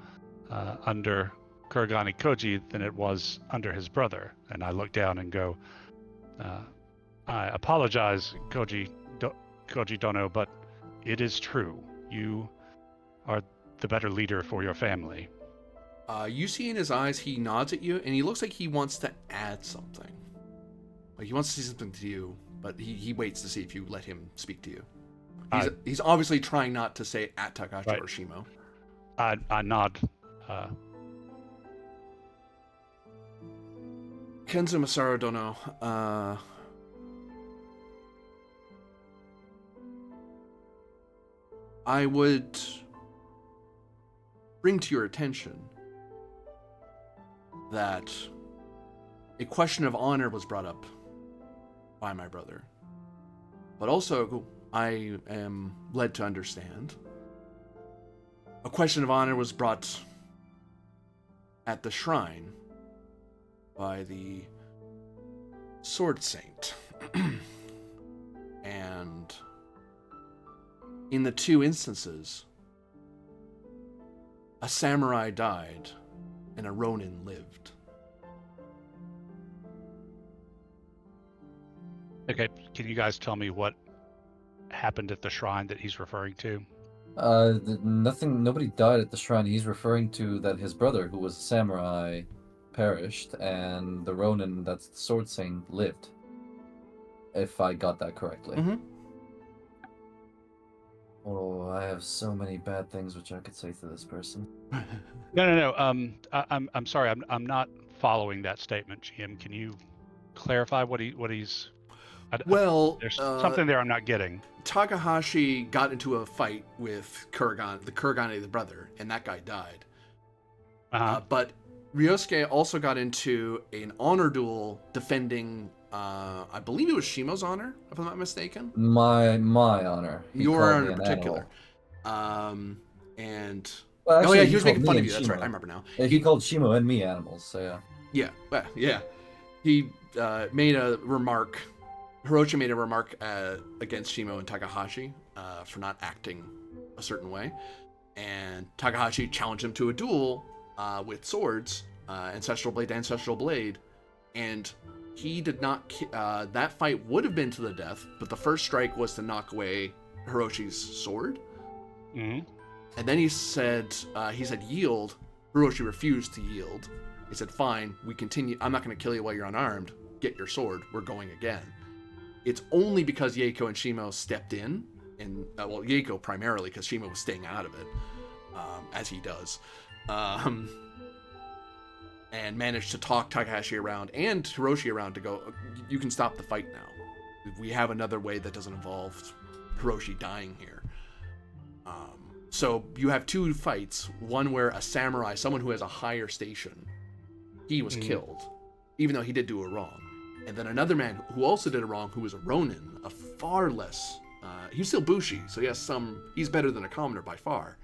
under Kuragani Koji than it was under his brother. And I look down and go, I apologize, Koji Dono, but it is true. You are the better leader for your family. You see in his eyes, he nods at you, and he looks like he wants to add something. Like he wants to say something to you, but he waits to see if you let him speak to you. He's obviously trying not to say at Takahashi Right. or Shimo. I nod. Kenzo Masaru Dono, I would bring to your attention that a question of honor was brought up by my brother. But also, I am led to understand, a question of honor was brought at the shrine by the Sword Saint. And in the two instances, a samurai died and a ronin lived. Okay, can you guys tell me what happened at the shrine that he's referring to? Nothing. Nobody died at the shrine. He's referring to that his brother, who was a samurai, perished, and the Ronin, that's the Sword Saint, lived. If I got that correctly. Mm-hmm. Oh, I have so many bad things which I could say to this person. No. I'm sorry. I'm not following that statement, GM. Can you clarify what he's? Well, There's something there I'm not getting. Takahashi got into a fight with Kuragane, the brother, and that guy died. But Ryosuke also got into an honor duel defending, I believe it was Shimo's honor, if I'm not mistaken. My honor. He Your called honor me in an particular. animal. And Well, oh actually, yeah, he was called making me fun of and you. That's right. Shimo. I remember now. He called Shimo and me animals. So yeah. Yeah, well, yeah. He made a remark. Hiroshi made a remark against Shimo and Takahashi for not acting a certain way, and Takahashi challenged him to a duel with swords, ancestral blade to ancestral blade, and he did not. That fight would have been to the death, but the first strike was to knock away Hiroshi's sword, Mm-hmm. and then he said yield. Hiroshi refused to yield. He said, "Fine, we continue. I'm not going to kill you while you're unarmed. Get your sword. We're going again." It's only because Yeiko and Shimo stepped in, and well, Yeiko primarily because Shimo was staying out of it, as he does, and managed to talk Takahashi around and Hiroshi around to go, you can stop the fight now. We have another way that doesn't involve Hiroshi dying here. So you have two fights, one where a samurai, someone who has a higher station, he was killed, even though he did do a wrong. And then another man who also did a wrong, who was a ronin, a far less, he's still Bushi, so he's better than a commoner by far.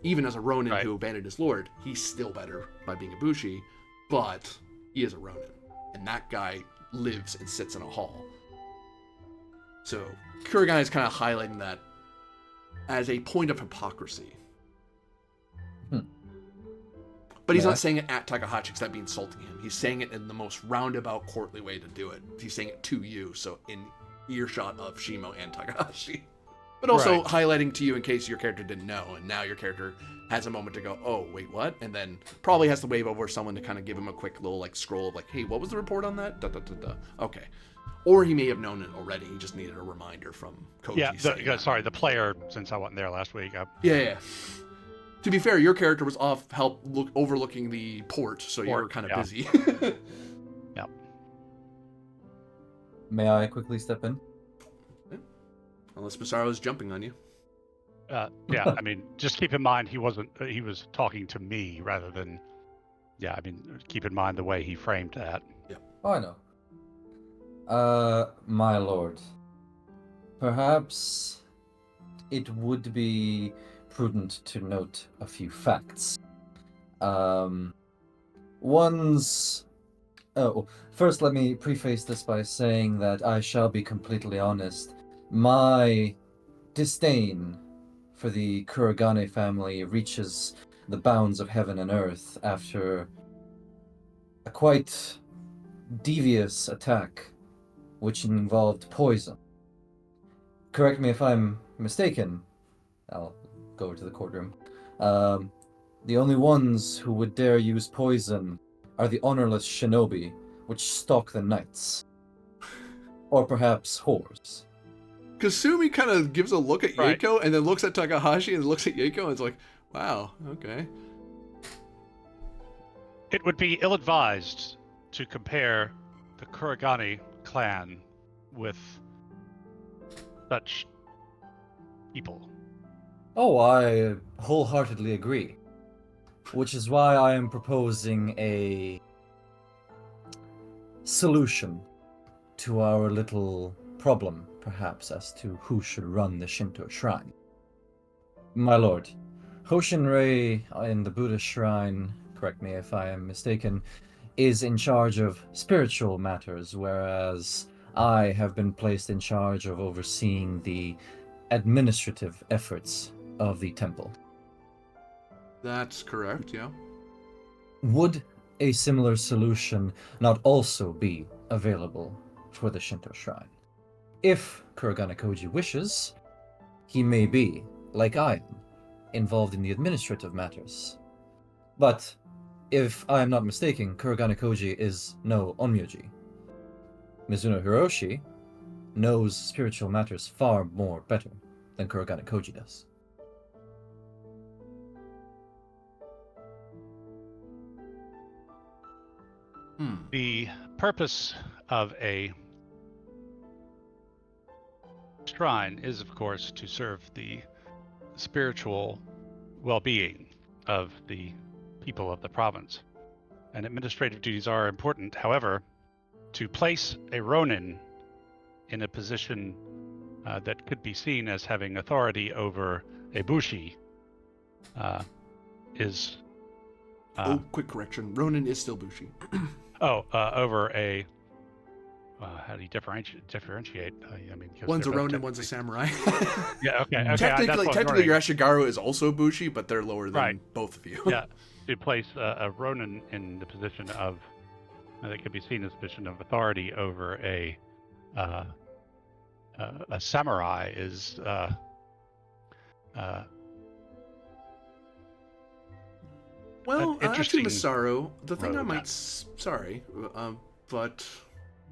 Even as a ronin who abandoned his lord, he's still better by being a Bushi, but he is a ronin. And that guy lives and sits in a hall. So Kuragane is kind of highlighting that as a point of hypocrisy. But he's not saying it at Takahashi because that'd be insulting him. He's saying it in the most roundabout, courtly way to do it. He's saying it to you, so in earshot of Shimo and Takahashi. But also Right. highlighting to you in case your character didn't know, and now your character has a moment to go, oh, wait, what? And then probably has to wave over someone to kind of give him a quick little like scroll of like, hey, what was the report on that? Da, da, da, da. Okay. Or he may have known it already. He just needed a reminder from Koji. Yeah, saying that. sorry, the player, since I wasn't there last week. Yeah. To be fair, your character was off overlooking the port, so you were Port, kind of yeah. busy. Yep. May I quickly step in? Unless Masaro's jumping on you. Yeah, I mean, just keep in mind he was talking to me rather than, yeah, I mean, keep in mind the way he framed that. Oh, I know. My lord, perhaps it would be prudent to note a few facts. First let me preface this by saying that I shall be completely honest. My disdain for the Kurogane family reaches the bounds of heaven and earth after a quite devious attack which involved poison. Correct me if I'm mistaken. I'll go over to the courtroom. The only ones who would dare use poison are the honorless shinobi, which stalk the knights. Or perhaps whores. Kasumi kind of gives a look at Right. Yeiko and then looks at Takahashi and looks at Yeiko and is like, wow, okay. It would be ill-advised to compare the Kurogane clan with such people. Oh, I wholeheartedly agree. Which is why I am proposing a solution to our little problem, perhaps, as to who should run the Shinto shrine. My lord, Hoshinrei in the Buddhist shrine, correct me if I am mistaken, is in charge of spiritual matters, whereas I have been placed in charge of overseeing the administrative efforts of the temple. That's correct, yeah. Would a similar solution not also be available for the Shinto shrine? If Kurogane Koji wishes, he may be, like I am, involved in the administrative matters. But, if I am not mistaken, Kurogane Koji is no Onmyoji. Mizuno Hiroshi knows spiritual matters far more better than Kurogane Koji does. The purpose of a shrine is, of course, to serve the spiritual well-being of the people of the province. And administrative duties are important. However, to place a Ronin in a position that could be seen as having authority over a Bushi is... Oh, quick correction. Ronin is still Bushi. over a... how do you differentiate? I mean, 'cause One's a they're both Ronin, one's a samurai. Yeah, okay. That's Technically, what I'm technically your wondering. Ashigaru is also Bushi, but they're lower than Right. both of you. Yeah, to place a Ronin in the position of that could be seen as a position of authority over a samurai is Well, an actually, interesting Masaru, the thing I road. might... but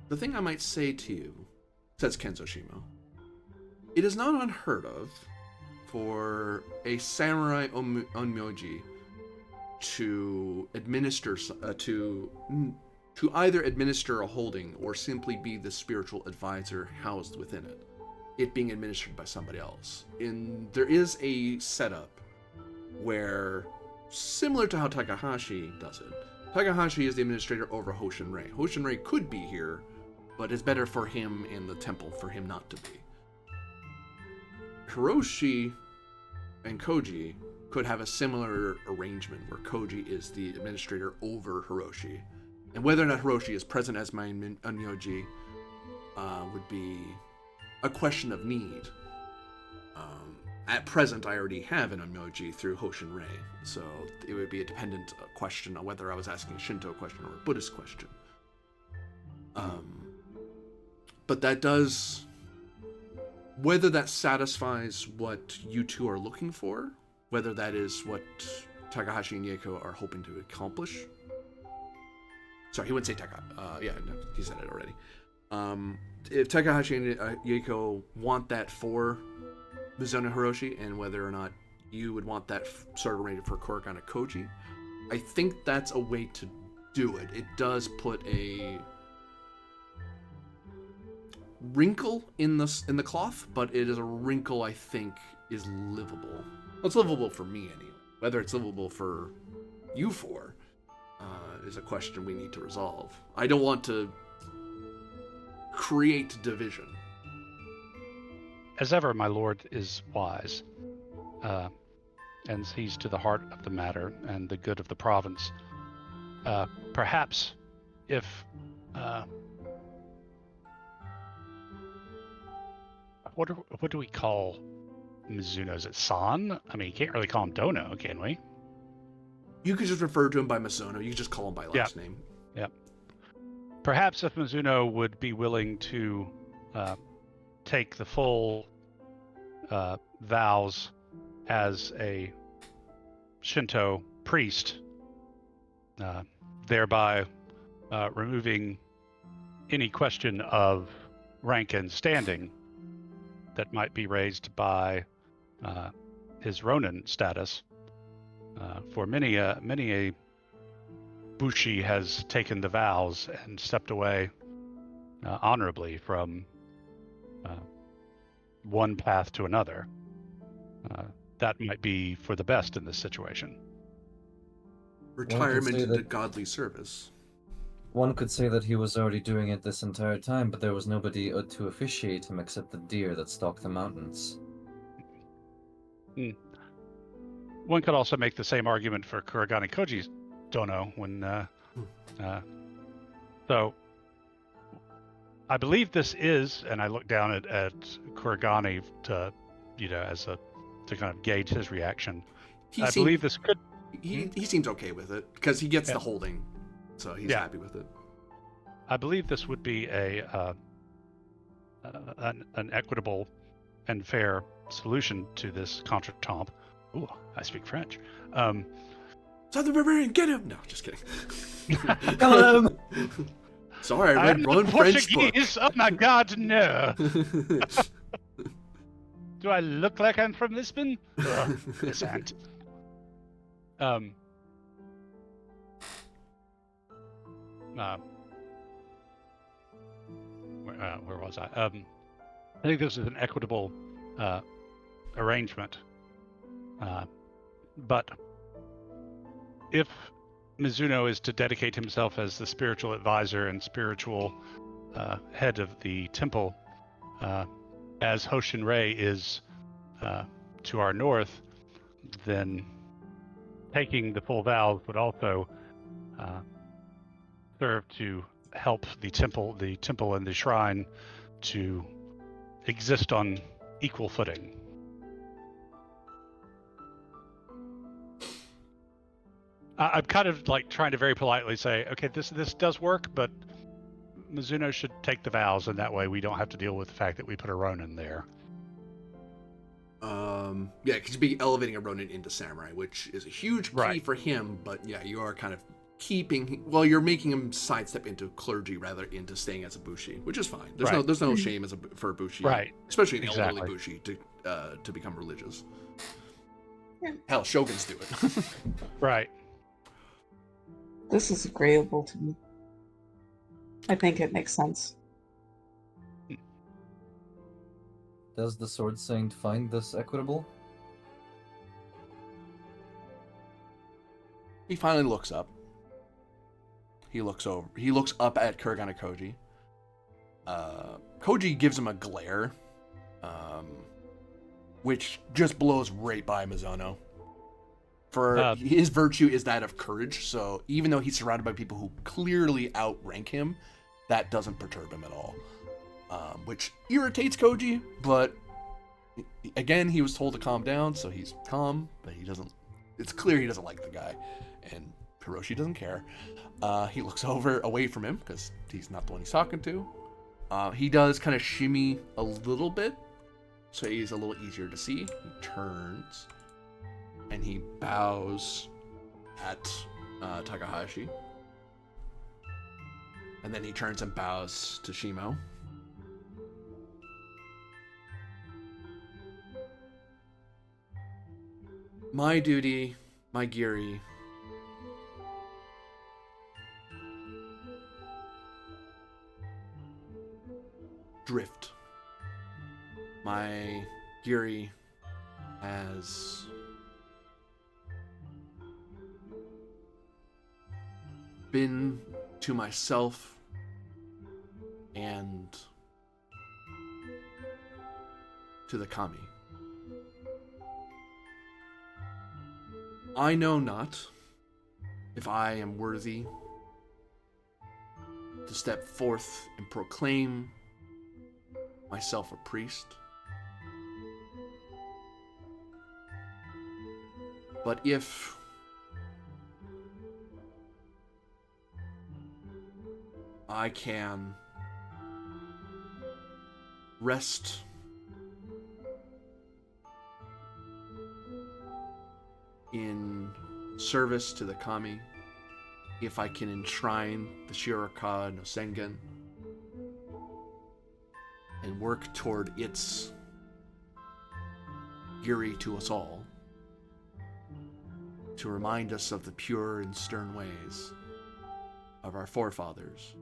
the thing I might say to you, says Kenzo Shimo, it is not unheard of for a samurai onmyoji to administer, to either administer a holding or simply be the spiritual advisor housed within it being administered by somebody else. There is a setup where, similar to how Takahashi does it, Takahashi is the administrator over Hoshinrei. Hoshinrei could be here, but it's better for him in the temple for him not to be. Hiroshi and Koji could have a similar arrangement where Koji is the administrator over Hiroshi. And whether or not Hiroshi is present as my onmyoji would be a question of need. At present, I already have an onmyoji through Hoshinrei, so it would be a dependent question on whether I was asking a Shinto question or a Buddhist question. But that does whether that satisfies what you two are looking for, whether that is what Takahashi and Yeiko are hoping to accomplish. Sorry, he wouldn't say Taka. Yeah, no, he said it already. If Takahashi and Yeiko want that for Mizuno Hiroshi, and whether or not you would want that sort of arrangement for Kuragane Koji, I think that's a way to do it. It does put a wrinkle in the cloth, but it is a wrinkle I think is livable. Well, it's livable for me anyway. Whether it's livable for you four is a question we need to resolve. I don't want to create division. As ever, my lord is wise, and sees to the heart of the matter and the good of the province. Perhaps if what do we call Mizuno? Is it San? I mean, you can't really call him Dono, can we? You could just refer to him by Mizuno. You could just call him by last name. Yeah. Perhaps if Mizuno would be willing to take the full vows as a Shinto priest, thereby removing any question of rank and standing that might be raised by his Ronin status. For many a Bushi has taken the vows and stepped away honorably from one path to another. That might be for the best in this situation. Retirement into godly service. One could say that he was already doing it this entire time, but there was nobody to officiate him except the deer that stalk the mountains. One could also make the same argument for Kuragane Koji's Dono when so I believe this is, and I look down at Kuragane to to kind of gauge his reaction. Believe this could he seems okay with it because he gets the holding, so he's happy with it. I believe this would be an equitable and fair solution to this contretemps. Ooh, I speak French. Southern Barbarian, get him! No, just kidding. Kill him! Sorry, I read one French book. Oh my God, no! Do I look like I'm from Lisbon? This ain't. Where was I? I think this is an equitable arrangement. But if Mizuno is to dedicate himself as the spiritual advisor and spiritual head of the temple, as Hoshinrei is to our north, then taking the full vows would also serve to help the temple and the shrine to exist on equal footing. I'm kind of like trying to very politely say, okay, this does work, but Mizuno should take the vows, and that way we don't have to deal with the fact that we put a Ronin there. Yeah, because you'd be elevating a Ronin into samurai, which is a huge key for him, but yeah, you are kind of you're making him sidestep into clergy rather into staying as a Bushi, which is fine. There's no shame for a Bushi, especially an elderly Bushi to become religious. Yeah. Hell, shoguns do it. Right. This is agreeable to me. I think it makes sense. Does the Sword Saint find this equitable? He finally looks up. He looks up at Kuragane Koji. Koji gives him a glare, which just blows right by Mizuno. For his virtue is that of courage, so even though he's surrounded by people who clearly outrank him, that doesn't perturb him at all. Which irritates Koji, but again, he was told to calm down, so he's calm, but it's clear he doesn't like the guy, and Hiroshi doesn't care. He looks away from him, because he's not the one he's talking to. He does kind of shimmy a little bit, so he's a little easier to see. He turns and he bows at Takahashi. And then he turns and bows to Shimo. My duty, my Giri, drift. My Giri has been to myself and to the Kami. I know not if I am worthy to step forth and proclaim myself a priest. But if I can rest in service to the Kami, if I can enshrine the Shiraka no Sengen and work toward its Giri to us all, to remind us of the pure and stern ways of our forefathers,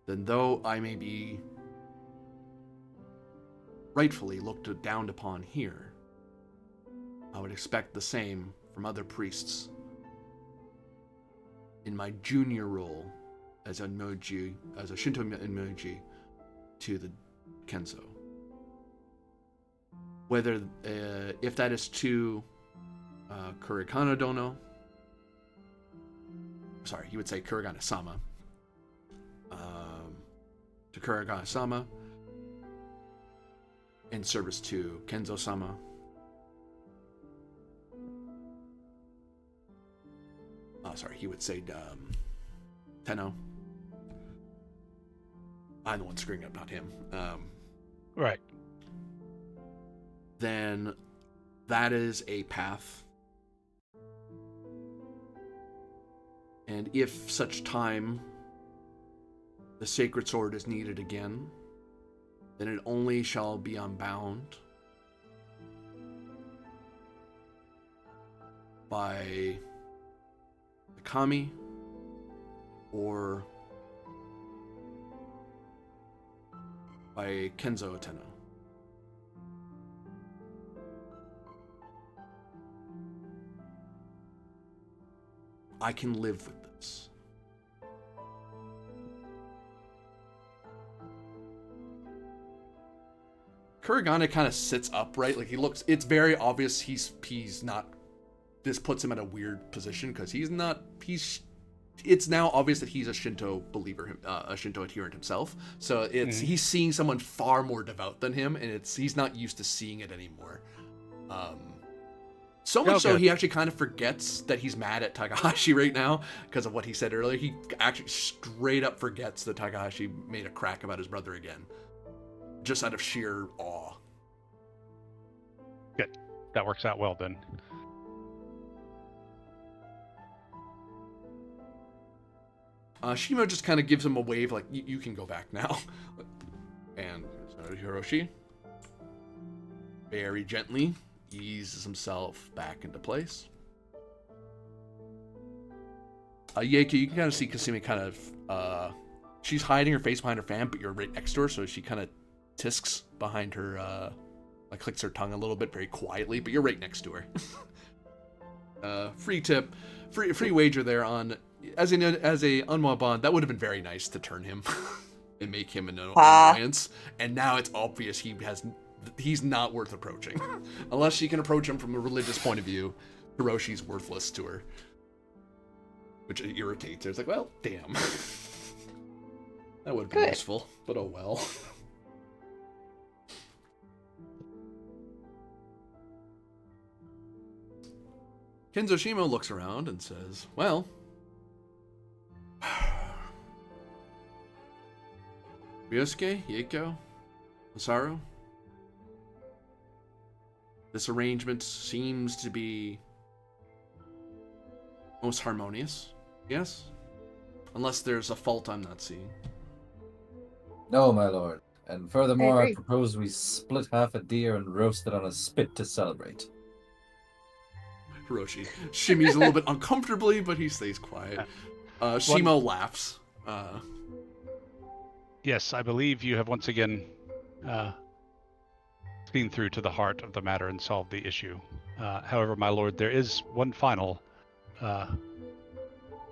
then though I may be rightfully looked down upon here, I would expect the same from other priests in my junior role as a Shinto Enmoji to the Kenzo. Whether, if that is to Kurigana Dono, sorry, he would say Kurigana-sama, to Kurigana-sama, in service to Kenzo-sama, sorry, he would say Tenno. I'm the one screwing up, not him. Right. Then that is a path. And if such time the sacred sword is needed again, then it only shall be unbound by the Kami or by Kenzo Tenno. I can live with this. Kurigane kind of sits upright, like he looks, it's very obvious he's not, this puts him in a weird position because it's now obvious that he's a Shinto believer, a Shinto adherent himself. So he's seeing someone far more devout than him, and he's not used to seeing it anymore. So much so he actually kind of forgets that he's mad at Takahashi right now because of what he said earlier. He actually straight up forgets that Takahashi made a crack about his brother again, just out of sheer awe. Good. That works out well then. Shimo just kind of gives him a wave, like, you can go back now. And Hiroshi very gently eases himself back into place. Yeiko, you can kind of see Kasumi kind of, she's hiding her face behind her fan, but you're right next to her, so she kind of tisks behind her, like clicks her tongue a little bit very quietly, but you're right next to her. Free tip, free wager there on, as a Unwa bond, that would have been very nice to turn him and make him an annoyance, and now it's obvious he's not worth approaching. Unless she can approach him from a religious point of view, Hiroshi's worthless to her. Which irritates her. It's like, well, damn. That would have been useful, but oh well. Kenzo Shimo looks around and says, well, Ryosuke, Yeiko, Masaru, this arrangement seems to be most harmonious, yes? Unless there's a fault I'm not seeing. No, my lord. And furthermore, I agree. propose we split half a deer and roast it on a spit to celebrate. Hiroshi shimmies a little bit uncomfortably, but he stays quiet. Shimo laughs. Yes, I believe you have once again seen through to the heart of the matter and solved the issue. However, my lord, there is one final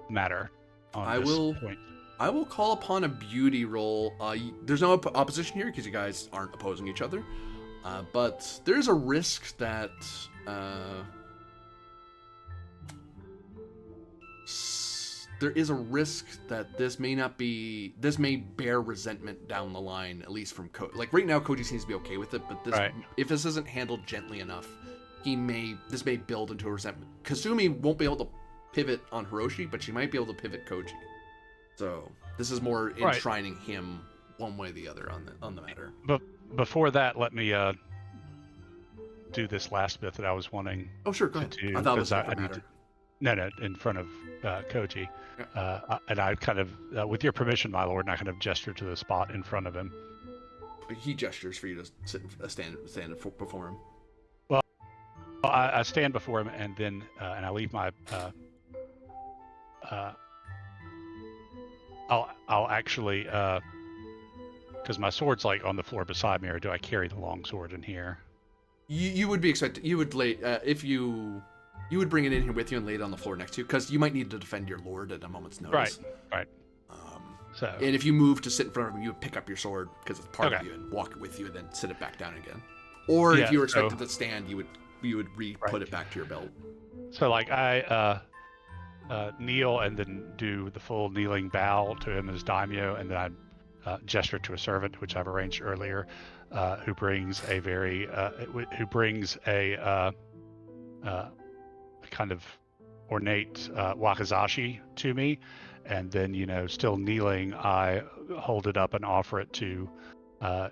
matter on this point. I will call upon a beauty roll. There's no opposition here because you guys aren't opposing each other. But there's a risk that this may bear resentment down the line, at least from Koji. Like right now, Koji seems to be okay with it, but if this isn't handled gently enough, this may build into a resentment. Kasumi won't be able to pivot on Hiroshi, but she might be able to pivot Koji. So this is more enshrining him one way or the other on the matter. But before that, let me do this last bit that I was wanting. Oh sure, go ahead. To do, I thought it was I a need matter. to, no, in front of Koji. Yeah. And I kind of, with your permission, my lord, and I kind of gesture to the spot in front of him. He gestures for you to stand before him. Well, I stand before him, and then and I leave my. I'll actually, because my sword's like on the floor beside me, or do I carry the long sword in here? You would be expected. You would lay if you would bring it in here with you and lay it on the floor next to you, because you might need to defend your lord at a moment's notice. Right. So. And if you move to sit in front of him, you would pick up your sword because it's part of Okay. you and walk it with you, and then sit it back down again. Or if you were expected to stand, you would put it back to your belt. So like I kneel and then do the full kneeling bow to him as daimyo, and then I gesture to a servant, which I've arranged earlier, who brings a very kind of ornate wakizashi to me, and then still kneeling, I hold it up and offer it to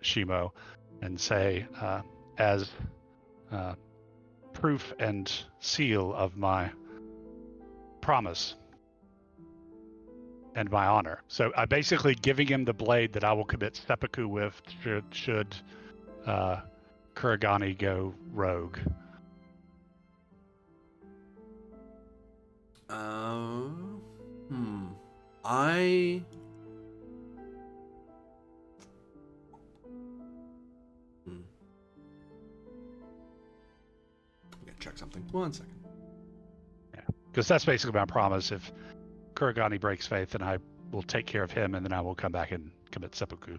Shimo, and say, as proof and seal of my promise and my honor. So I basically giving him the blade that I will commit seppuku with should Kuragane go rogue. I gotta check something. 1 second. Yeah, because that's basically my promise. If Kuragane breaks faith, then I will take care of him, and then I will come back and commit seppuku.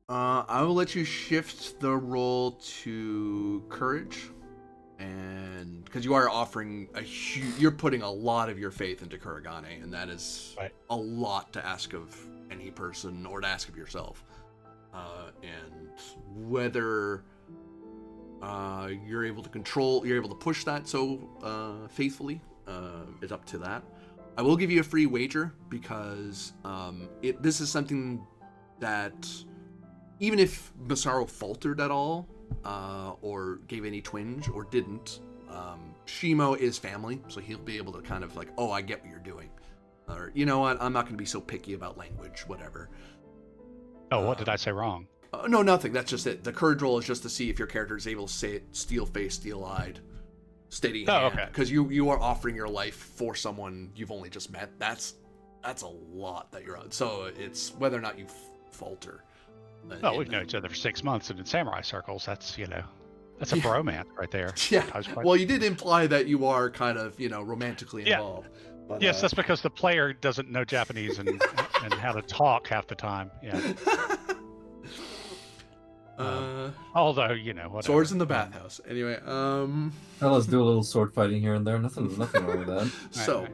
I will let you shift the roll to courage, and because you are offering you're putting a lot of your faith into Kuragane, and that is a lot to ask of any person or to ask of yourself. And whether you're able to push that so faithfully is up to that. I will give you a free wager because this is something that even if Masaru faltered at all, or gave any twinge, or didn't, Shimo is family, so he'll be able to kind of like, oh, I get what you're doing. Or, you know what, I'm not going to be so picky about language, whatever. Oh, what did I say wrong? No, nothing. That's just it. The courage roll is just to see if your character is able to say it steel-faced, steel-eyed, steady hand. Okay. Because you are offering your life for someone you've only just met. That's a lot that you're on. So it's whether or not you falter. Oh, we've known each other for 6 months, and in samurai circles, that's a bromance right there. Yeah. Well, you did imply that you are kind of, romantically involved. But, yes, that's because the player doesn't know Japanese and how to talk half the time. Yeah. Although, whatever. Swords in the bathhouse. Anyway, Now let's do a little sword fighting here and there. Nothing wrong with that. So,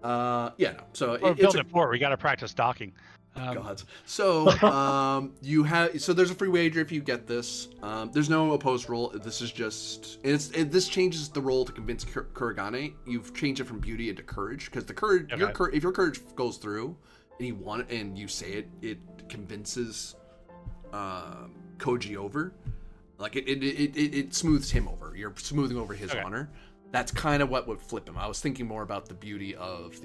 Right. So We're building it forward. We got to practice docking. God. So so there's a free wager if you get this. There's no opposed roll. This is just this changes the roll to convince Kuragane. You've changed it from beauty into courage because the courage if your courage goes through and you want it and you say it, it convinces Koji over. Like it smooths him over. You're smoothing over his honor. That's kind of what would flip him. I was thinking more about the beauty of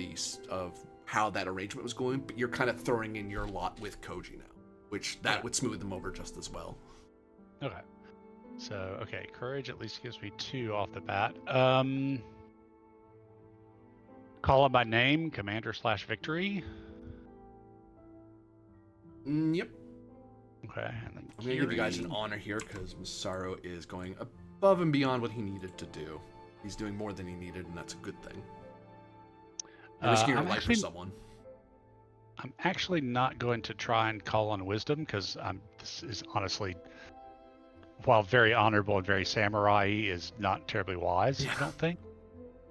how that arrangement was going, but you're kind of throwing in your lot with Koji now, which that would smooth them over just as well. Okay. So, courage at least gives me 2 off the bat. Call him by name, Commander/Victory. Yep. Okay. And then I'm going to give you guys an honor here because Masaru is going above and beyond what he needed to do. He's doing more than he needed, and that's a good thing. You're risking your life for someone. I'm actually not going to try and call on wisdom because this is honestly, while very honorable and very samurai, is not terribly wise. I don't think.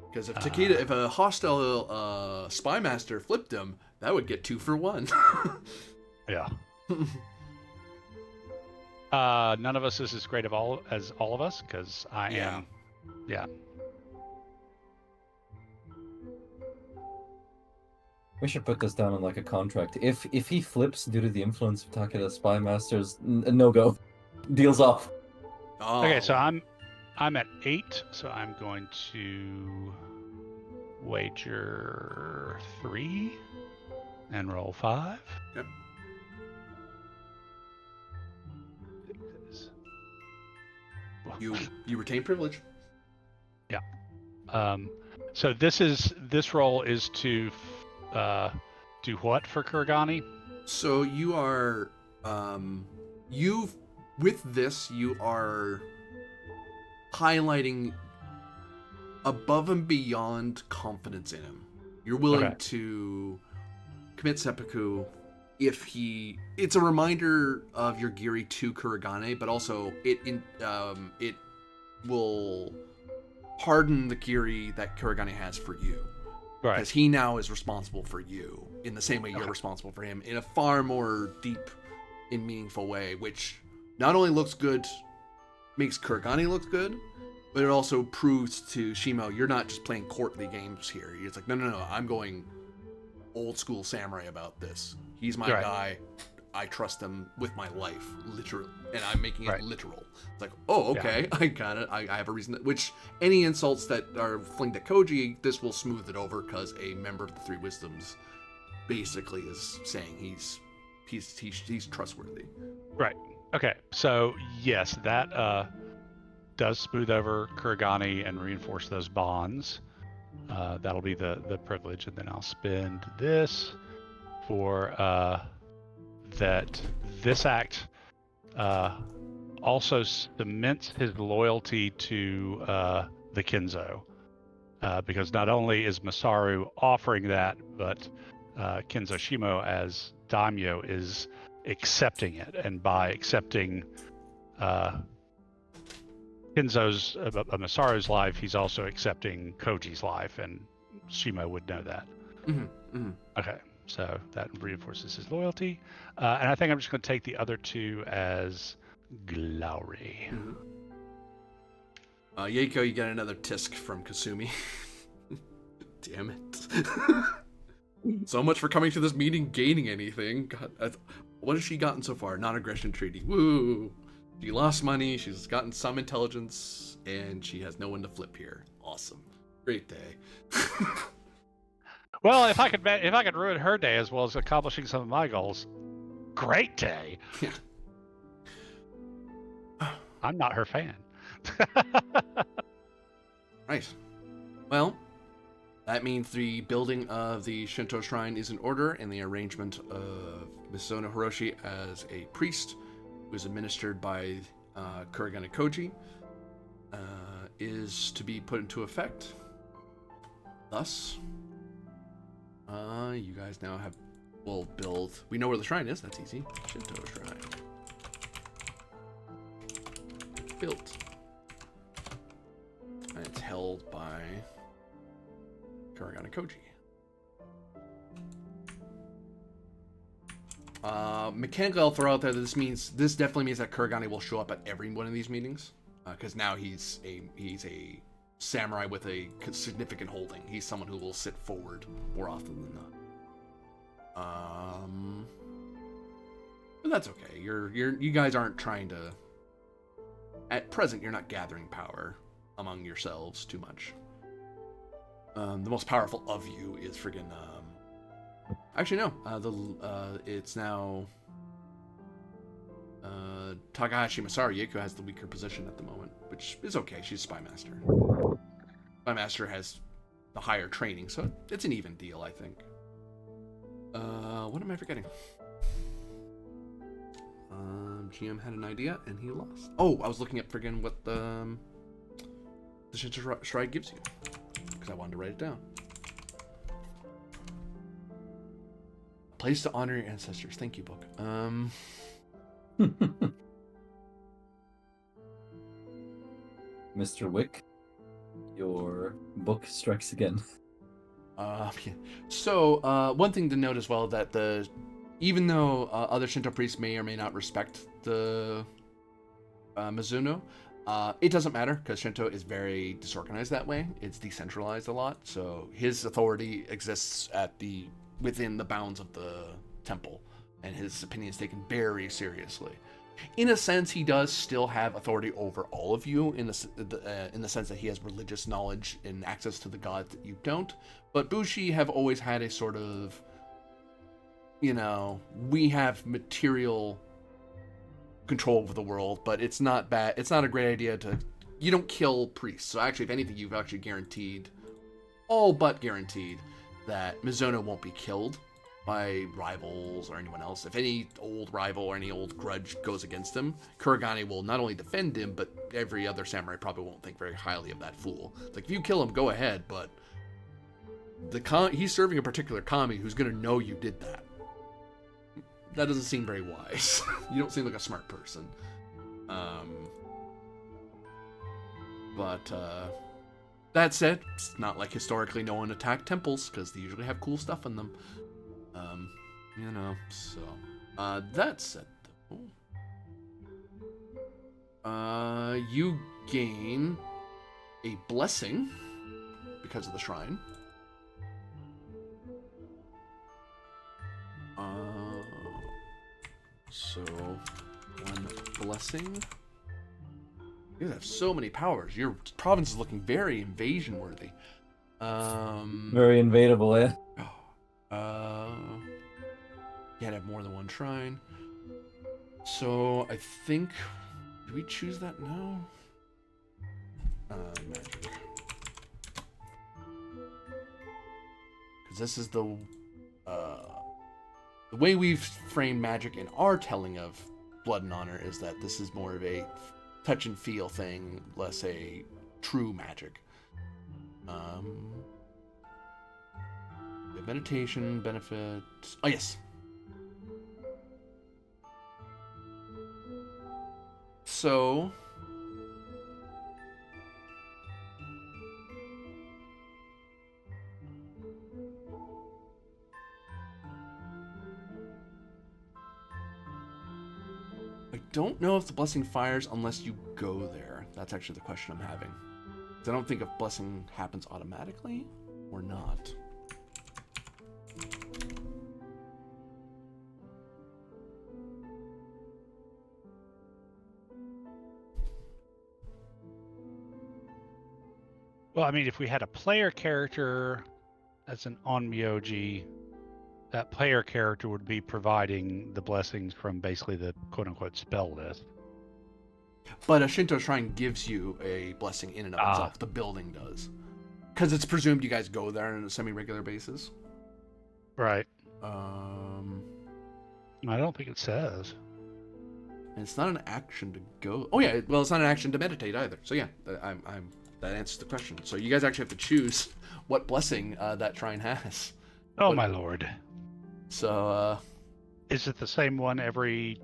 Because if a hostile spy master flipped him, that would get 2 for 1. Yeah. None of us is as great as all of us because I am. Yeah. We should put this down on like a contract. If he flips due to the influence of Takeda Spy Masters, no go. Deals off. Oh. Okay, so I'm at 8, so I'm going to wager 3 and roll 5. Yep. You retain privilege. Yeah. So this roll is to do what for Kuragani? So you are with this you are highlighting above and beyond confidence in him. You're willing to commit seppuku if it's a reminder of your Giri to Kuragane, but also it will harden the Giri that Kuragane has for you. Right. Because he now is responsible for you in the same way you're responsible for him, in a far more deep and meaningful way, which not only looks good, makes Kuragane look good, but it also proves to Shimo, you're not just playing courtly games here. It's like, no, I'm going old school samurai about this. He's my guy. I trust him with my life, literally, and I'm making it literal. It's like, oh, okay, I got it. I have a reason. Which any insults that are flinged at Koji, this will smooth it over because a member of the Three Wisdoms basically is saying he's trustworthy. Right. Okay. So yes, that does smooth over Kuragani and reinforce those bonds. That'll be the privilege, and then I'll spend this for that. This act also cements his loyalty to the Kenzo, because not only is Masaru offering that, but Kenzo Shimo as daimyo is accepting it, and by accepting Kenzo's Masaru's life, he's also accepting Koji's life, and Shimo would know that. Okay, so that reinforces his loyalty, and I think I'm just going to take the other 2 as glory. Yeiko, you get another tisk from Kasumi. Damn it. So much for coming to this meeting gaining anything. God, what has she gotten so far? Non-aggression treaty. Woo! She lost money, she's gotten some intelligence, and she has no one to flip here. Awesome. Great day. Well, if I could ruin her day as well as accomplishing some of my goals, great day. Yeah. I'm not her fan. Right. Well, that means the building of the Shinto shrine is in order, and the arrangement of Misono Hiroshi as a priest, who is administered by Kuragane Koji, is to be put into effect. Thus, you guys now will build. We know where the shrine is. That's easy. Shinto shrine. Built. And it's held by Kuragane Koji. Mechanically, I'll throw out there that this definitely means that Kuragane will show up at every one of these meetings, because now he's a samurai with a significant holding. He's someone who will sit forward more often than not. But that's okay. You guys aren't trying to. At present, you're not gathering power among yourselves too much. The most powerful of you is friggin' actually no. It's now Takahashi Masaru. Yeko has the weaker position at the moment, which is okay. She's Spy Master. Spy Master has the higher training, so it's an even deal, I think. What am I forgetting? GM had an idea and he lost. Oh, I was looking at friggin' what the Shinto Stride gives you, because I wanted to write it down. Place to honor your ancestors. Thank you, book. Mr. Wick, your book strikes again. Yeah. So, one thing to note as well, that even though other Shinto priests may or may not respect the Mizuno, it doesn't matter, because Shinto is very disorganized that way. It's decentralized a lot, so his authority exists within the bounds of the temple, and his opinion is taken very seriously. In a sense, he does still have authority over all of you, in the sense that he has religious knowledge and access to the gods that you don't. But Bushi have always had a sort of, we have material control over the world, but it's not bad. It's not a great idea you don't kill priests. So actually, if anything, you've actually guaranteed, all but guaranteed, that Mizuno won't be killed by rivals or anyone else. If any old rival or any old grudge goes against him, Kuragane will not only defend him, but every other samurai probably won't think very highly of that fool. It's like, if you kill him, go ahead, but he's serving a particular kami who's going to know you did that. That doesn't seem very wise. You don't seem like a smart person. But that said, it's not like historically no one attacked temples, because they usually have cool stuff in them. So that said, though, you gain a blessing because of the shrine. So one blessing. You guys have so many powers. Your province is looking very invasion worthy. Very invadable, eh? Yeah, to have more than one shrine. So I think, do we choose that now? Magic. Because this is the way we've framed magic in our telling of Blood and Honor is that this is more of a touch and feel thing, less a true magic. Meditation benefits. Oh yes. So I don't know if the blessing fires unless you go there. That's actually the question I'm having. I don't think if blessing happens automatically or not. Well, I mean, if we had a player character as an Onmyoji, that player character would be providing the blessings from basically the quote-unquote spell list. But a Shinto shrine gives you a blessing in and of itself. The building does. Because it's presumed you guys go there on a semi-regular basis. Right. I I don't think it says. And it's not an action to go. Oh yeah, well, it's not an action to meditate either. So yeah, that answers the question. So you guys actually have to choose what blessing that shrine has. Oh my lord. So is it the same one every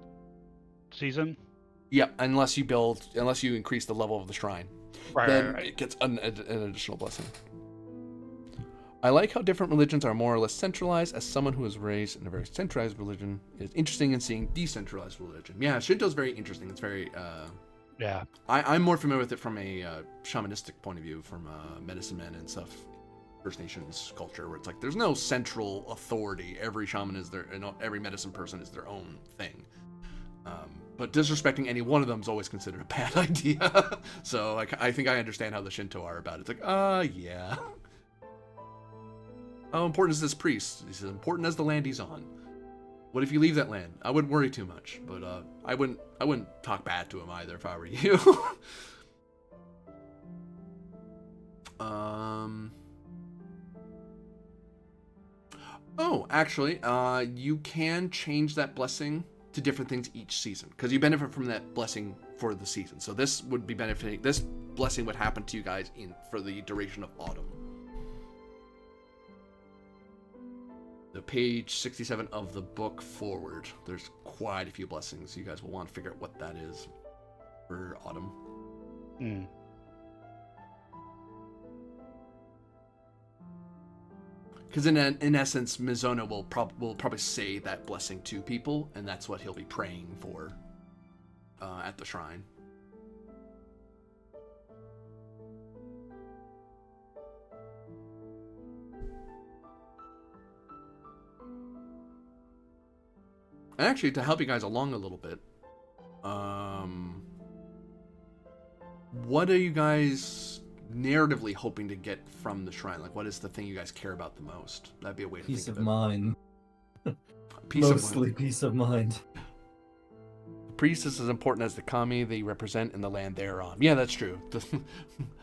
season? yeah, unless you increase the level of the shrine. Right, Then right. it gets an additional blessing. I like how different religions are more or less centralized. As someone who was raised in a very centralized religion, it's interesting in seeing decentralized religion. Yeah, Shinto's very interesting. It's very Yeah. I'm more familiar with it from a shamanistic point of view, from medicine men and stuff, First Nations culture, where it's like there's no central authority. Every shaman is their, every medicine person is their own thing. But disrespecting any one of them is always considered a bad idea. So I think I understand how the Shinto are about it. It's like, yeah. How important is this priest? He's as important as the land he's on. What if you leave that land? I wouldn't worry too much, but I wouldn't talk bad to him either if I were you. Oh, actually, you can change that blessing to different things each season, because you benefit from that blessing for the season. So this would be benefiting. This blessing would happen to you guys for the duration of autumn. The page 67 of the book forward. There's quite a few blessings. You guys will want to figure out what that is for autumn. Hmm. Because in essence, Mizono will probably say that blessing to people, and that's what he'll be praying for at the shrine. And actually, to help you guys along a little bit, what are you guys narratively hoping to get from the shrine? Like, what is the thing you guys care about the most? That'd be a way to Peace think of of it. mind. Mostly Peace of mind. The priest is as important as the kami they represent in the land they're on. Yeah, that's true.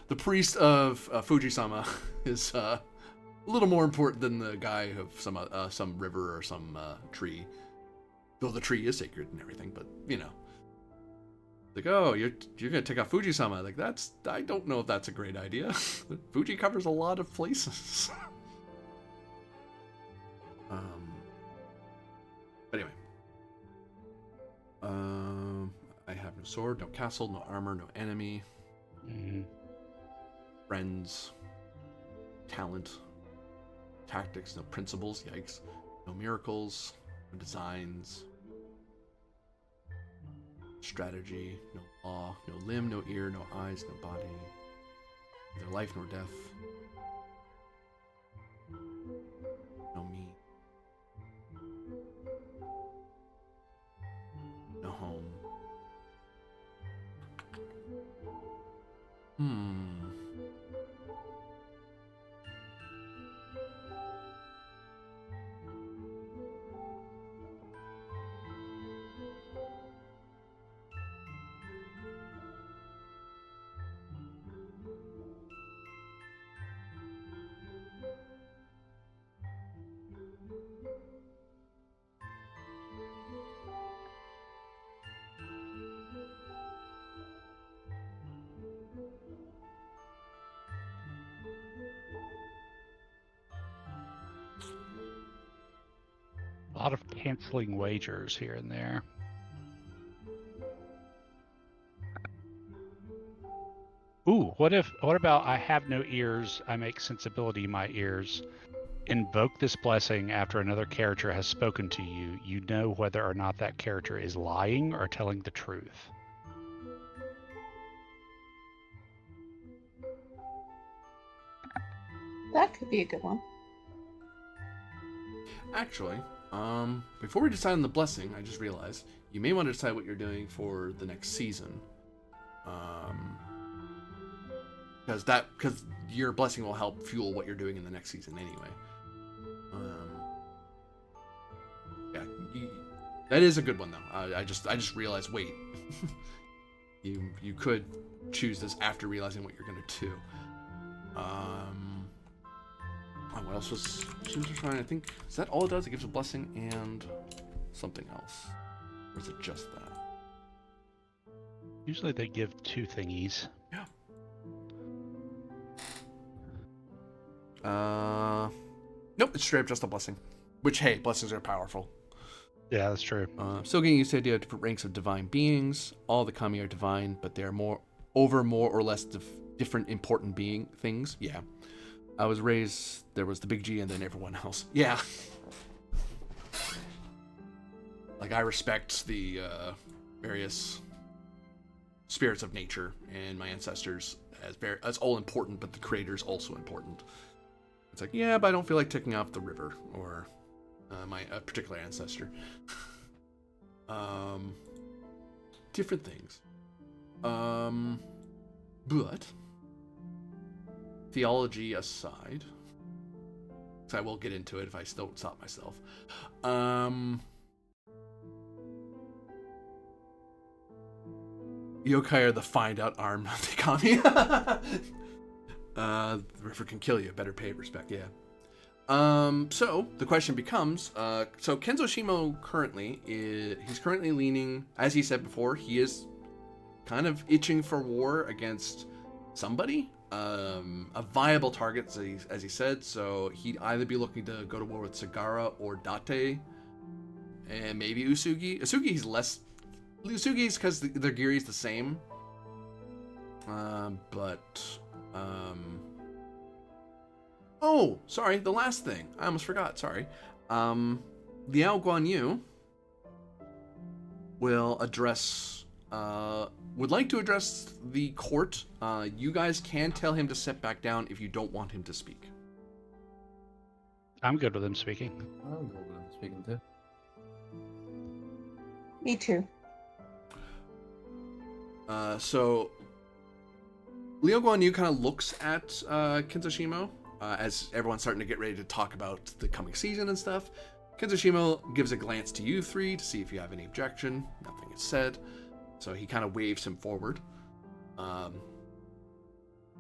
The priest of Fujisama is a little more important than the guy of some river or some tree. Though the tree is sacred and everything, but you know. Like, oh, you're gonna take out Fujisama. Like, I don't know if that's a great idea. Fuji covers a lot of places. But anyway. I have no sword, no castle, no armor, no enemy. Mm-hmm. Friends. Talent. Tactics, no principles, yikes. No miracles, no designs. Strategy, no law, no limb, no ear, no eyes, no body, neither life nor death, no me, no home. A lot of canceling wagers here and there. Ooh, what about I have no ears, I make sensibility my ears. Invoke this blessing after another character has spoken to you. You know whether or not that character is lying or telling the truth. That could be a good one. Actually, before we decide on the blessing, I just realized you may want to decide what you're doing for the next season. Because your blessing will help fuel what you're doing in the next season anyway. Yeah, that is a good one though. I just realized. Wait, you could choose this after realizing what you're gonna do. What else was Shinto Shrine? I think, is that all it does? It gives a blessing and something else. Or is it just that? Usually they give 2 thingies. Yeah. Nope, it's straight up just a blessing. Which, hey, blessings are powerful. Yeah, that's true. Still getting used to the idea of different ranks of divine beings. All the kami are divine, but they are more or less different important things. Yeah. I was raised, there was the big G and then everyone else. Yeah. Like, I respect the various spirits of nature and my ancestors as all important, but the creator's also important. It's like, yeah, but I don't feel like taking off the river or my particular ancestor. different things. But theology aside, so I will get into it if I still don't stop myself. Yokai are the find out arm of the kami. The river can kill you. Better pay respect. Yeah. So the question becomes, so Kenzo Shimo he's currently leaning, as he said before, he is kind of itching for war against somebody, a viable target, as he said. So he'd either be looking to go to war with Sagara or Date, and maybe Usugi. Usugi's because their gear is the same. Oh, sorry, the last thing. I almost forgot, sorry. Liao Guanyu will would like to address the court. You guys can tell him to sit back down if you don't want him to speak. I'm good with him speaking. I'm good with him speaking too. Me too. So Liao Guanyu kind of looks at Kenzo Shimo as everyone's starting to get ready to talk about the coming season and stuff. Kenzo Shimo gives a glance to you three to see if you have any objection. Nothing is said. So he kind of waves him forward. Liao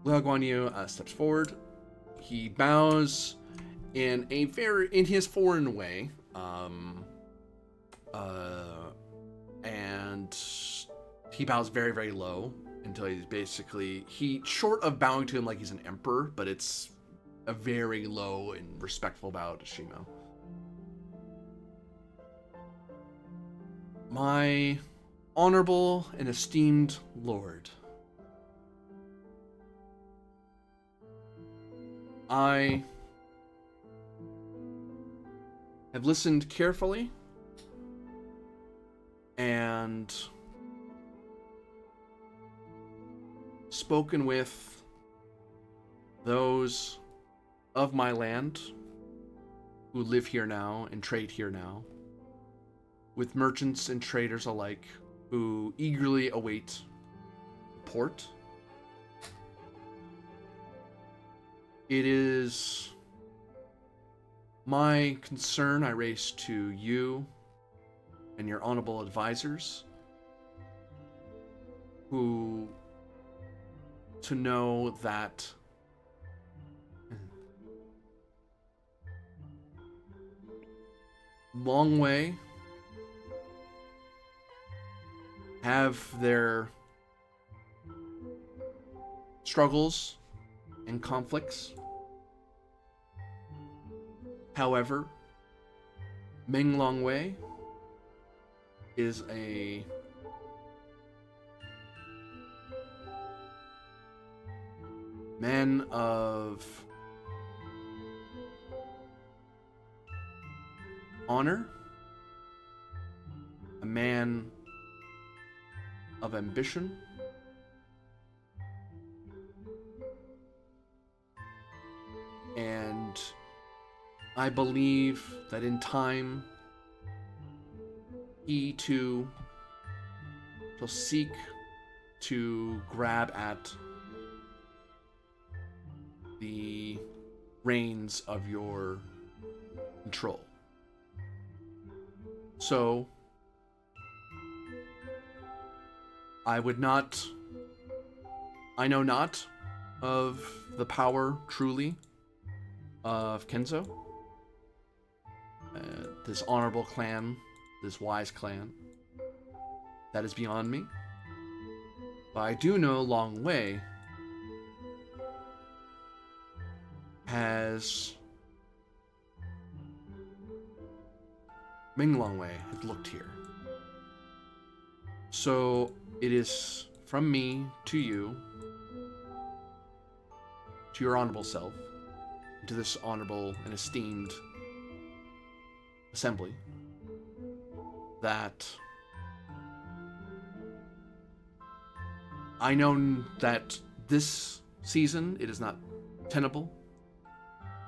Guanyu steps forward. He bows in his foreign way. And he bows very, very low until he's short of bowing to him like he's an emperor, but it's a very low and respectful bow to Shimo. My honorable and esteemed lord, I have listened carefully and spoken with those of my land who live here now and trade here now, with merchants and traders alike who eagerly await port. It is my concern I raise to you and your honorable advisors to know that Longway have their struggles and conflicts. However, Meng Longwei is a man of honor, a man of ambition, and I believe that in time he too shall seek to grab at the reins of your control. So I know not of the power truly of Kenzo, this honorable clan, this wise clan. That is beyond me. But I do know Long Wei has Ming Longwei has looked here. So it is from me to you, to your honorable self, to this honorable and esteemed assembly, that I know that this season it is not tenable,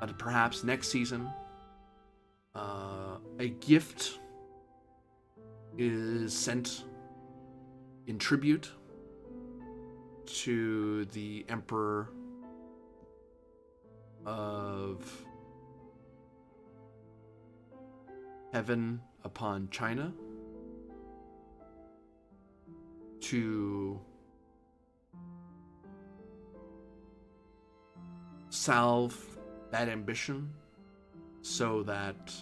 but perhaps next season a gift is sent in tribute to the Emperor of Heaven upon China, to salve that ambition so that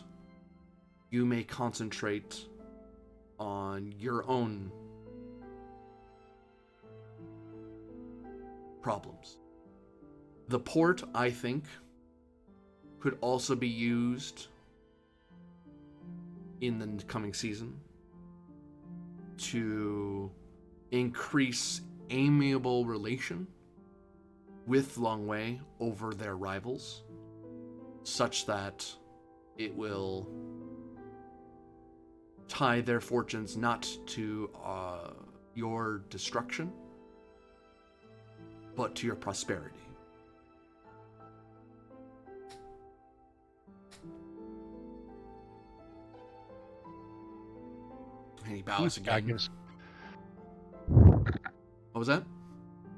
you may concentrate on your own problems. The port, I think, could also be used in the coming season to increase amiable relation with Longwei over their rivals, such that it will tie their fortunes not to your destruction, but to your prosperity. And he bows again. What was that?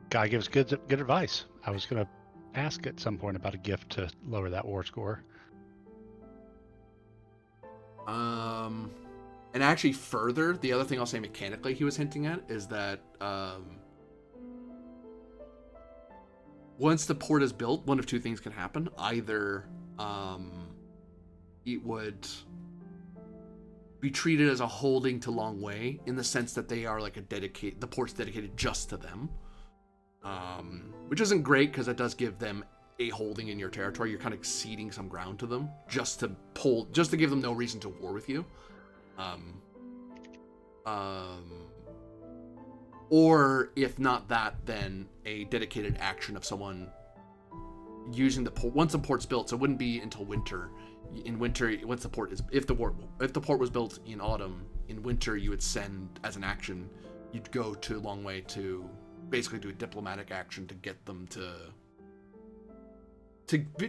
Guy gives good advice. I was going to ask at some point about a gift to lower that war score. And actually further, the other thing I'll say mechanically he was hinting at is that once the port is built, one of two things can happen. Either it would be treated as a holding to Longwei in the sense that they are like the port's dedicated just to them. Which isn't great because it does give them a holding in your territory. You're kind of ceding some ground to them just to give them no reason to war with you. Or if not that, then a dedicated action of someone using the port once the port's built. So it wouldn't be until winter. In winter, once the port is, if the port was built in autumn, in winter you would send as an action, you'd go to Longwei to basically do a diplomatic action to get them to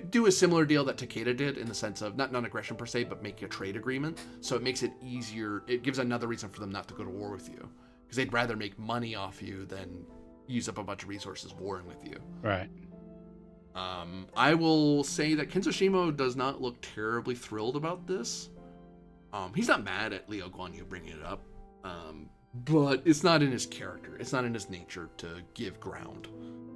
do a similar deal that Takeda did, in the sense of not non-aggression per se, but make a trade agreement. So it makes it easier. It gives another reason for them not to go to war with you, because they'd rather make money off you than use up a bunch of resources warring with you. Right. I will say that Kensushimo does not look terribly thrilled about this. He's not mad at Liu Guanyu bringing it up, but it's not in his character. It's not in his nature to give ground,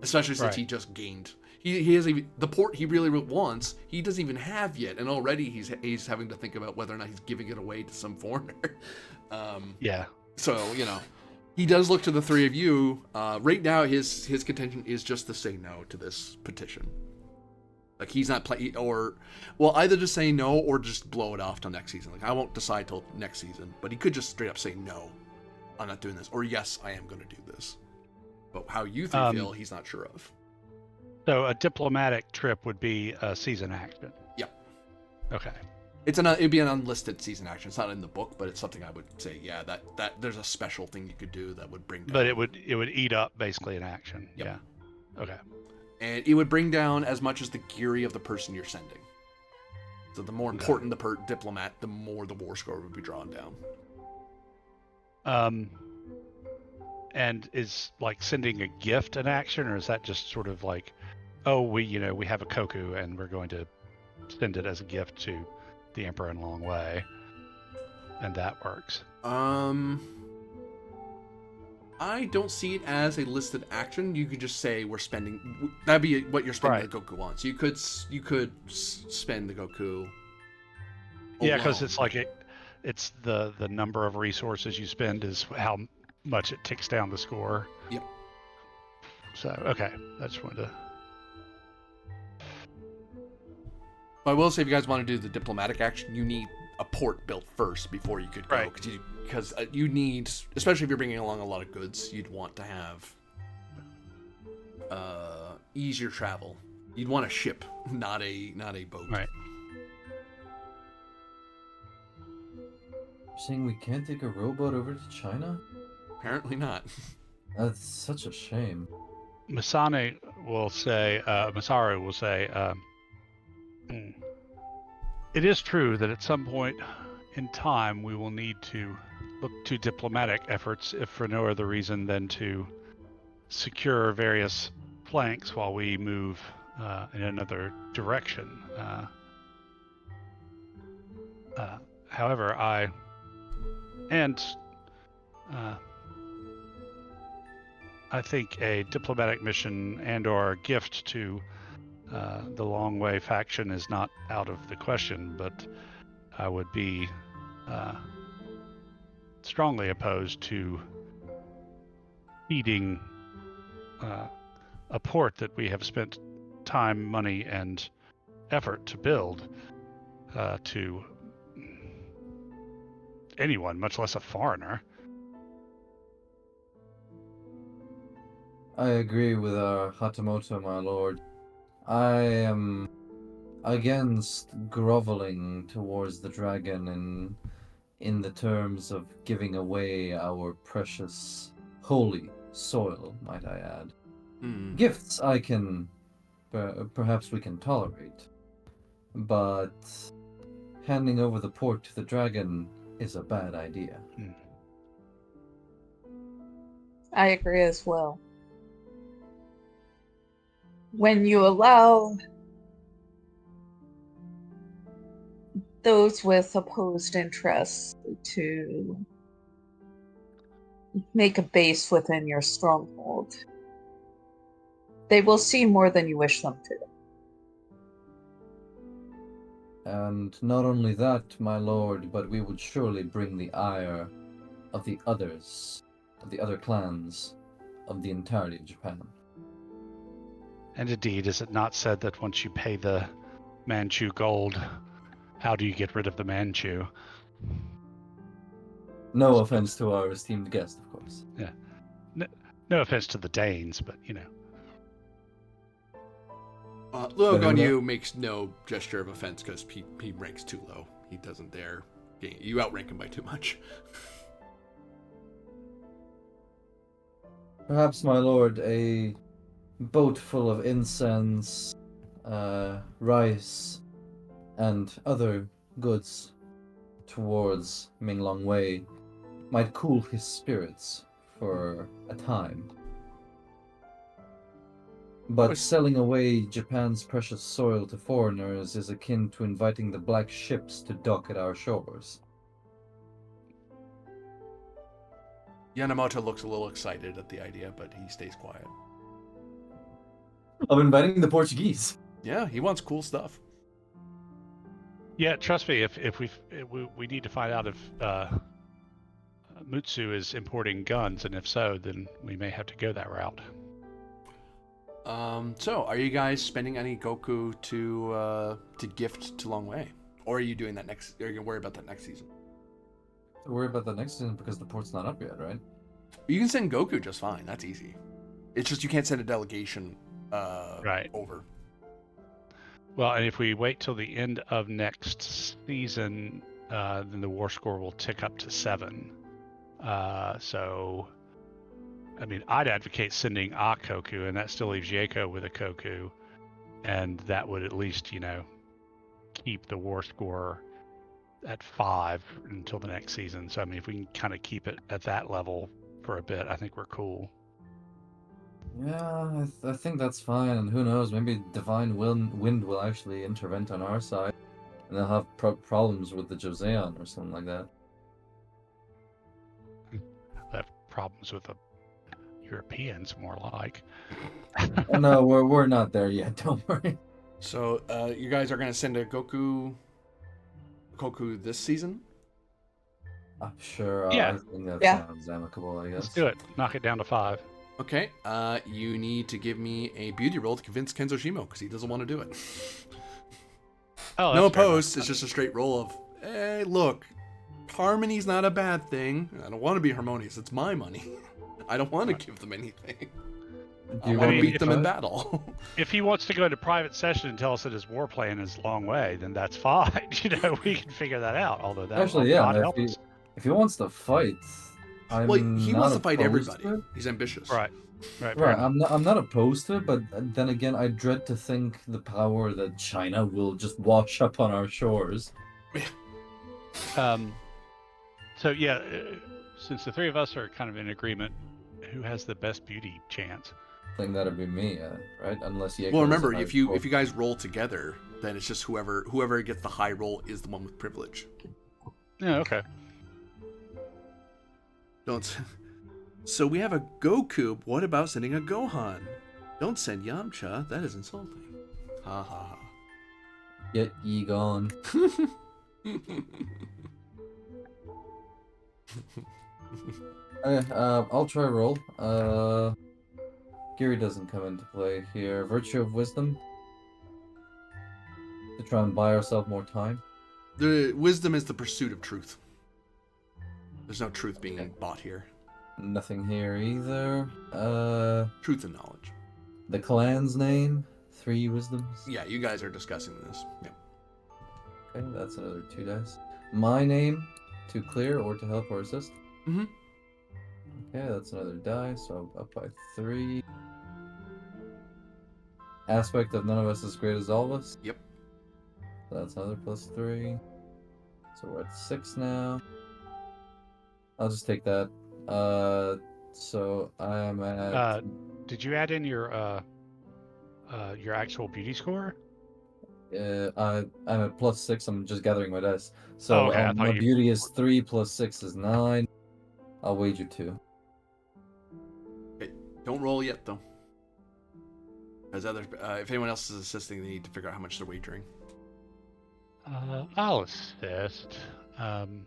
especially since he just gained. He has the port he really wants. He doesn't even have yet, and already he's having to think about whether or not he's giving it away to some foreigner. Yeah. So he does look to the three of you. Right now, his contention is just to say no to this petition. Like, he's not either just say no or just blow it off till next season. Like, I won't decide till next season, but he could just straight up say no, I'm not doing this, or yes, I am going to do this. But how you three feel, he's not sure of. So a diplomatic trip would be a season action. Yep. Okay. It'd be an unlisted season action. It's not in the book, but it's something I would say. Yeah, that there's a special thing you could do that would bring down. But it would eat up basically an action. Yep. Yeah. Okay. And it would bring down as much as the geary of the person you're sending. So the more important the diplomat, the more the war score would be drawn down. And is like sending a gift an action, or is that just sort of like, oh, we have a koku and we're going to send it as a gift to the Emperor in Longwei, and that works? I don't see it as a listed action. You could just say we're spending. That'd be what you're spending the Goku on. So you could spend the Goku. Yeah, because it's like it's the number of resources you spend is how much it ticks down the score. Yep. So okay, I just wanted to. But I will say, if you guys want to do the diplomatic action, you need a port built first before you could go. Right. Because you need, especially if you're bringing along a lot of goods, you'd want to have easier travel. You'd want a ship, not a boat. Right. You're saying we can't take a rowboat over to China? Apparently not. That's such a shame. Masaru will say, it is true that at some point in time, we will need to look to diplomatic efforts, if for no other reason than to secure various flanks while we move in another direction. However, I think a diplomatic mission and/or gift to the Long Way faction is not out of the question, but I would be strongly opposed to feeding a port that we have spent time, money, and effort to build to anyone, much less a foreigner. I agree with Hatamoto, my lord. I am against groveling towards the dragon in the terms of giving away our precious, holy soil, might I add. Gifts I can, perhaps we can tolerate, but handing over the port to the dragon is a bad idea. I agree as well. When you allow those with opposed interests to make a base within your stronghold, they will see more than you wish them to. And not only that, my lord, but we would surely bring the ire of the others, of the other clans, of the entirety of Japan. And indeed, is it not said that once you pay the Manchu gold, how do you get rid of the Manchu? No offense to our esteemed guest, of course. Yeah. No offense to the Danes, but you know. Luo Gonyu makes no gesture of offense because he ranks too low. He doesn't dare. You outrank him by too much. Perhaps, my lord, a boat full of incense, rice, and other goods towards Minglong Wei might cool his spirits for a time. But selling away Japan's precious soil to foreigners is akin to inviting the black ships to dock at our shores. Yamamoto looks a little excited at the idea, but he stays quiet. Of inviting the Portuguese. Yeah, he wants cool stuff. Yeah, trust me. If we need to find out if Mutsu is importing guns, and if so, then we may have to go that route. So, are you guys spending any Goku to gift to Long Wei, or are you doing that next? Are you gonna worry about that next season? Worry about the next season because the port's not up yet, right? You can send Goku just fine. That's easy. It's just you can't send a delegation Right. over. Well, and if we wait till the end of next season, then the war score will tick up to 7. So, I mean, I'd advocate sending a Koku, and that still leaves Yako with a Koku, and that would at least, keep the war score at 5 until the next season. So, I mean, if we can kind of keep it at that level for a bit, I think we're cool. Yeah, I think that's fine. And who knows, maybe Divine Wind will actually intervene on our side, and they'll have problems with the Joseon or something like that. They have problems with the Europeans, more like. Oh, no, we're not there yet. Don't worry. So, you guys are gonna send a Goku this season? Sure. Yeah. I think that sounds amicable, I guess. Let's do it. Knock it down to 5. Okay. You need to give me a beauty roll to convince Kenzo Shimo because he doesn't want to do it. Oh, No that's fair enough. opposed. It's just a straight roll of, hey, look, harmony's not a bad thing. I don't want to be harmonious. It's my money. I don't want to give them anything. Do I you want to mean, beat them in fight? battle. If he wants to go into private session and tell us that his war plan is a long way, then that's fine. We can figure that out. Although that Actually, will yeah. not help us. If he wants to fight, I'm Well, he not wants to fight opposed everybody. to it. He's ambitious. Right. Fair Right, enough. I'm not opposed to it, but then again, I dread to think the power that China will just wash up on our shores. So yeah, since the three of us are kind of in agreement, who has the best beauty chance? I think that'd be me, right? Unless Yeko Well, has a remember, higher if you score. guys roll together, then it's just whoever gets the high roll is the one with privilege. Yeah, okay. Don't. So we have a Goku. What about sending a Gohan? Don't send Yamcha. That is insulting. Ha ha Get ye gone. ha. Okay, I'll try roll. Geary doesn't come into play here. Virtue of Wisdom. To try and buy ourselves more time. The wisdom is the pursuit of truth. There's no truth being Okay. bought here. Nothing here either. Truth and knowledge. The clan's name. 3 wisdoms. Yeah, you guys are discussing this. Yeah. Okay, that's another 2 dice. My name. To clear or to help or assist. Mm-hmm. Okay, that's another die, so I'm up by 3. Aspect of none of us is great as all of us. Yep. So that's another +3. So we're at 6 now. I'll just take that. So I'm at. Did you add in your actual beauty score? I'm at +6. I'm just gathering my dice. So okay, I my thought you- beauty is 3 + 6 is 9. I'll wager 2. Don't roll yet, though. As if anyone else is assisting, they need to figure out how much they're wagering. I'll assist. I'm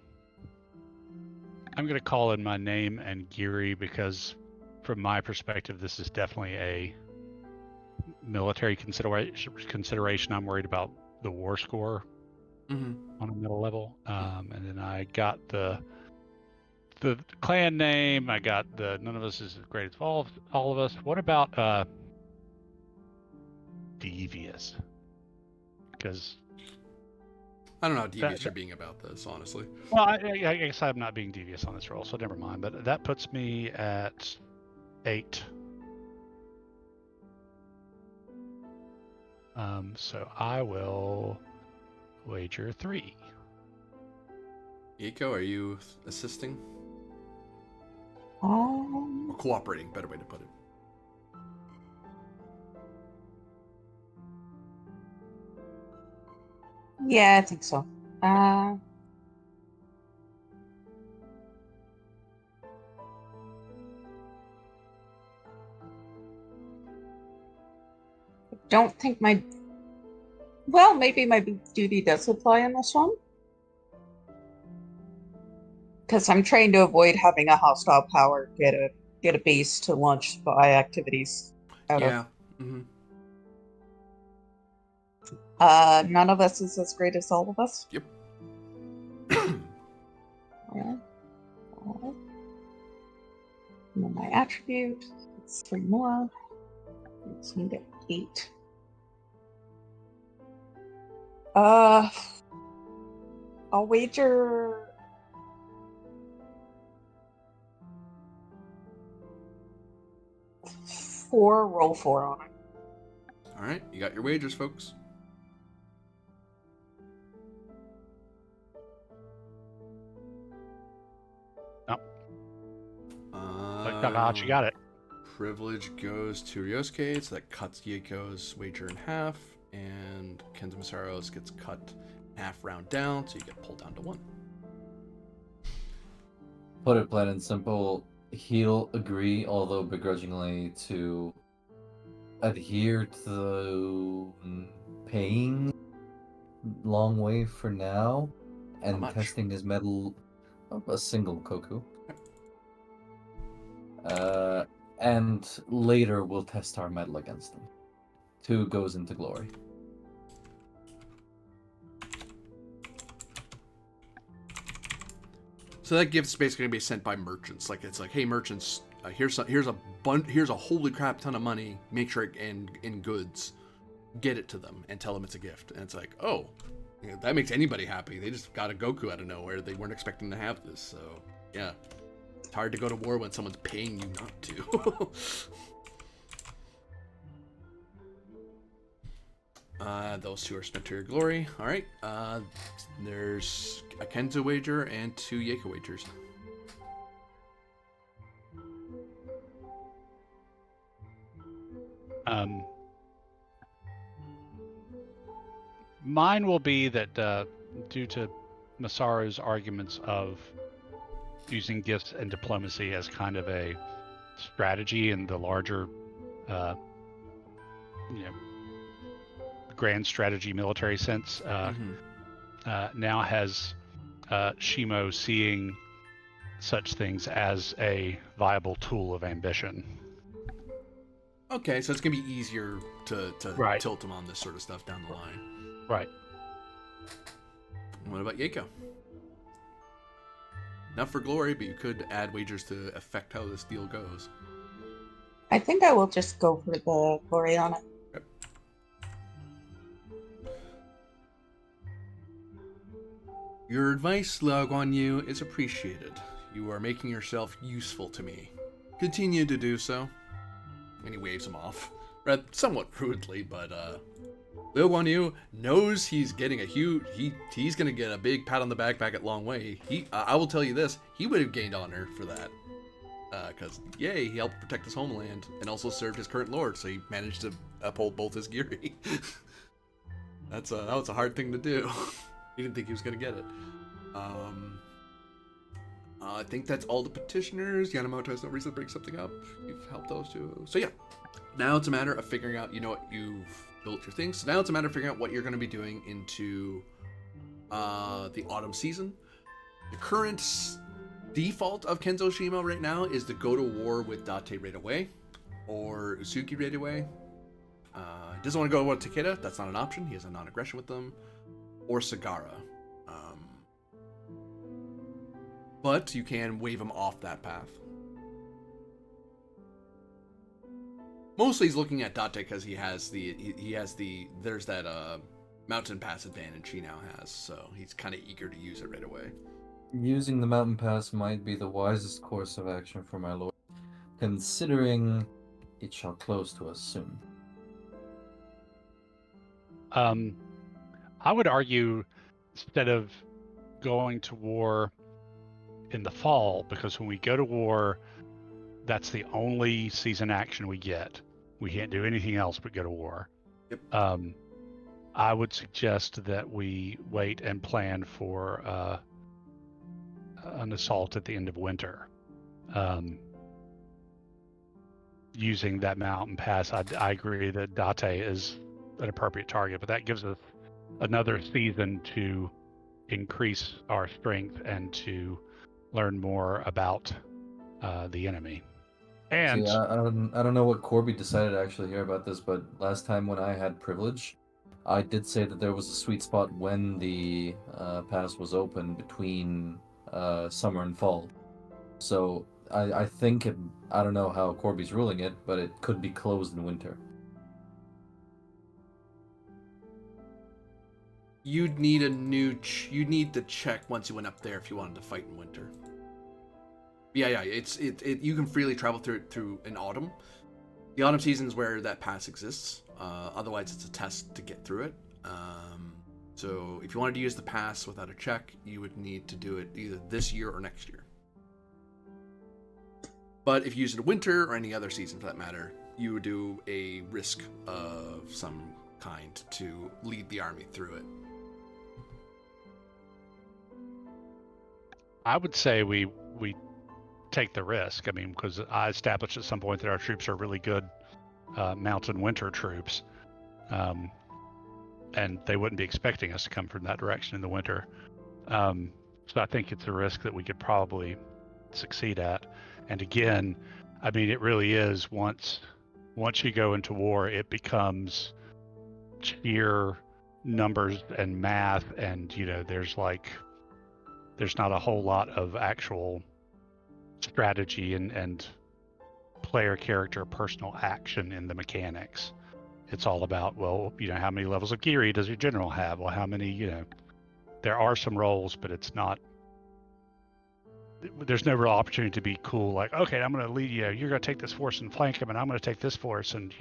going to call in my name and Geary because, from my perspective, this is definitely a military consideration. I'm worried about the war score Mm-hmm. on a middle level. And then I got the clan name. I got the none of us is as great as all of us. What about devious? Because I don't know how devious you're being about this, honestly. well, I guess I'm not being devious on this roll, so never mind. But that puts me at 8. So I will wager 3. Yeko, are you assisting? Um, Or cooperating, better way to put it. yeah, I think so. Don't think my. Well, maybe my duty does apply on this one. Because I'm trying to avoid having a hostile power get a base to launch spy activities out Yeah. Mm-hmm. of. None of us is as great as all of us. Yep. Alright. And then my attribute. It's 3 more. Let's need it 8. I'll wager. Roll 4 on it. All right, you got your wagers, folks. You got it. Privilege goes to Ryosuke, so that cuts Yeko's wager in half, and Kenzo Masaro's gets cut in half round down, so you get pulled down to 1. Put it plain and simple, he'll agree, although begrudgingly, to adhere to paying Long Way for now, and much? testing his metal of a single Koku. And later we'll test our metal against him. 2 goes into glory. So that gift's basically gonna be sent by merchants. Like it's like, hey merchants, here's a holy crap ton of money. Make sure in goods, get it to them and tell them it's a gift. And it's like, oh, you know, that makes anybody happy. They just got a Goku out of nowhere. They weren't expecting to have this. So yeah, it's hard to go to war when someone's paying you not to. Those two are spent to your glory. All right. There's a Kenzo wager and 2 Yeka wagers. Mine will be that due to Masaru's arguments of using gifts and diplomacy as kind of a strategy in the larger, grand strategy military sense, now has Shimo seeing such things as a viable tool of ambition. Okay, so it's going to be easier to Right. tilt him on this sort of stuff down the line. Right. What about Yeko? Not for glory, but you could add wagers to affect how this deal goes. I think I will just go for the glory on it. Yep. Your advice, Lao Guan Yu, is appreciated. You are making yourself useful to me. Continue to do so. And he waves him off. Somewhat rudely, but Liu Guan Yu knows he's getting he's gonna get a big pat on the back at Long Wei. I will tell you this, he would have gained honor for that. Because, yay, he helped protect his homeland and also served his current lord, so he managed to uphold both his Giri. That was a hard thing to do. He didn't think he was gonna get it. I think that's all the petitioners. Yanamoto has no reason to bring something up. You've helped those two. So yeah, now it's a matter of figuring out, you've built your things. So now it's a matter of figuring out what you're going to be doing into the autumn season. The current default of Kenzo Shimo right now is to go to war with Date right away, or Usuki right away. He doesn't want to go to war with Takeda. That's not an option. He has a non-aggression with them. Or Sagara. But you can wave him off that path. Mostly he's looking at Date because there's that mountain pass advantage he now has, so he's kind of eager to use it right away. Using the mountain pass might be the wisest course of action for my lord, considering it shall close to us soon. I would argue instead of going to war in the fall, because when we go to war, that's the only season action we get. We can't do anything else but go to war. Yep. I would suggest that we wait and plan for an assault at the end of winter. Using that mountain pass, I agree that Date is an appropriate target, but that gives us another season to increase our strength and to learn more about the enemy. And See, I don't know what Corby decided actually here about this, but last time when I had privilege, I did say that there was a sweet spot when the pass was open between summer and fall. So I think I don't know how Corby's ruling it, but it could be closed in winter. You'd need you'd need to check once you went up there if you wanted to fight in winter. Yeah, you can freely travel through in autumn. The autumn season is where that pass exists. Otherwise, it's a test to get through it. So if you wanted to use the pass without a check, you would need to do it either this year or next year. But if you use it in winter or any other season for that matter, you would do a risk of some kind to lead the army through it. I would say we take the risk. I mean, because I established at some point that our troops are really good mountain winter troops, and they wouldn't be expecting us to come from that direction in the winter. So I think it's a risk that we could probably succeed at. And again, I mean, it really is once you go into war, it becomes sheer numbers and math, and there's not a whole lot of actual strategy and player character personal action in the mechanics. It's all about, how many levels of Giri does your general have? Well, how many, there are some roles, but it's not, there's no real opportunity to be cool, like, okay, I'm going to lead you, you're going to take this force and flank him, and I'm going to take this force and,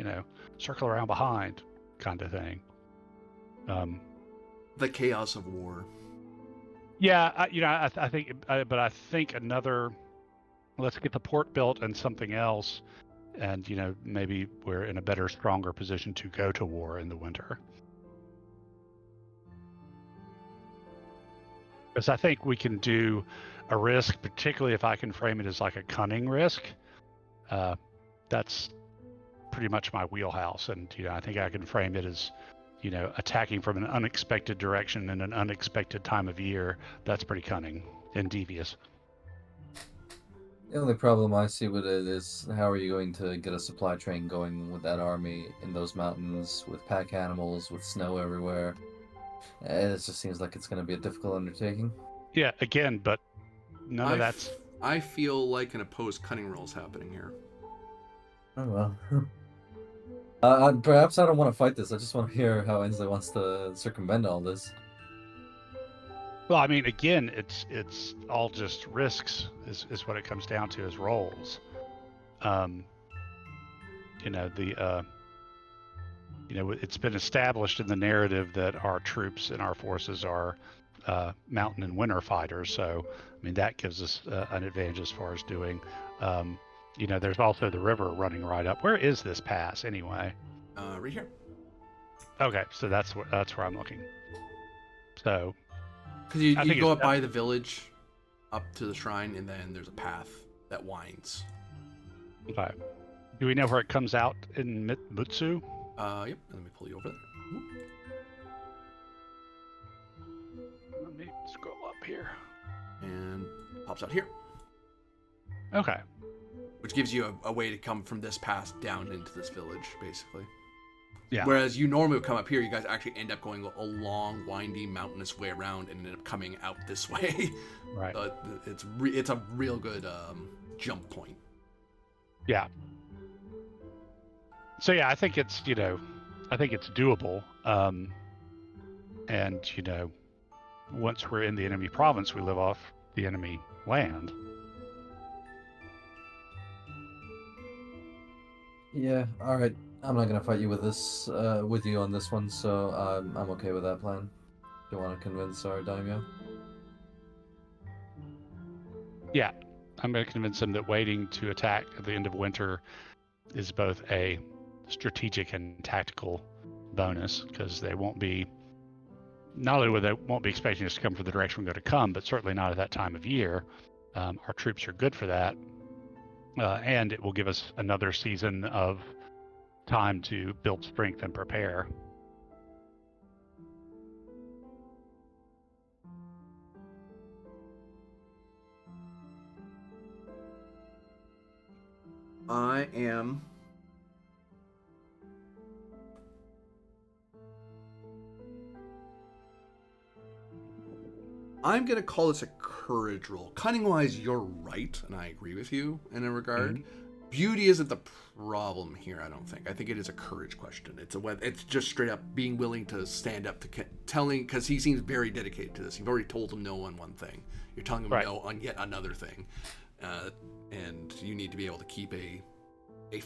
circle around behind kind of thing. The chaos of war. Yeah, I think, but I think another. Let's get the port built and something else, and maybe we're in a better, stronger position to go to war in the winter. Because I think we can do a risk, particularly if I can frame it as like a cunning risk. That's pretty much my wheelhouse, and I think I can frame it as attacking from an unexpected direction in an unexpected time of year. That's pretty cunning and devious. The only problem I see with it is how are you going to get a supply train going with that army in those mountains with pack animals, with snow everywhere? It just seems like it's going to be a difficult undertaking. Yeah, again, but none of that's. I feel like an opposed cunning roll is happening here. Oh well. Perhaps I don't want to fight this. I just want to hear how Ainsley wants to circumvent all this. Well, I mean, again, it's all just risks is what it comes down to, is rolls. It's been established in the narrative that our troops and our forces are mountain and winter fighters. So, I mean, that gives us an advantage as far as doing. There's also the river running right up. Where is this pass anyway? Right here. Okay, so that's where I'm looking. So. Because you go up by the village, up to the shrine, and then there's a path that winds. Okay. Do we know where it comes out in Mutsu? Yep. Let me pull you over there. Let me scroll up here. And pops out here. Okay. Which gives you a way to come from this pass down into this village, basically. Yeah. Whereas you normally would come up here, you guys actually end up going a long, windy, mountainous way around and end up coming out this way. Right. So it's a real good jump point. Yeah. So yeah, I think it's doable. And once we're in the enemy province, we live off the enemy land. Yeah. All right. I'm not gonna fight you with you on this one, so I'm okay with that plan. Do you want to convince our daimyo? Yeah, I'm going to convince them that waiting to attack at the end of winter is both a strategic and tactical bonus, because they won't be. Not only they won't be expecting us to come from the direction we're going to come, but certainly not at that time of year. Our troops are good for that, and it will give us another season of time to build strength and prepare. I'm going to call this a courage roll. Cunning-wise, you're right, and I agree with you in a regard. Mm-hmm. Beauty isn't the problem here, I don't think. I think it is a courage question. It's just straight up being willing to stand up to telling, because he seems very dedicated to this. You've already told him no on one thing. You're telling him no on yet another thing. And you need to be able to keep a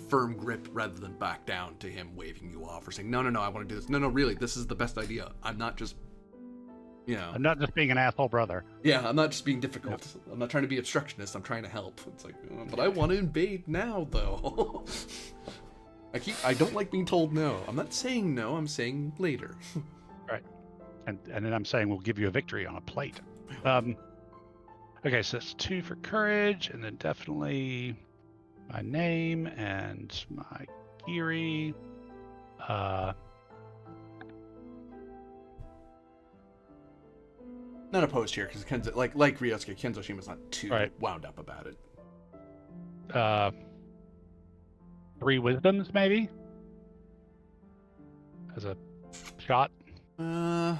firm grip rather than back down to him waving you off or saying, no, I want to do this. No, really, this is the best idea. I'm not just, I'm not just being an asshole brother. Yeah, I'm not just being difficult. Yep. I'm not trying to be obstructionist. I'm trying to help. It's like, but I want to invade now, though. I don't like being told no. I'm not saying no. I'm saying later. Right. And then I'm saying we'll give you a victory on a plate. Okay, so that's 2 for courage, and then definitely my name and my Giri. Not opposed here, because Kenzo, like Ryosuke, Kenzoshima's not too wound up about it. 3 wisdoms, maybe? As a shot? I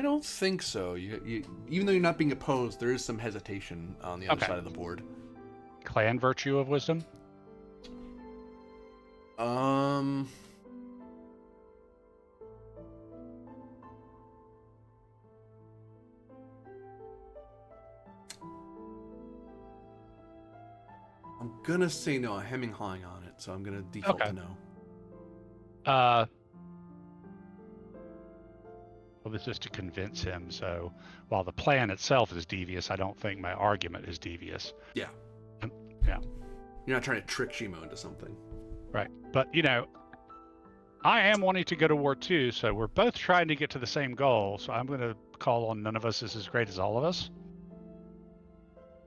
don't think so. You even though you're not being opposed, there is some hesitation on the other side of the board. Clan virtue of wisdom? I'm gonna say no. I'm hemming-hawing on it, so I'm gonna default to no. Well, this is to convince him. So while the plan itself is devious, I don't think my argument is devious. Yeah. Yeah. You're not trying to trick Shimo into something. Right. But, I am wanting to go to war too, so we're both trying to get to the same goal. So I'm going to call on none of us is as great as all of us.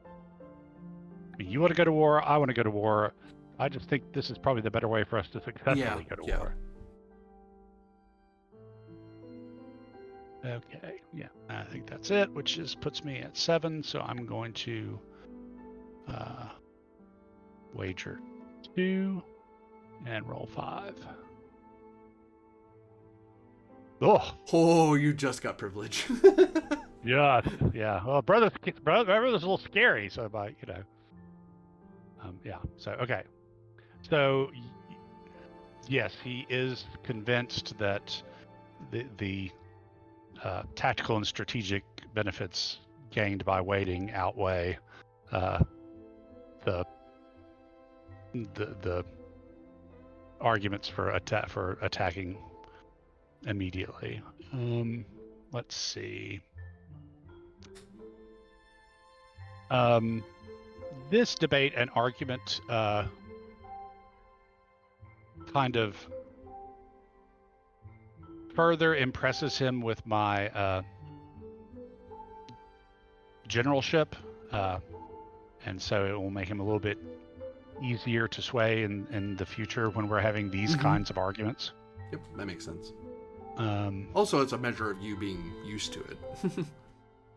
I mean, you want to go to war, I want to go to war. I just think this is probably the better way for us to successfully go to war. Okay, yeah, I think that's it, which puts me at 7, so I'm going to wager 2 and roll 5. Oh, you just got privilege. Yeah. Well, brother's a little scary, so yeah. So okay, so yes, he is convinced that the tactical and strategic benefits gained by waiting outweigh the arguments for attacking immediately. Let's see. This debate and argument kind of further impresses him with my generalship, and so it will make him a little bit easier to sway in the future when we're having these kinds of arguments. Yep, that makes sense. Also, it's a measure of you being used to it.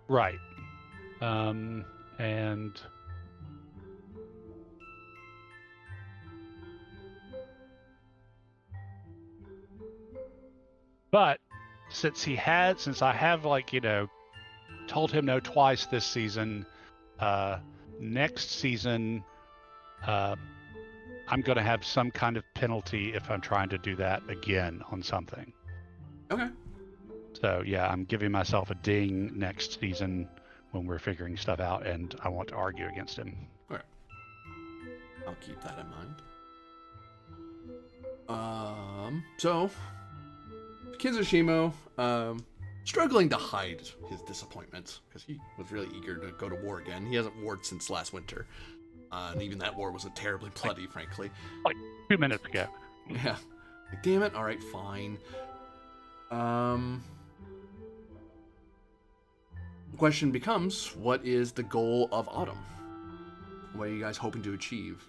Right. And but since I have told him no twice this season, next season I'm going to have some kind of penalty if I'm trying to do that again on something. Okay. So yeah, I'm giving myself a ding next season when we're figuring stuff out, and I want to argue against him. All right. I'll keep that in mind. So Kizushimo, struggling to hide his disappointment because he was really eager to go to war again. He hasn't warred since last winter. And even that war wasn't terribly bloody, frankly. Like 2 minutes ago. Yeah. Like, damn it. All right, fine. The question becomes, what is the goal of Autumn? What are you guys hoping to achieve?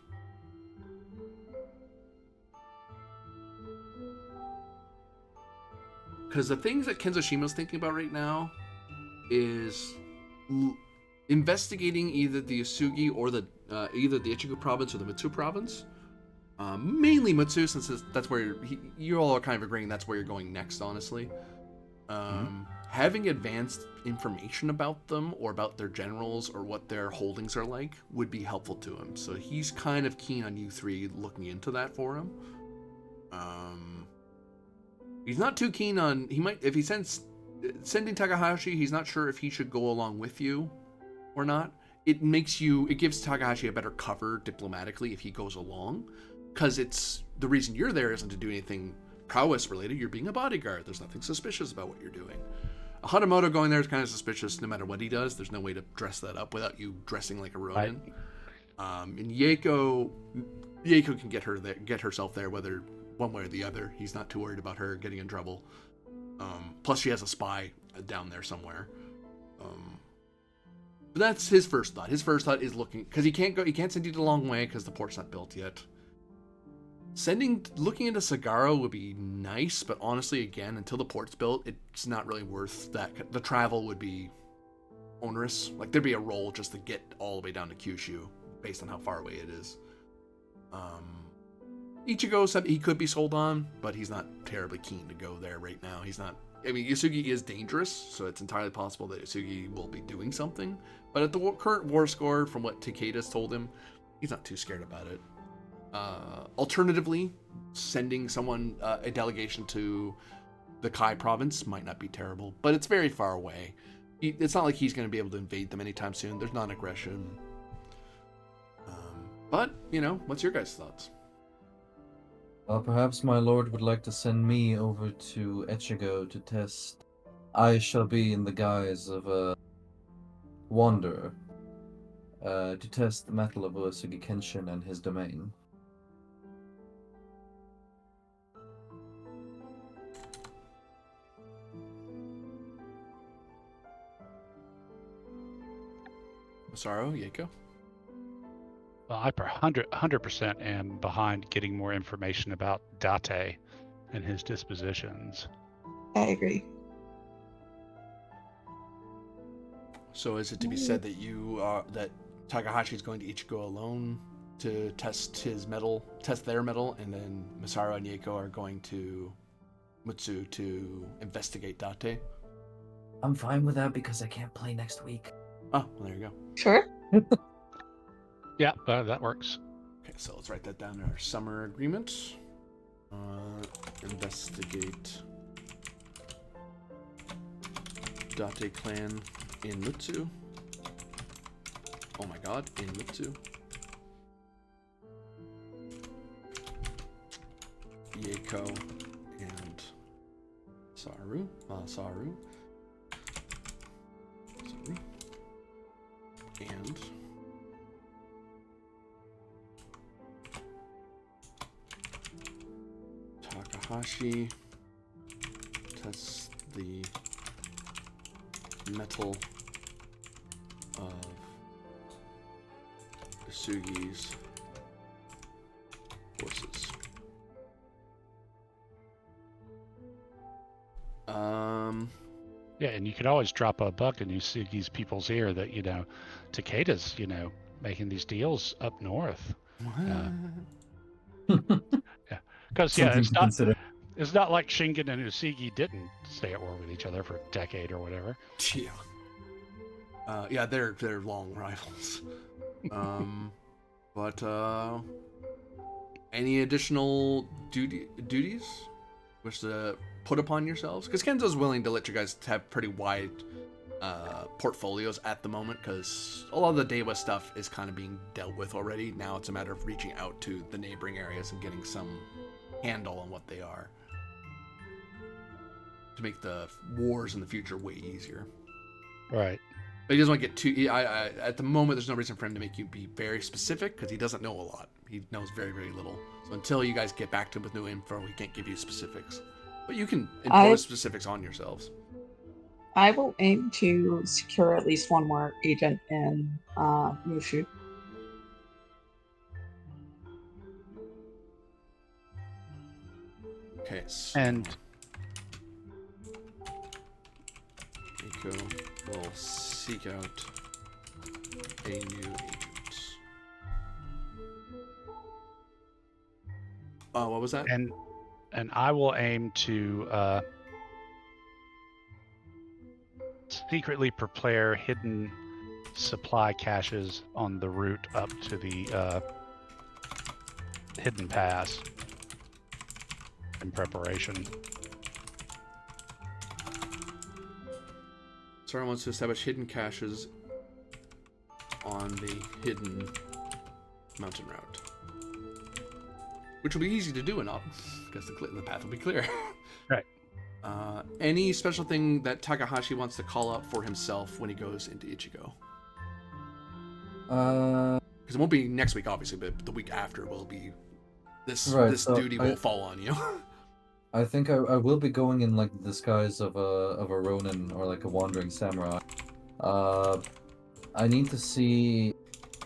Because the things that Kenzoshima's thinking about right now is investigating either the Yasugi or either the Ichigo province or the Mutsu province. Mainly Mutsu, since that's where you all are kind of agreeing that's where you're going next, honestly. Having advanced information about them or about their generals or what their holdings are like would be helpful to him. So he's kind of keen on you three looking into that for him. He's not too keen on, if he sending Takahashi, he's not sure if he should go along with you or not. It gives Takahashi a better cover diplomatically if he goes along, because the reason you're there isn't to do anything prowess related. You're being a bodyguard. There's nothing suspicious about what you're doing. Hanamoto going there is kind of suspicious no matter what he does. There's no way to dress that up without you dressing like a Ronin. And Yeiko can get herself there, whether one way or the other. He's not too worried about her getting in trouble. Plus she has a spy down there somewhere. But that's his first thought. His first thought is looking, because he can't send you the long way because the port's not built yet. Looking into Sagaro would be nice, but honestly, again, until the port's built, it's not really worth that. The travel would be onerous. Like, there'd be a roll just to get all the way down to Kyushu, based on how far away it is. Ichigo said he could be sold on, but he's not terribly keen to go there right now. Yasugi is dangerous, so it's entirely possible that Yasugi will be doing something. But at the current war score, from what Takeda's told him, he's not too scared about it. Alternatively, sending someone, a delegation to the Kai province might not be terrible, but it's very far away. It's not like he's going to be able to invade them anytime soon. There's non-aggression. But, what's your guys' thoughts? Perhaps my lord would like to send me over to Echigo to test I shall be in the guise of a wanderer to test the metal of Uesugi Kenshin and his domain. Masaru, Yeiko? Well, I 100% am behind getting more information about Date and his dispositions. I agree. So is it to be said that that Takahashi is going to Ichigo alone to test their metal, and then Masaru and Yeiko are going to Mutsu to investigate Date? I'm fine with that because I can't play next week. Oh, well, there you go. Sure. Yeah, that works. Okay, so let's write that down in our summer agreement. Investigate Date clan in Mutsu. Oh my god, in Mutsu. Yeiko and Saru. And Takahashi tests the metal of Uesugi's forces. Yeah, and you can always drop a buck in Uesugi's people's ear that, Takeda's, making these deals up north. Because, Something to consider. it's not like Shingen and Uesugi didn't stay at war with each other for a decade or whatever. Yeah. Yeah, they're long rivals. But any additional duties which to put upon yourselves? Because Kenzo's willing to let you guys have pretty wide portfolios at the moment, because a lot of the Dewa stuff is kind of being dealt with already. Now it's a matter of reaching out to the neighboring areas and getting some handle on what they are, to make the wars in the future way easier. Right. But he doesn't want to get too... at the moment, there's no reason for him to make you be very specific, because he doesn't know a lot. He knows very, very little. So until you guys get back to him with new info, he can't give you specifics. But you can impose specifics on yourselves. I will aim to secure at least one more agent in Mushu. Okay, so... And Nico will seek out a new agent. Oh, what was that? And I will aim to secretly prepare hidden supply caches on the route up to the hidden pass in preparation. Sarah wants to establish hidden caches on the hidden mountain route, which will be easy to do enough because the path will be clear. Right. Any special thing that Takahashi wants to call out for himself when he goes into Ichigo? Because it won't be next week, obviously, but the week after will be this. Right, this so duty will fall on you. I think I will be going in like the disguise of a Ronin or like a wandering samurai. I need to see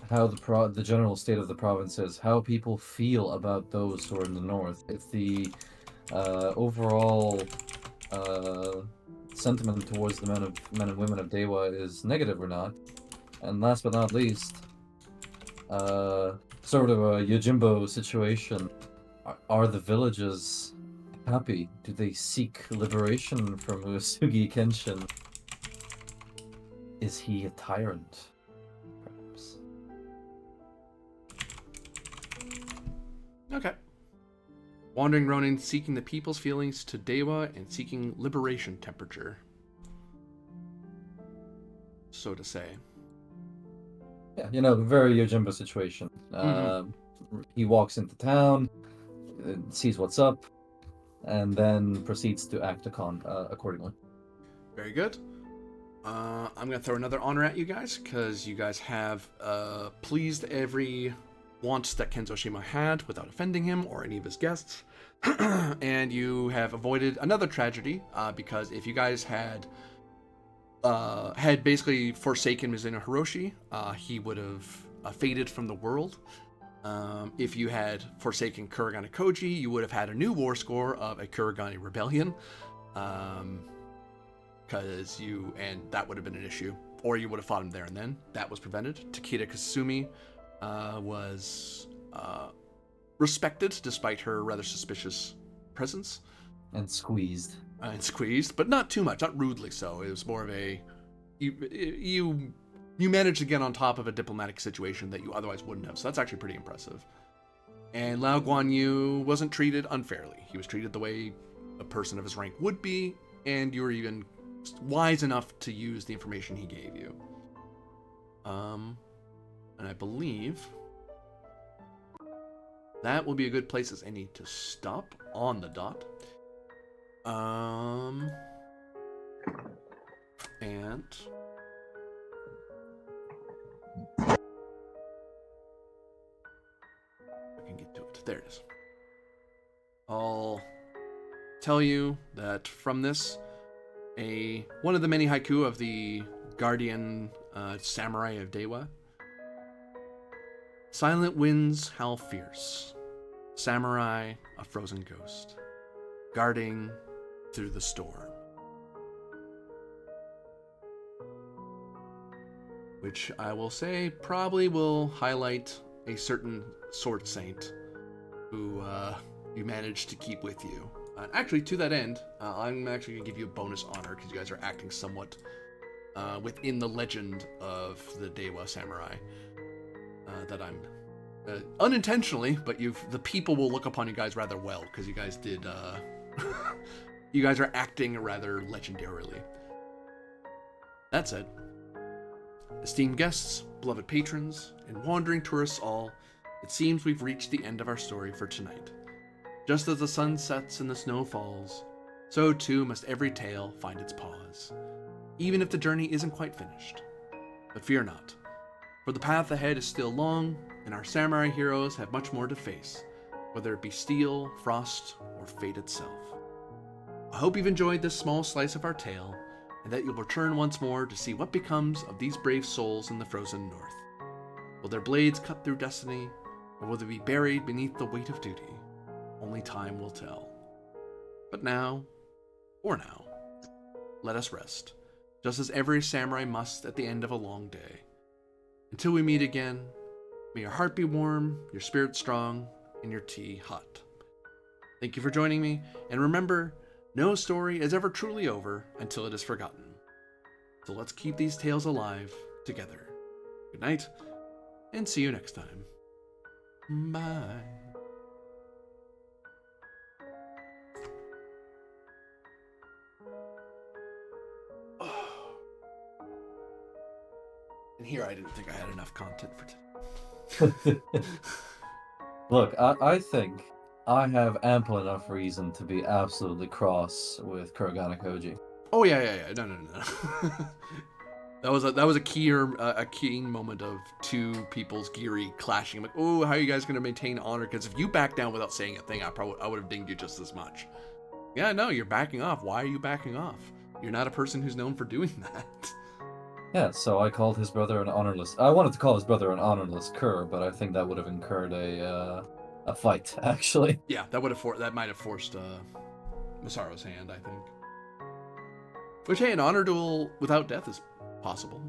how the general state of the province is, how people feel about those who are in the north. If the overall sentiment towards the men and women of Dewa is negative or not. And last but not least, sort of a Yojimbo situation. Are the villages happy? Do they seek liberation from Uesugi Kenshin? Is he a tyrant? Perhaps. Okay. Wandering Ronin seeking the people's feelings to Dewa and seeking liberation temperature. So to say. Yeah, very Yojimbo situation. He walks into town, sees what's up, and then proceeds to act accordingly. Very good. I'm going to throw another honor at you guys, because you guys have pleased every want that Kenzo Shima had without offending him or any of his guests. And you have avoided another tragedy, because if you guys had basically forsaken Mizuno Hiroshi, he would have faded from the world. If you had forsaken Kuragane Koji, you would have had a new war score of a Kuragane Rebellion. And that would have been an issue. Or you would have fought him there and then. That was prevented. Takeda Kasumi was respected despite her rather suspicious presence. And squeezed. But not too much, not rudely so. It was more of a... You managed to get on top of a diplomatic situation that you otherwise wouldn't have, so that's actually pretty impressive. And Lao Guanyu wasn't treated unfairly. He was treated the way a person of his rank would be, and you were even wise enough to use the information he gave you. And I believe that will be a good place as any to stop on the dot. And I can get to it. There it is. I'll tell you that from this, one of the many haiku of the guardian samurai of Dewa. Silent winds howl fierce, samurai a frozen ghost, guarding through the storm. Which I will say probably will highlight a certain sword saint who you managed to keep with you. Actually, to that end, I'm actually going to give you a bonus honor because you guys are acting somewhat within the legend of the Dewa samurai. That I'm unintentionally, but the people will look upon you guys rather well because you guys did. You guys are acting rather legendarily. That said, esteemed guests, beloved patrons, and wandering tourists all, it seems we've reached the end of our story for tonight. Just as the sun sets and the snow falls, so too must every tale find its pause, even if the journey isn't quite finished. But fear not, for the path ahead is still long, and our samurai heroes have much more to face, whether it be steel, frost, or fate itself. I hope you've enjoyed this small slice of our tale, and that you'll return once more to see what becomes of these brave souls in the frozen north. Will their blades cut through destiny, or will they be buried beneath the weight of duty? Only time will tell. But now, let us rest, just as every samurai must at the end of a long day. Until we meet again, may your heart be warm, your spirit strong, and your tea hot. Thank you for joining me, and remember, no story is ever truly over until it is forgotten. So let's keep these tales alive together. Good night, and see you next time. Bye. And here I didn't think I had enough content for today. Look, I think I have ample enough reason to be absolutely cross with Kuragane Koji. Oh yeah. No. That was a keying moment of two people's geary clashing. I'm like, oh, how are you guys going to maintain honor? Because if you back down without saying a thing, I would have dinged you just as much. Yeah, no, you're backing off. Why are you backing off? You're not a person who's known for doing that. Yeah, so I called his brother an honorless. I wanted to call his brother an honorless cur, but I think that would have incurred a fight, actually. Yeah, that might have forced Masaru's hand, I think. Which, hey, an honor duel without death is possible.